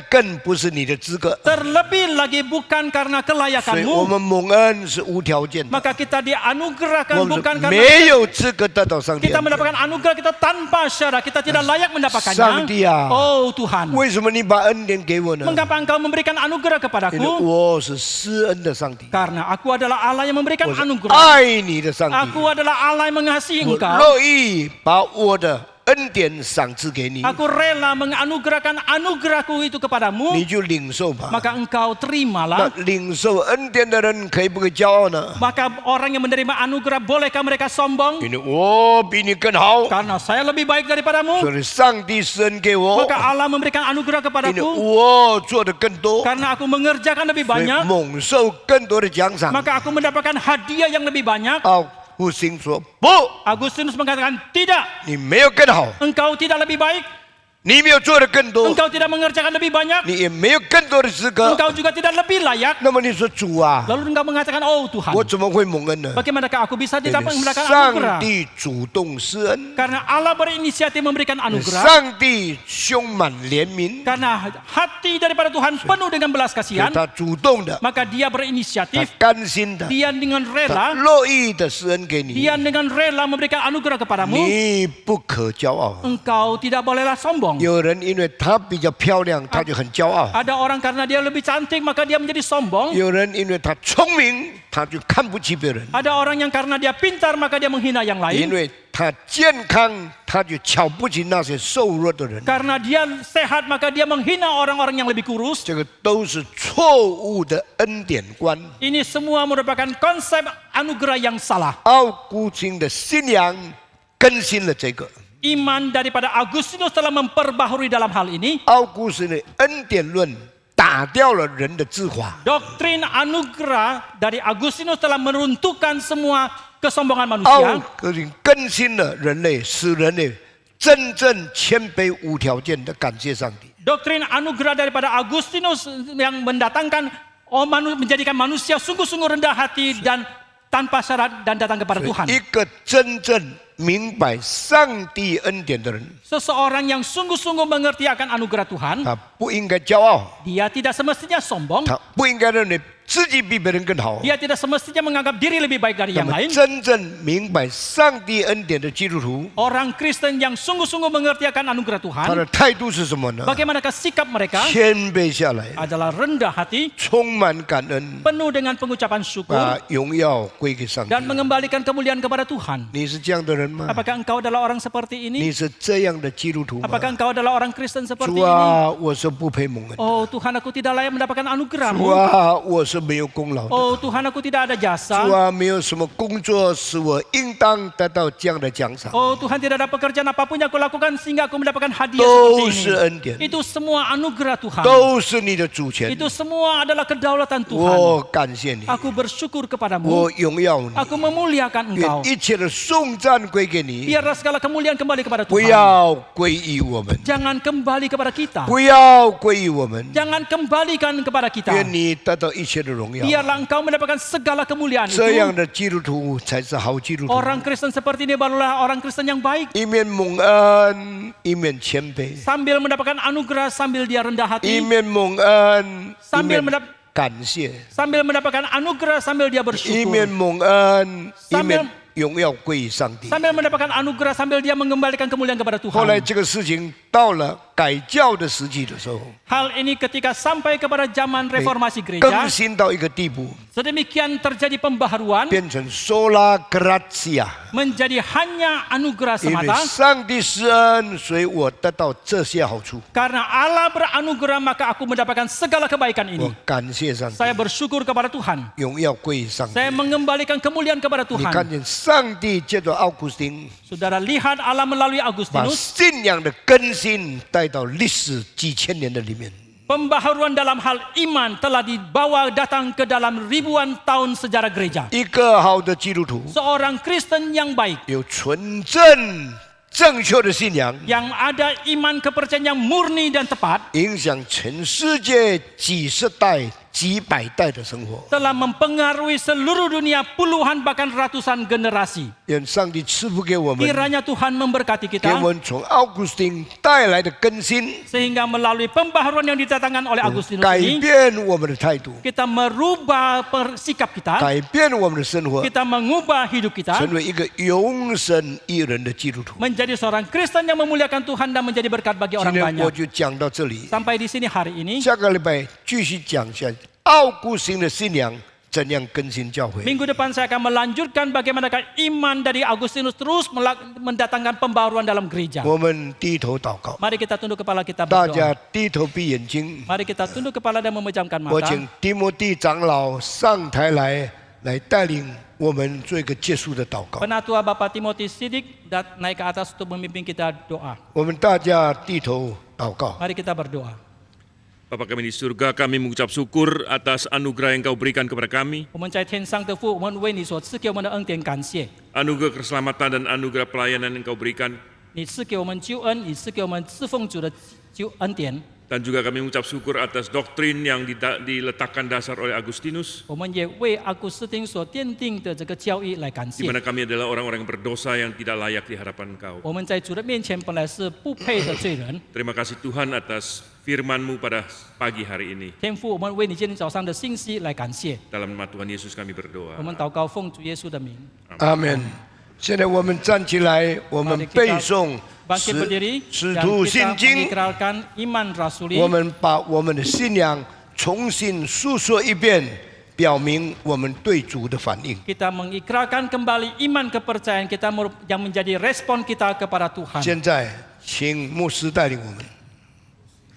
更不是你的资格。 terlebih lagi bukan karena 所以我 kelayakanmu. 们蒙恩是无条件的， Maka kita dianugerahkan 我们 bukan 是 karena 没有资格得到上帝 kita 恩典。 mendapatkan anugerah, kita tanpa syarat, kita tidak layak mendapatkannya. Sangdia. Oh Tuhan, 为什么你把恩典给我呢？ mengapa engkau memberikan anugerah 因为 kepadaku? 我是施恩的上帝， Karena aku adalah Allah yang memberikan 我是 anugerah. 爱你的上帝， Aku adalah Allah yang mengasihi 我 engkau. 乐意把我的恩典赏赐给你， Aku rela menganugerahkan anugerahku itu kepadamu. 你就领受吧。 Maka engkau 那 terimalah. 领受恩典的人可以不可以骄傲呢？ Maka orang yang menerima anugerah, bolehkah mereka sombong? 因为我比你更好， Karena saya lebih baik daripadamu. 所以上帝施恩给我， Maka Allah memberikan anugerah 因为 kepadaku. 我做的更多， Karena aku mengerjakan lebih 所以 banyak. 蒙受更多的奖赏。 Maka aku mendapatkan hadiah yang lebih banyak. 奥古斯丁说：“不， Agustinus mengatakan, tidak, 你没有更好， engkau tidak lebih baik. 你没有做的更多， engkau tidak mengerjakan lebih banyak, 你也没有更多的资格。 engkau juga tidak lebih layak. 那么你说主啊， Lalu engkau mengatakan, oh Tuhan, 我怎么会蒙恩呢？ bagaimanakah aku bisa 因 tidak 为 mendapatkan 上 anugerah? 帝主动施恩， Karena Allah berinisiatif memberikan anugerah. 上帝充满怜悯， Karena hati daripada Tuhan penuh dengan belas 所以 kasihan, 他主动的， maka Dia 他 berinisiatif, 甘心的， Dia dengan 他 rela, 乐意的施恩给你。 Dia dengan rela memberikan anugerah kepadamu. 你不可骄傲。 Engkau tidak bolehlah sombong. 有人因为他比较漂亮，他就很骄傲； Ada orang karena dia lebih cantik maka dia menjadi sombong. 有人因为他聪明，他就看不起别人； Ada orang yang karena dia pintar maka dia menghina yang 因 lain. 为他健康，他就瞧不起那些瘦弱的人。 Karena dia sehat maka dia menghina orang-orang yang lebih kurus. 这个都是错误的恩典观。 Ini semua merupakan konsep anugerah yang salah. 奥古金的信仰更新了这个。 Iman daripada Agustinus telah memperbaharui dalam hal ini. 奥古斯的恩典论打掉了人的自华， Doktrin anugerah dari Agustinus telah meruntuhkan semua kesombongan 奥 manusia. 古金更新了人类，使人类真正谦卑无条件的感谢上帝。 Doktrin anugerah daripada Agustinus yang mendatangkan menjadikan manusia sungguh-sungguh rendah hati dan tanpa syarat dan datang kepada Tuhan. 一个真正明白上帝恩典的人， Seseorang yang sungguh-sungguh mengerti akan anugerah Tuhan, 他不应该骄傲， dia tidak semestinya sombong, 他不应该认为自己比别人更好。 dia tidak semestinya menganggap diri lebih baik dari 那 yang 么 lain. 真正明白上帝恩典的基督徒， Orang Kristen yang sungguh-sungguh mengerti akan anugerah 他 Tuhan, 的态度是什么呢？ bagaimanakah sikap mereka? 谦卑下来， Adalah rendah hati, 充满感恩， penuh dengan pengucapan syukur, 把荣耀归给上帝。 dan mengembalikan kemuliaan kepada Tuhan. 你是这样的人吗？ Apakah engkau adalah orang seperti 你 ini? 是这样的基督徒吗？ Apakah engkau adalah orang Kristen 主 seperti ini? 啊，我是不配蒙恩的。 Oh Tuhan, aku tidak layak mendapatkan 主 anugerah-Mu. 啊，我是没有功劳的。 Oh Tuhan, aku tidak ada 主 jasa. 啊，没有什么工作使我应当得到这样的奖赏， Oh Tuhan, tidak ada pekerjaan apapun yang aku lakukan sehingga aku mendapatkan hadiah 都 seperti 是 ini. 恩典， Itu semua anugerah Tuhan. 都是你的主权。 Itu semua adalah kedaulatan 我 Tuhan. 感谢你， Aku bersyukur kepadamu. 我荣耀你， Aku memuliakan 愿 Engkau. 一切的颂赞归给你， Biarlah segala kemuliaan kembali kepada 不 Tuhan. 要归于我们， Jangan kembali kepada kita. 不要归于我们， Jangan kembalikan kepada kita. 愿你得到一切的荣耀。 Biarlah engkau mendapatkan segala kemuliaan 这样 itu. 的基督徒才是好基督徒， Orang Kristen seperti ini barulah orang Kristen yang baik. 一面蒙恩，一面谦卑， Sambil mendapatkan anugerah, sambil dia rendah 一 hati. 面蒙恩，一 Sambil 面 mendap 感谢。 sambil mendapatkan anugerah, sambil dia 一面 bersyukur. 蒙恩，一 Sambil 面荣耀归于上帝。 Sambil mendapatkan anugerah, sambil dia mengembalikan kemuliaan kepada 后来 Tuhan. 这个事情到了改教的时期的时候， Hal ini ketika sampai kepada zaman reformasi 更 gereja, 新到一个地步， sedemikian terjadi pembaharuan 变成 sola gratia， menjadi hanya anugerah 因为 semata. 上帝施恩，所以我得到这些好处。 Karena Allah beranugerah maka aku mendapatkan segala kebaikan 我 ini. 感谢上帝， Saya bersyukur kepada Tuhan. 荣耀归于上帝。 Saya mengembalikan kemuliaan kepada 你看 Tuhan. 见上帝借着奥古斯丁， Saudara lihat Allah melalui 把 Agustinus. 信仰的更新带到历史几千年的里面。 Pembaharuan dalam hal iman telah dibawa datang ke dalam ribuan tahun sejarah gereja. 一个好的基督徒 Seorang Kristen yang baik, 有纯正、正确的信仰， yang ada iman kepercayaan yang murni dan tepat, 影响全世界几十代、几百代的生活。 telah mempengaruhi seluruh dunia puluhan bahkan ratusan generasi. 愿上帝赐福给我们， Kiranya Tuhan memberkati 给 kita 我们从奥古斯丁带来的更新， sehingga melalui pembaharuan yang didatangkan oleh Agustinus 改 ini 变我们的态度， kita merubah sikap kita, 改变我们的生活， kita mengubah hidup kita 成为一个永生一人的基督徒。 menjadi seorang Kristen yang memuliakan Tuhan dan menjadi berkat bagi 今 orang 天我 banyak. 就讲到这里， Sampai di sini hari ini. 下个礼拜继续讲一下奥古斯丁的信仰怎样更新教会。 Minggu depan saya akan melanjutkan bagaimanakah iman dari Agustinus terus mendatangkan pembaruan dalam gereja. 我们低头祷告， Mari kita tunduk kepala kita 大家 berdoa. 低头闭眼睛。 Mari kita tunduk kepala dan memejamkan 我 mata. 请提摩地长老上台来带领我们做一个结束的祷告。 Penatua Bapak Timothy Sidik naik ke atas untuk memimpin kita doa. 我们大家低头祷告。 Mari kita berdoa. Bapa kami di surga, kami mengucap syukur atas anugerah yang Kau berikan kepada kami, 我们在天上的父，我们为你所赐给我们的恩典感谢。 anugerah keselamatan dan anugerah pelayanan yang Kau berikan. 你赐给我们救恩，你赐给我们侍奉主的恩典。 Dan juga kami mengucap syukur atas doktrin yang diletakkan dasar oleh Agustinus, 我们也为阿古斯丁所奠定的这个教义来感 di 谢。 mana kami adalah orang-orang yang berdosa yang tidak layak di hadapan Engkau. 我们在主的面前本来是不配的罪人。 Terima kasih Tuhan atas firman-Mu pada pagi hari ini. 天父，我们为你今天早上的信息来感谢。 Dalam nama Tuhan Yesus kami berdoa. 我们祷告，奉主耶稣的名。 阿门。现在我们站起来，我们背诵 Bangkit berdiri 使 dan 徒 kita 信经， mengikrarkan iman rasuli. 我们把我们的信仰重新述说一遍，表明我们对主的反应。 Kita mengikrarkan kembali iman kepercayaan kita yang menjadi respon kita kepada Tuhan. 现在，请牧师带领我们。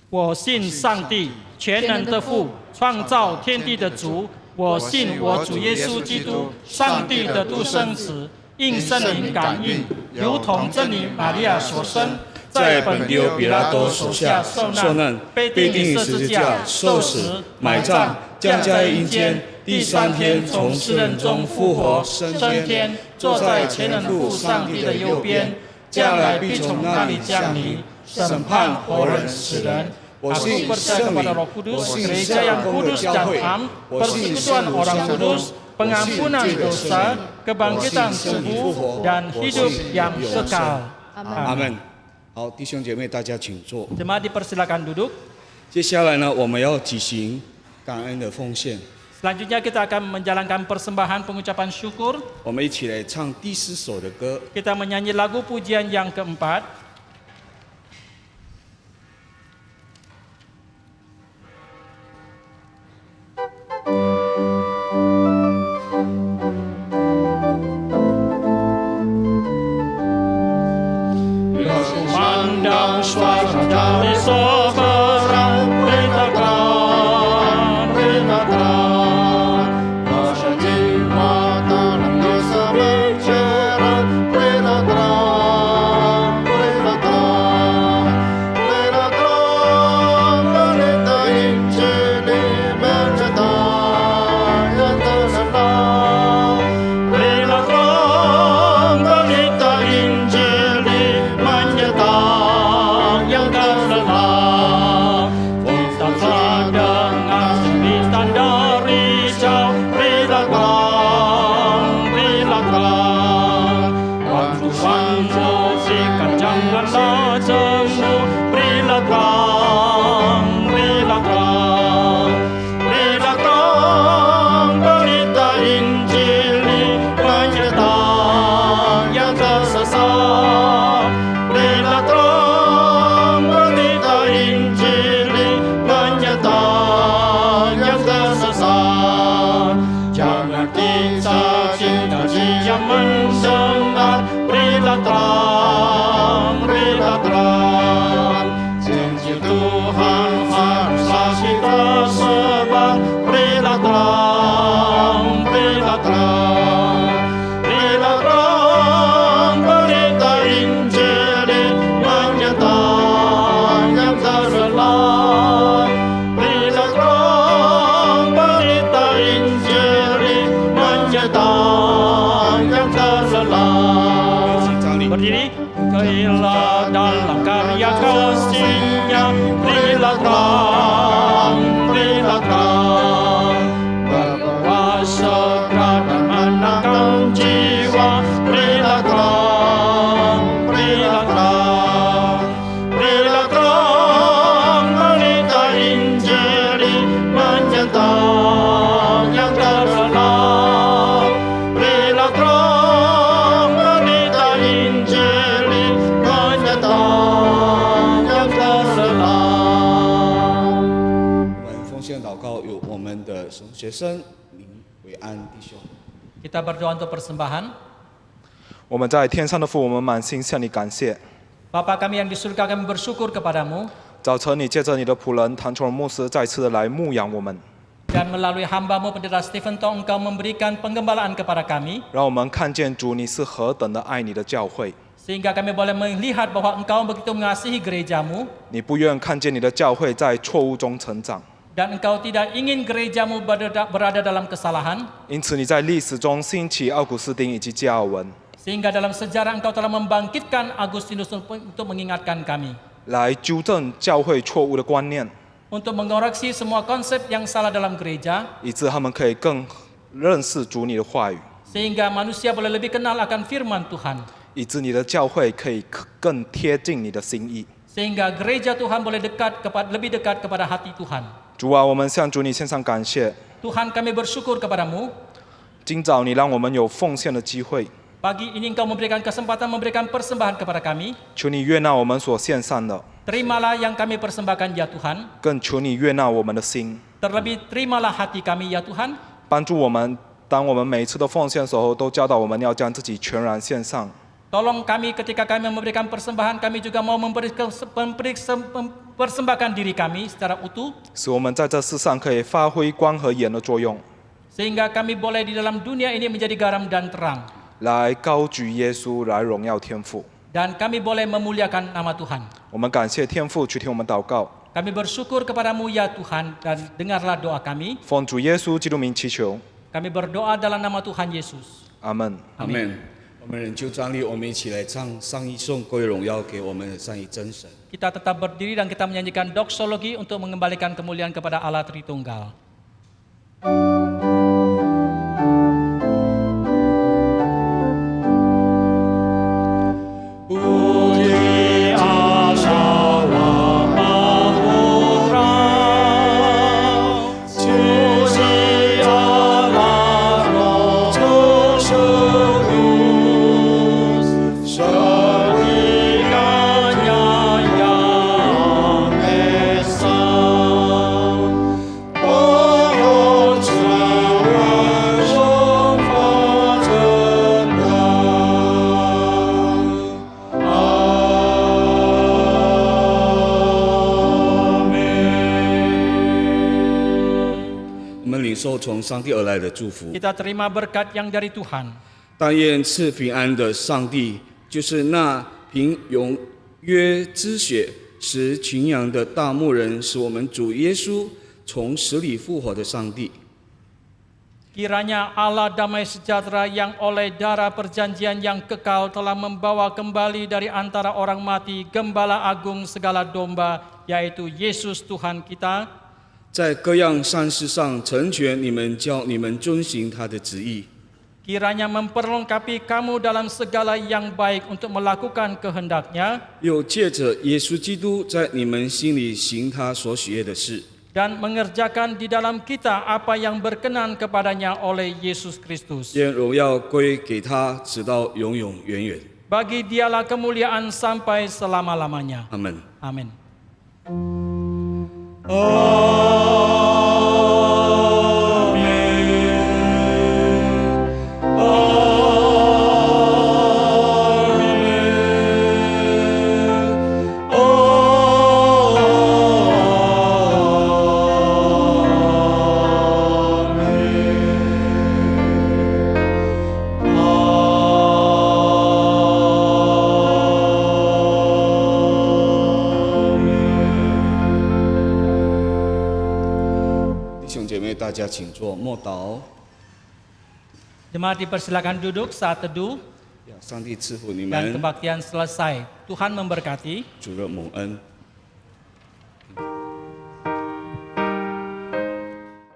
我信上帝，全能的父，创造天地的主。我信我主耶稣基督，上帝的独生子，应圣灵感应，如同真理玛利亚所生，在本丢比拉多手下受难，被钉于十字架，受死，埋葬，降在阴间，第三天从死人中复活，升天，坐在全能父上帝的右边，将来必从那里降临，审判活人死人。 Aku percaya kepada Roh Kudus, gereja yang kudus dan am, persekutuan orang kudus, pengampunan dosa, kebangkitan tubuh, dan hidup yang kekal. 阿门。好，弟兄姐妹，大家请坐。 Jemaat dipersilakan duduk. 接下来呢，我们要举行感恩的奉献。 Selanjutnya kita akan menjalankan persembahan pengucapan syukur. 我们一起来唱第4首的歌。 Kita menyanyi lagu pujian yang keempat. Memandang suara dari seberang, berita terang, rasa jiwa dalam dosa mencerah, berita terang, berita terang, berita Injil mencetak yang tersenang, berita terang, berita Injil menyertai yang terselang. Kita telah dengar cerita dari jauh, berita terang. Tuhan sosikan janganlah jenuh, berita terang. Berita terang, berita Injil menyertai yang tersesat. Berita terang, berita Injil menyertai yang tersesat. Jangan kita sia-sia mendengar berita terang. Janji Tuhan haruslah kita sebar. Berita terang. Berita terang, berita Injil menyertai yang terselang. Berita terang, berita Injil menyertai yang terselang. Berdiri. Kailah dalam karya kasih-Nya, berilah terang. Berkuasa dan menangkan jiwa, berilah terang. Berilah terang, berita Injil menyertai yang terselang. Berilah terang, berita Injil menyertai yang terselang. 我们奉献祷告有我们的学生林伟安弟兄。 Kita berdoa untuk persembahan. 我们在天上的父，我们满心向你感谢。 Bapa kami yang di surga, kami bersyukur kepadamu. 早晨，你借着你的仆人谭崇荣牧师再次的来牧养我们， Dan melalui hamba-Mu Pendeta Stephen Tong, Engkau memberikan penggembalaan kepada kami. 让我们看见主你是何等的爱你的教会。 Sehingga kami boleh melihat bahwa Engkau begitu mengasihi gereja-Mu. 你不愿看见你的教会在错误中成长， Dan Engkau tidak ingin gereja-Mu berada dalam kesalahan. 因此你在历史中兴起奥古斯丁以及加尔文， Sehingga dalam sejarah Engkau telah membangkitkan Agustinus untuk mengingatkan kami, 来纠正教会错误的观念， untuk mengoreksi semua konsep yang salah dalam gereja, 以致他们可以更认识主你的话语， sehingga manusia boleh lebih kenal akan firman Tuhan, 以致你的教会可以更贴近你的心意。 sehingga gereja Tuhan boleh lebih dekat kepada hati Tuhan. 主啊，我们向主你献上感谢。 Tuhan, kami bersyukur kepadamu. 今早你让我们有奉献的机会， Pagi ini Engkau memberikan kesempatan memberikan persembahan kepada kami. 求你悦纳我们所献上的， Terimalah yang kami persembahkan ya Tuhan. 更求你悦纳我们的心， Terlebih terimalah hati kami ya Tuhan. 帮助我们。当我们每次的奉献的时候，都教导我们要将自己全然献上。 Tolong kami ketika kami memberikan persembahan, kami juga mau mempersembahkan diri kami secara utuh, 使我们在这世上可以发挥光和盐的作用， sehingga kami boleh di dalam dunia ini menjadi garam dan terang. 来高举耶稣，来荣耀天父。 Dan kami boleh memuliakan nama Tuhan. 我们感谢天父去听我们祷告， Kami bersyukur kepadamu ya Tuhan, dan dengarlah doa kami. 奉主耶稣基督名祈求， Kami berdoa dalam nama Tuhan Yesus. 阿门。阿门。我们仍旧站立，我们一起来唱上一颂归荣耀给我们的上一真神。 Kita tetap berdiri dan kita menyanyikan doksologi untuk mengembalikan kemuliaan kepada Allah Tritunggal. Puji Allah Mahaputra, puji Allah Roh Kudus, setingginya yang esa, pohon sebuah Amin. 我们领受从上帝而来的祝福。 Kita terima berkat yang dari Tuhan. 但愿赐平安的上帝，就是那凭永约之血使群羊的大牧人，使我们主耶稣从死里复活的上帝。 Kiranya Allah damai sejahtera yang oleh darah perjanjian yang kekal telah membawa kembali dari antara orang mati Gembala Agung segala domba, yaitu Yesus Tuhan kita, 在各样善事上成全你们，叫你们遵行他的旨意。 kiranya memperlengkapi kamu dalam segala yang baik untuk melakukan kehendak-Nya, 又借着耶稣基督在你们心里行他所喜悦的事。 dan mengerjakan di dalam kita apa yang berkenan kepadanya oleh Yesus Kristus. 愿荣耀归给他，直到永永远远。 Bagi Dialah kemuliaan sampai selama-lamanya. 阿门。 Amin.大家请坐，默祷。 Jemaat dipersilakan duduk saat teduh 上帝赐福你 dan 们， kebaktian selesai. Tuhan memberkati. 主的蒙恩。